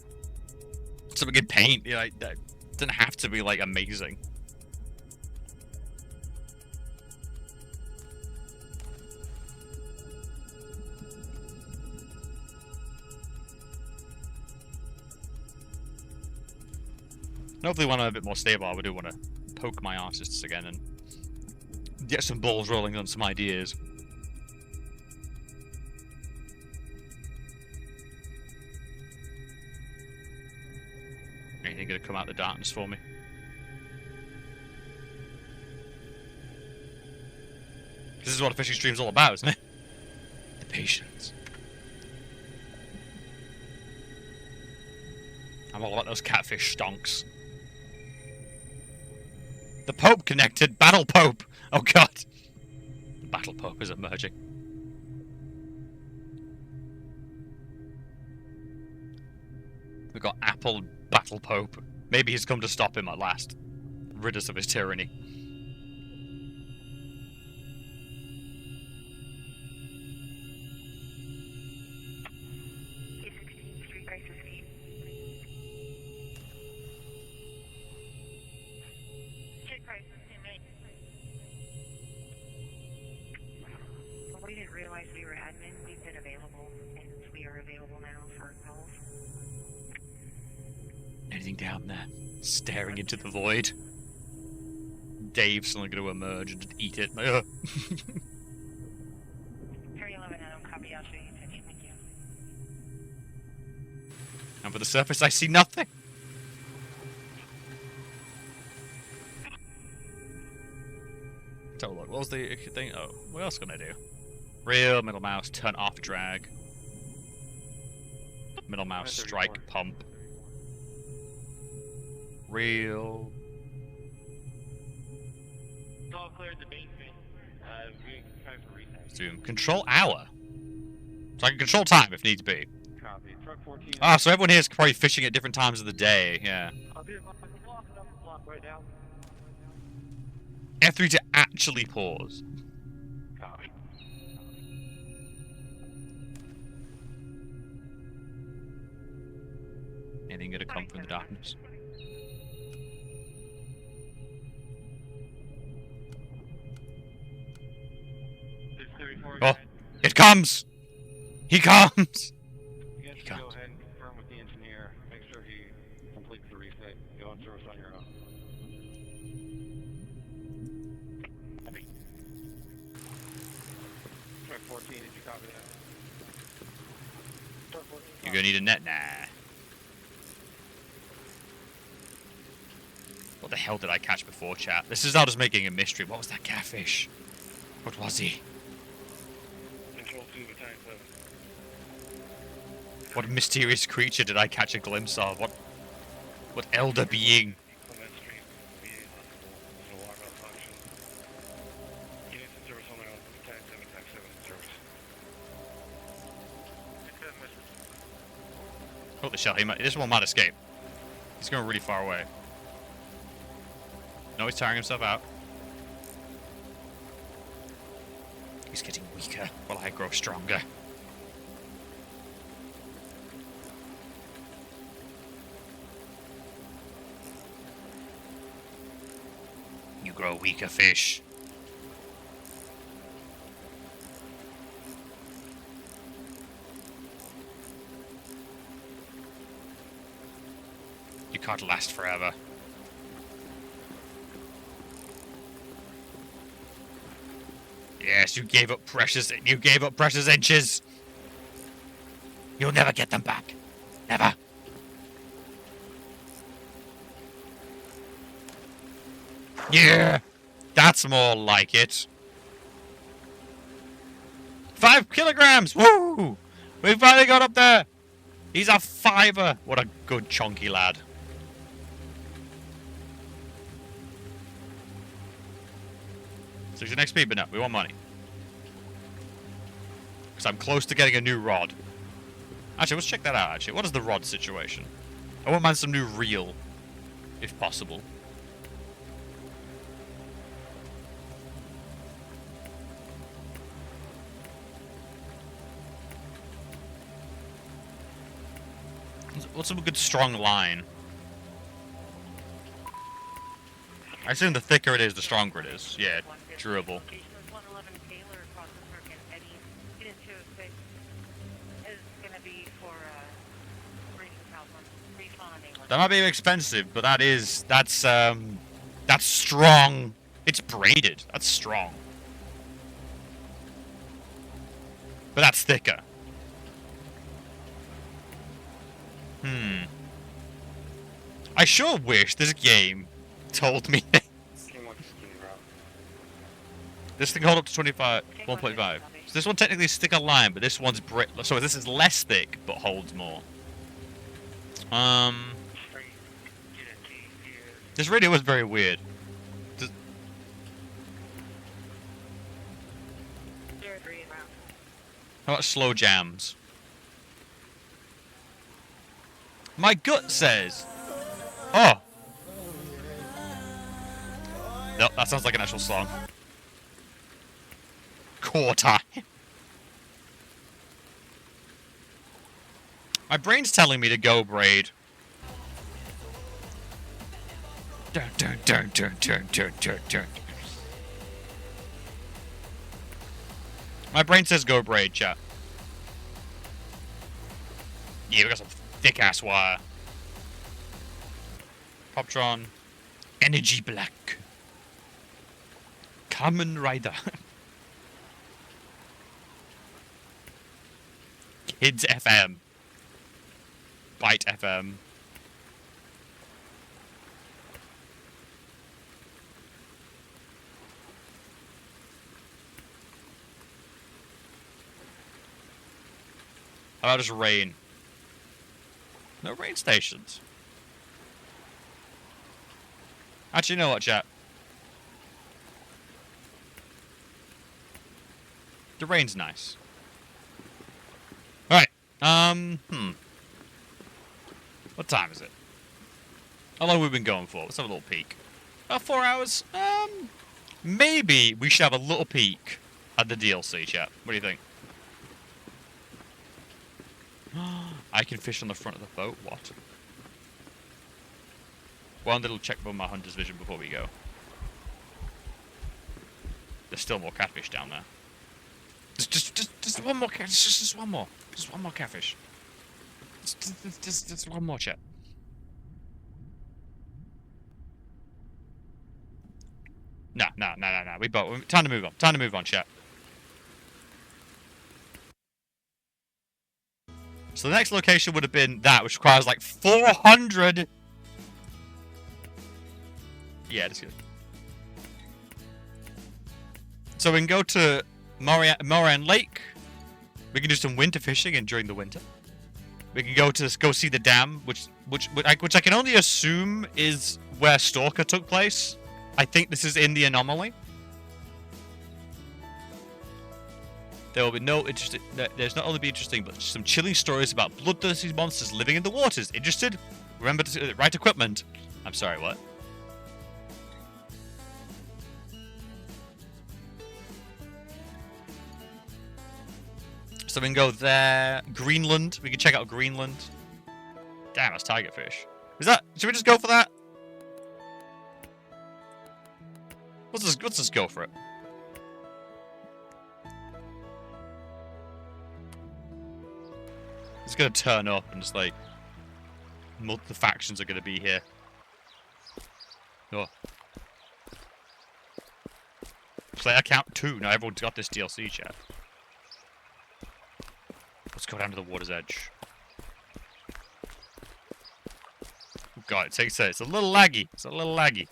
something in paint. You know, like that doesn't have to be like amazing. Hopefully when I'm a bit more stable, I do want to poke my artists again and get some balls rolling on some ideas. Anything gonna come out of the darkness for me? This is what a fishing stream's all about, isn't it? The patience. I'm all about those catfish stonks. The Pope connected. Battle Pope. Oh God. The Battle Pope is emerging. We've got Apple Battle Pope. Maybe he's come to stop him at last. Rid us of his tyranny.
We didn't realize we were admin. We've been available, and we are available now for calls.
Anything down there? Staring into the void. Dave's suddenly going to emerge and just eat it.
Area 11, Adam, copy. I'll show you attention. Thank you.
And for the surface, I see nothing. So look, what was the thing? Oh, what else can I do? Real, middle mouse, turn off drag. Middle mouse, strike, pump. Real.
It's all cleared the basement. We time for reset.
Zoom. Control hour. So I can control time if needs be.
Copy. Truck 14.
Ah, so everyone here is probably fishing at different times of the day, yeah.
Block right down.
F3 to actually pause.
Copy.
Anything gonna come from the darkness? Oh, it comes! He comes!
You guys can go ahead and confirm with the engineer. Make sure he completes the reset. Go on service on your own. Truck 14, did you copy that? Truck 14.
You're gonna need a net? Nah. What the hell did I catch before, chat? This is now just making a mystery. What was that catfish? What was he?
Control 2, Battalion 7.
What mysterious creature did I catch a glimpse of? What elder being?
On that stream, VA hospital. There's an alarm malfunction. Units in service on their own. Battalion 7, Tac 7 in service.
Holy shit, this one might escape. He's going really far away. No, he's tiring himself out. He's getting weaker while I grow stronger. You grow weaker, fish. You can't last forever. Yes, you gave up precious inches. You'll never get them back. Never. Yeah, that's more like it. 5 kilograms! Woo! We finally got up there! He's a 5er! What a good chunky lad. So your next XP, but no, we want money. Because I'm close to getting a new rod. Actually, let's check that out, actually. What is the rod situation? I wouldn't mind some new reel, if possible. What's a good strong line? I assume the thicker it is, the stronger it is. Yeah, durable. That might be expensive, but that's strong. It's braided. That's strong. But that's thicker. I sure wish this game told me this thing hold up to 1.5. So this one technically is thicker line, but this one's so this is less thick but holds more. This radio was very weird. How about slow jams? My gut says... Oh! Nope, that sounds like an actual song. Core time. My brain's telling me to go braid. Dun, dun, dun, dun, dun, dun, dun, dun. My brain says go braid, chat. Yeah, we got some thick-ass wire. Poptron. Energy Black. Kamen Rider. Kids FM. Byte FM. How about just rain? No rain stations. Actually, you know what, chat? The rain's nice. Alright. What time is it? How long have we been going for? Let's have a little peek. About 4 hours? Maybe we should have a little peek at the DLC, chat. What do you think? I can fish on the front of the boat? What? One little check on my hunter's vision before we go. There's still more catfish down there. Just one more catfish. Just one more. Just one more catfish. Just one more, chat. No. We both. Time to move on. Time to move on, chat. So the next location would have been that, which requires like 400. Yeah, that's good. So we can go to Moran Lake. We can do some winter fishing during the winter. We can go see the dam, which I can only assume is where Stalker took place. I think this is in the anomaly. There will be no interesting. There's not only be interesting, but some chilling stories about bloodthirsty monsters living in the waters. Interested? Remember to right equipment. I'm sorry, what? So we can go there. Greenland. We can check out Greenland. Damn, that's tiger fish. Is that... Should we just go for that? Let's just go for it. It's gonna turn up and just like... the factions are gonna be here. Oh. Player count 2. Now everyone's got this DLC, chat. Let's go down to the water's edge. Oh God, it's a little laggy. It's a little laggy.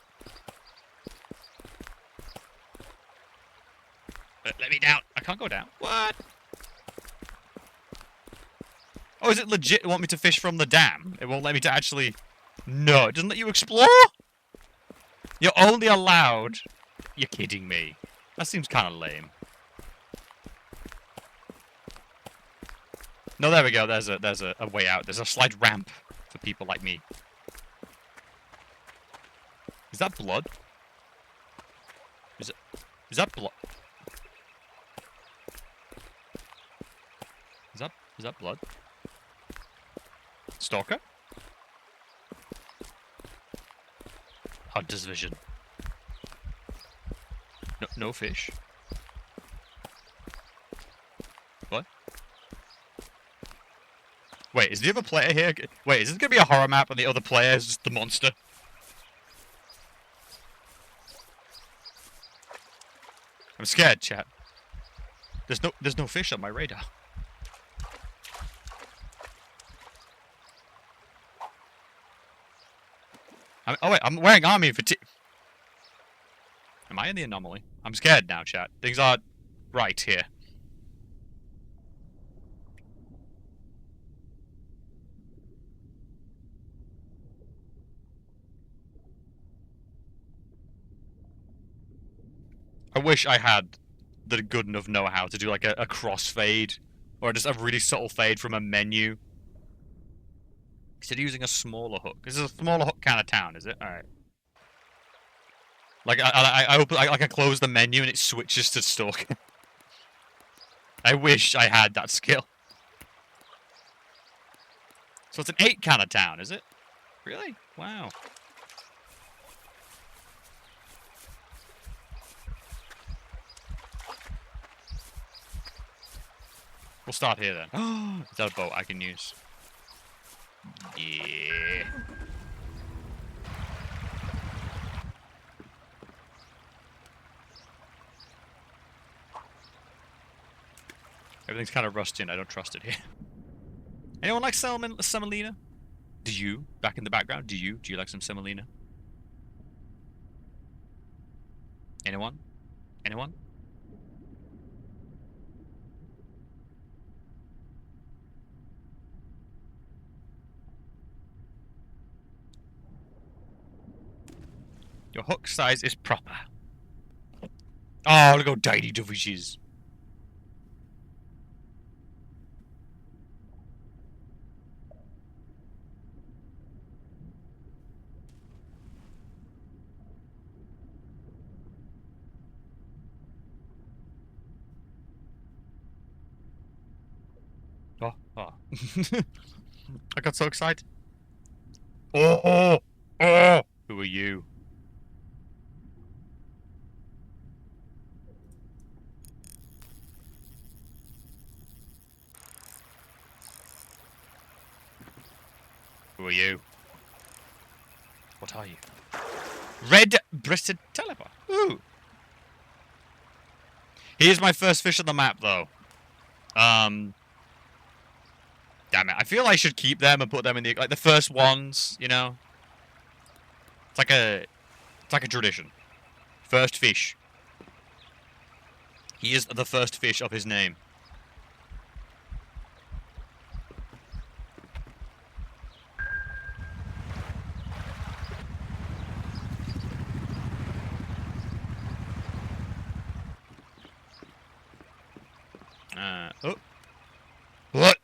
Let me down. I can't go down. What? Oh, is it legit want me to fish from the dam? It won't let me to actually... No, it doesn't let you explore? You're only allowed... You're kidding me. That seems kind of lame. No, there we go. There's a way out. There's a slight ramp for people like me. Is that blood? Is that blood? Is that blood? Stalker? Hunter's vision. No fish. What? Wait, is the other player here? Wait, is this gonna be a horror map and the other player is just the monster? I'm scared, chat. There's no fish on my radar. Oh wait, I'm wearing army fatigue. Am I in the anomaly? I'm scared now, chat. Things aren't right here. I wish I had the good enough know-how to do like a crossfade, or just a really subtle fade from a menu. Instead of using a smaller hook. This is a smaller hook kind of town, is it? Alright. Like, I can close the menu and it switches to stalk. I wish I had that skill. So it's an 8 kind of town, is it? Really? Wow. We'll start here then. Oh, is that a boat I can use? Yeah. Everything's kind of rusty and I don't trust it here. Anyone like semolina? Do you? Back in the background, do you? Do you like some semolina? Anyone? Anyone? Your hook size is proper. Oh, look how tiny the fish is. Oh. I got so excited. Oh! Who are you? Who are you? What are you? Red-breasted teleport. Ooh. Here's my first fish on the map, though. Damn it. I feel I should keep them and put them in the first ones, you know? It's like a tradition. First fish. He is the first fish of his name. Oh. What?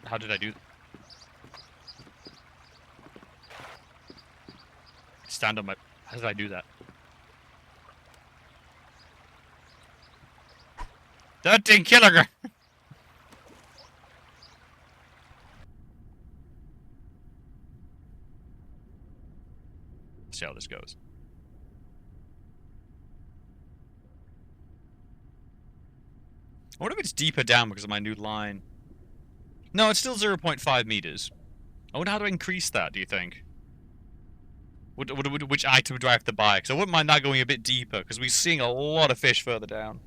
How did I do? Stand on my... How did I do that? 13 kilograms! See how this goes. I wonder if it's deeper down because of my new line. No, it's still 0.5 meters. I wonder how to increase that, do you think? Which item do I have to buy? Because I wouldn't mind that going a bit deeper, because we're seeing a lot of fish further down.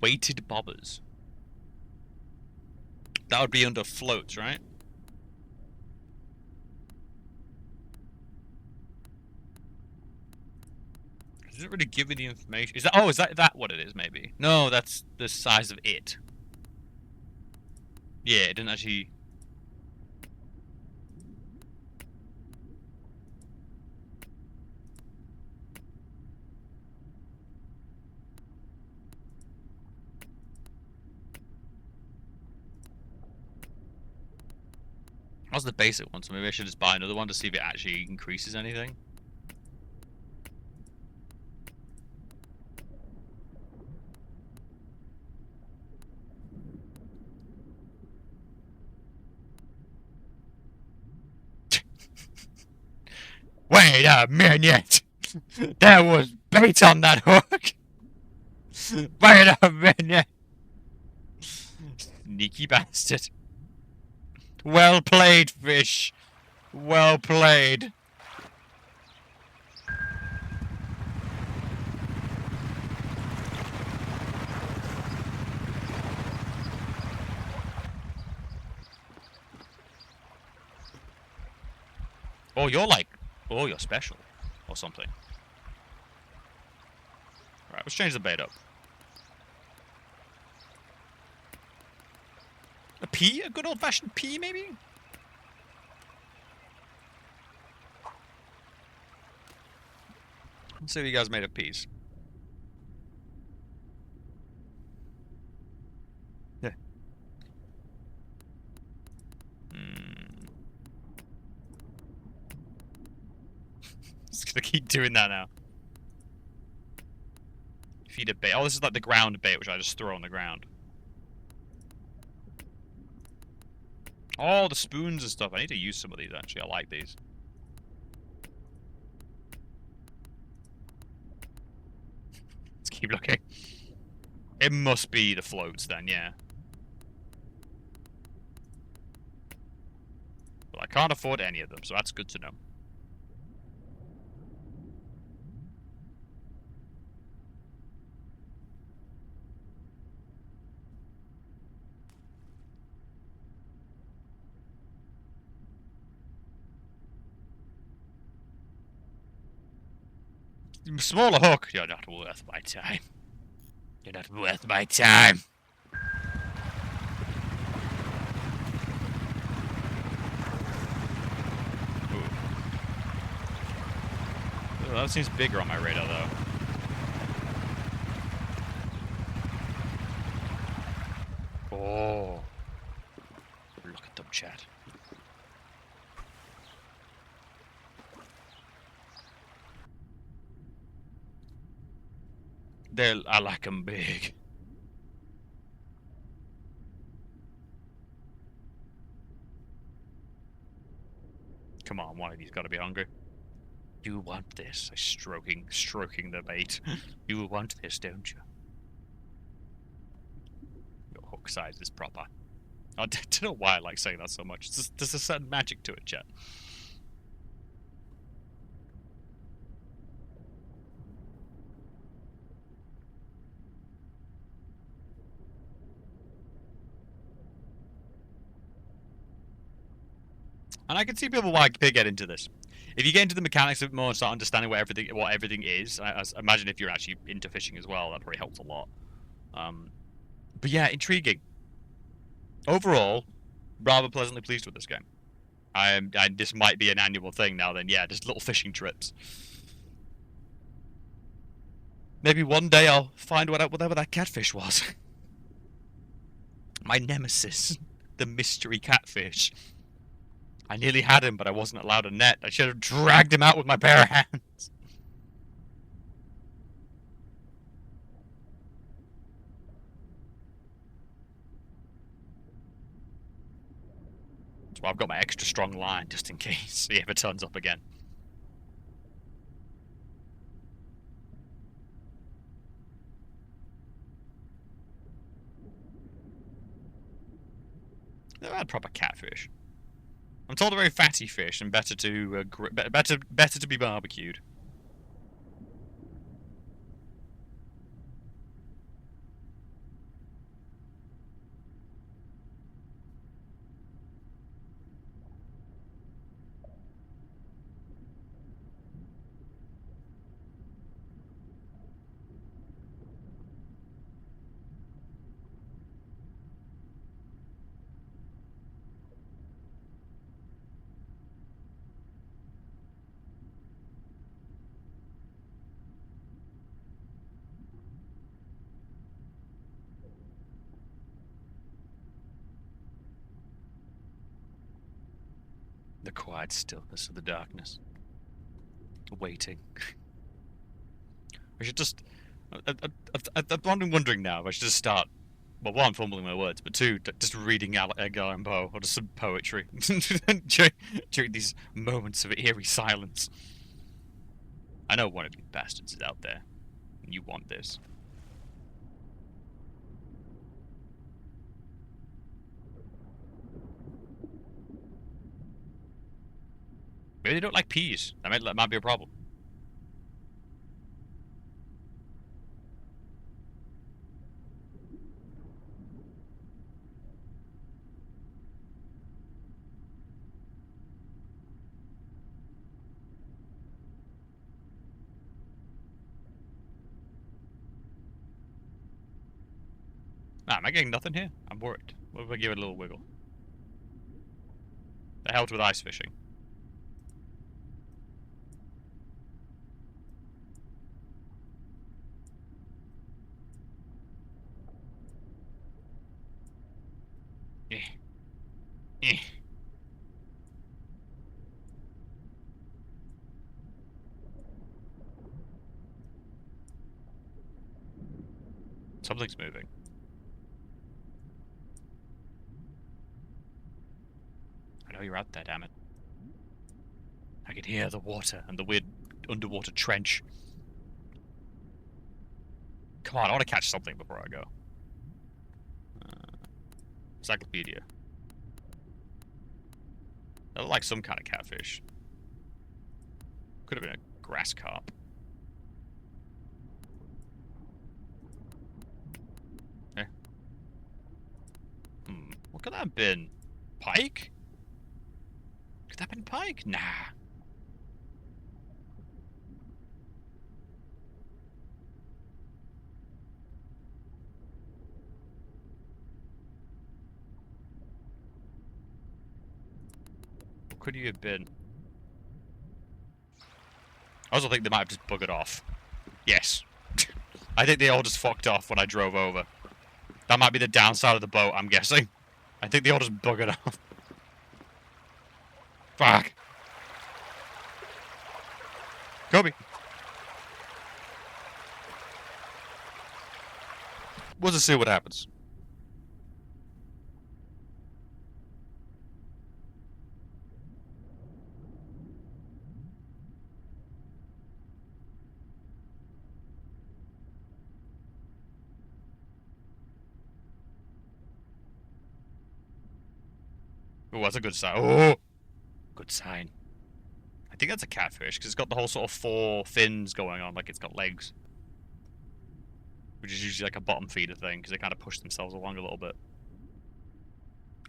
Weighted bobbers. That would be under floats, right? Does it really give me the information? Is that, oh, is that what it is, maybe? No, that's the size of it. Yeah, it didn't actually... That was the basic one, so maybe I should just buy another one to see if it actually increases anything. Wait a minute! There was bait on that hook! Wait a minute! Sneaky bastard. Well played, fish. Well played. Oh, you're like... Oh, you're special. Or something. Alright, let's change the bait up. A pea? A good old-fashioned pea, maybe? Let's see if you guys made of peas. Yeah. Just gonna keep doing that now. Feed a bait. Oh, this is like the ground bait, which I just throw on the ground. Oh, the spoons and stuff. I need to use some of these, actually. I like these. Let's keep looking. It must be the floats, then, yeah. But I can't afford any of them, so that's good to know. Smaller hook. You're not worth my time. You're not worth my time. Ooh. Oh, that seems bigger on my radar, though. Oh. Look at them, chat. I like them big. Come on, one of these got to be hungry. You want this? Stroking the bait. You want this, don't you? Your hook size is proper. I don't know why I like saying that so much. It's just, there's a certain magic to it, chat. And I can see people why they get into this. If you get into the mechanics a bit more and start understanding what everything is, I imagine if you're actually into fishing as well, that probably helps a lot. But yeah, intriguing. Overall, rather pleasantly pleased with this game. This might be an annual thing now. Then yeah, just little fishing trips. Maybe one day I'll find whatever that catfish was. My nemesis. the mystery catfish. I nearly had him, but I wasn't allowed a net. I should have dragged him out with my bare hands. That's why I've got my extra strong line, just in case he ever turns up again. Never had proper catfish. I'm told they're very fatty fish and better to better to be barbecued. The quiet stillness of the darkness. Waiting. I should just... I'm wondering now if I should just start... Well, one, fumbling my words, but two, just reading Edgar Allan Poe, or just some poetry. during these moments of eerie silence. I know one of you bastards is out there. And you want this. Maybe they don't like peas. That might be a problem. Ah, am I getting nothing here? I'm worried. What if I give it a little wiggle? The hell with ice fishing. Eh. Something's moving. I know you're out there, damn it. I can hear the water and the weird underwater trench. Come on, I want to catch something before I go. Encyclopedia. That looked like some kind of catfish. Could have been a grass carp. Eh. What could that have been? Pike? Could that have been pike? Nah. What could you have been? I also think they might have just buggered off. Yes. I think they all just fucked off when I drove over. That might be the downside of the boat, I'm guessing. I think they all just buggered off. Fuck. Kobe. We'll just see what happens. Oh, that's a good sign. Oh! Good sign. I think that's a catfish, because it's got the whole sort of four fins going on, like it's got legs. Which is usually like a bottom feeder thing, because they kind of push themselves along a little bit.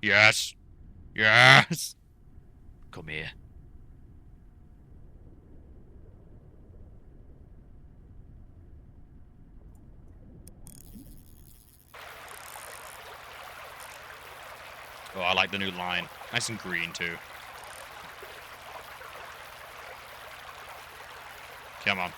Yes! Yes! Come here. Oh, I like the new line. Nice and green, too. Come on.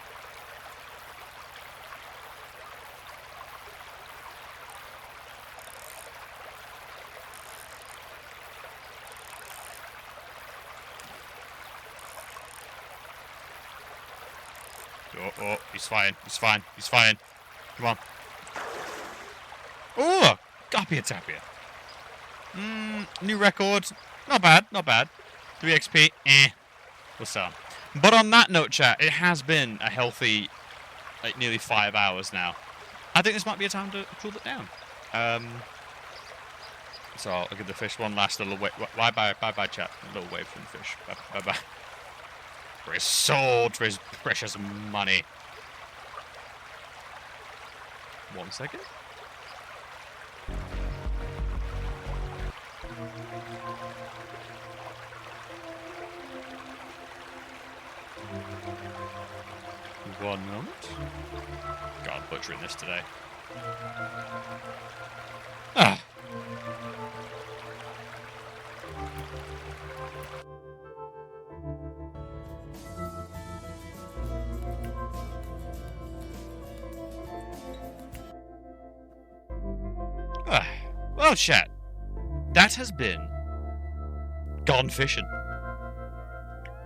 Oh, he's fine. He's fine. He's fine. Come on. Oh, Gapia Tapia. New record. Not bad, not bad. 3 XP, we'll sell. But on that note, chat, it has been a healthy, like, nearly 5 hours now. I think this might be a time to cool it down. So I'll give the fish one last little wave. Bye-bye, chat. A little wave from the fish. Bye-bye. For his soul, for his precious money. 1 second. One moment. God, I'm butchering this today. Ah. Well, chat, that has been Gone Fishing.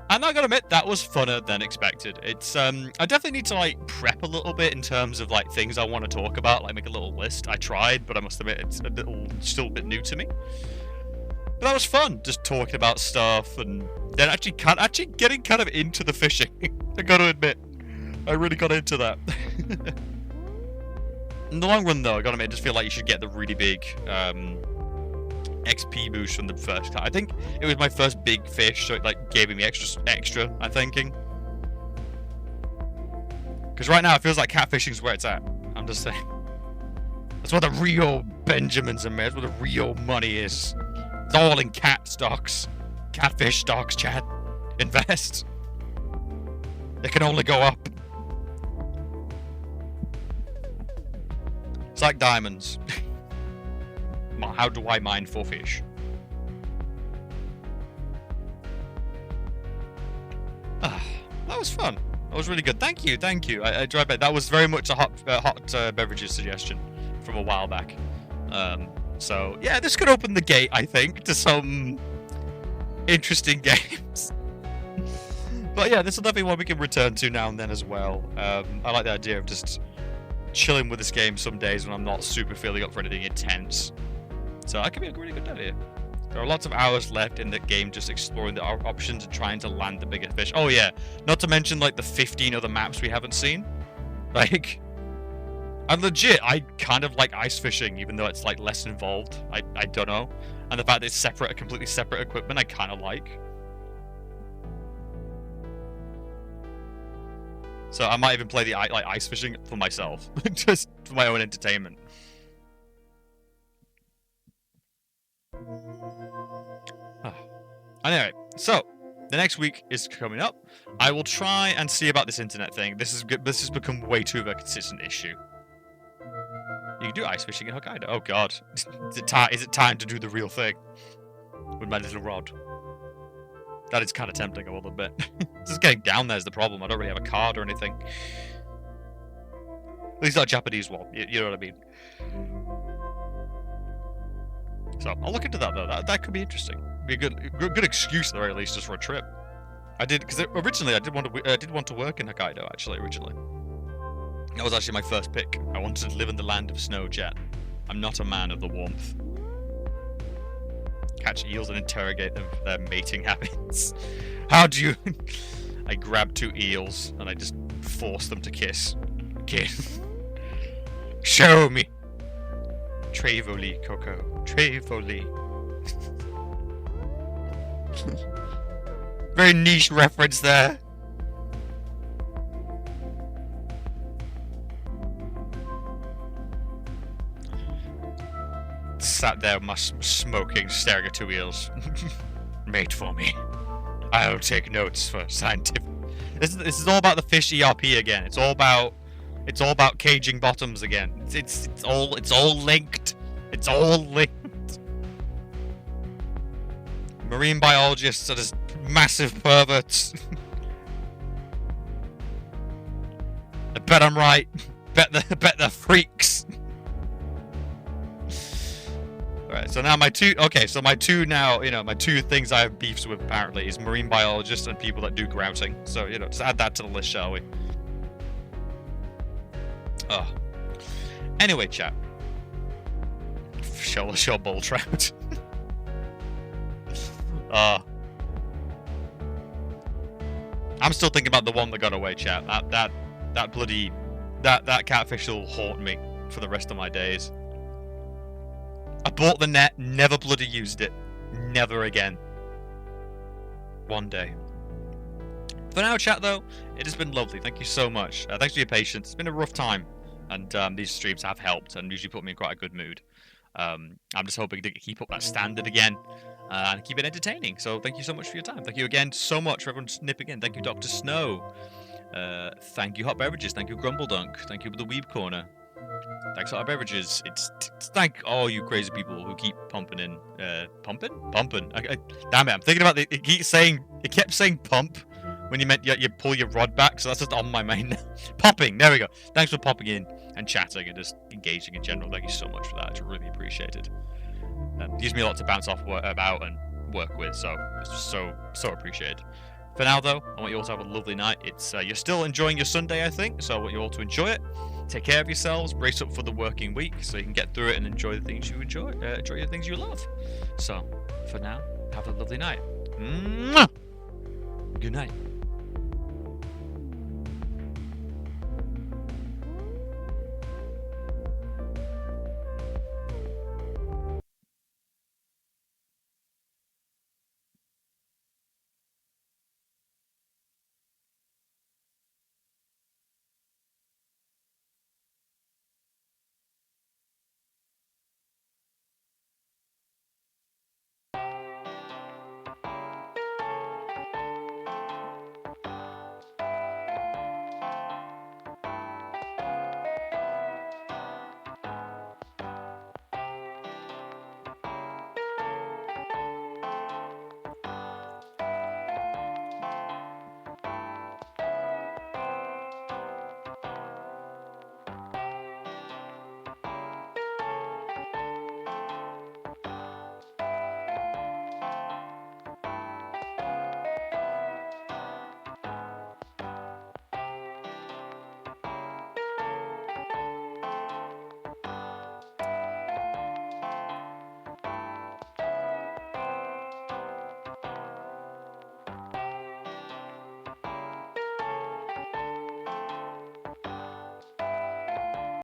I'm not gonna admit that was funner than expected. It's I definitely need to like prep a little bit in terms of like things I want to talk about, like make a little list. I tried, but I must admit it's still a bit new to me. But that was fun, just talking about stuff and then actually getting kind of into the fishing. I gotta admit, I really got into that. In the long run, though, I gotta admit, I just feel like you should get the really big XP boost from the first time. I think it was my first big fish, so it like gave me extra. I'm thinking, because right now it feels like catfishing is where it's at. I'm just saying, that's where the real Benjamins are made. That's where the real money is. It's all in cat stocks, catfish stocks. Chat, invest. It can only go up. It's like diamonds. How do I mine for fish? That was fun. That was really good. Thank you. I enjoyed it. That was very much a hot beverages suggestion from a while back. So yeah, this could open the gate, I think, to some interesting games. But yeah, this will definitely be one we can return to now and then as well. I like the idea of just chilling with this game some days when I'm not super feeling up for anything intense. So that could be a really good idea. There are lots of hours left in the game just exploring the options and trying to land the biggest fish. Oh yeah, not to mention like the 15 other maps we haven't seen. Like, and legit, I kind of like ice fishing, even though it's like less involved. I don't know. And the fact that it's separate, a completely separate equipment, I kind of like. So I might even play the like ice fishing for myself, just for my own entertainment. Anyway, so the next week is coming up. I will try and see about this internet thing. This has become way too of a consistent issue. You can do ice fishing in Hokkaido. Oh god, is it time to do the real thing with my little rod? That is kind of tempting, I will admit. Just getting down there is the problem. I don't really have a card or anything. At least not a Japanese one. You know what I mean. So I'll look into that though. That could be interesting. Be a good excuse at the very least, just for a trip. I did because originally I did want to work in Hokkaido. Actually, originally that was actually my first pick. I wanted to live in the land of snow, jet. I'm not a man of the warmth. Catch eels and interrogate their mating habits. How do you? I grab 2 eels and I just force them to kiss. Kiss. Show me. Trevoli, Coco. Trevoli. Very niche reference there. Sat there, smoking, staring at 2 eels. Mate for me. I'll take notes for scientific. This is all about the fish ERP again. It's all about caging bottoms again. It's all linked. It's all linked. Marine biologists are just massive perverts. I bet I'm right. Bet they're freaks. Alright, so now my two things I have beefs with apparently is marine biologists and people that do grouting. So, just add that to the list, shall we? Oh. Anyway, chat. Shell bowl trout. I'm still thinking about the one that got away, chat. That bloody that catfish will haunt me for the rest of my days. I bought the net, never bloody used it. Never again. One day. For now, chat, though, it has been lovely. Thank you so much. Thanks for your patience. It's been a rough time, and these streams have helped and usually put me in quite a good mood. I'm just hoping to keep up that standard again and keep it entertaining. So thank you so much for your time. Thank you again so much for everyone nipping in. Thank you, Dr. Snow. Thank you, Hot Beverages. Thank you, Grumbledunk. Thank you for the Weeb Corner. Thanks, Hot Beverages. It's thank all you crazy people who keep pumping in. Pumping? Damn it! I'm thinking about it. It kept saying pump when you meant you pull your rod back. So that's just on my mind now. Popping. There we go. Thanks for popping in and chatting and just engaging in general. Thank you so much for that. It's really appreciated. It gives me a lot to bounce off about and work with. So it's just so appreciated. For now, though, I want you all to have a lovely night. It's you're still enjoying your Sunday, I think, so I want you all to enjoy it. Take care of yourselves, brace up for the working week, so you can get through it and enjoy the things you enjoy the things you love. So, for now, have a lovely night. Mwah! Good night.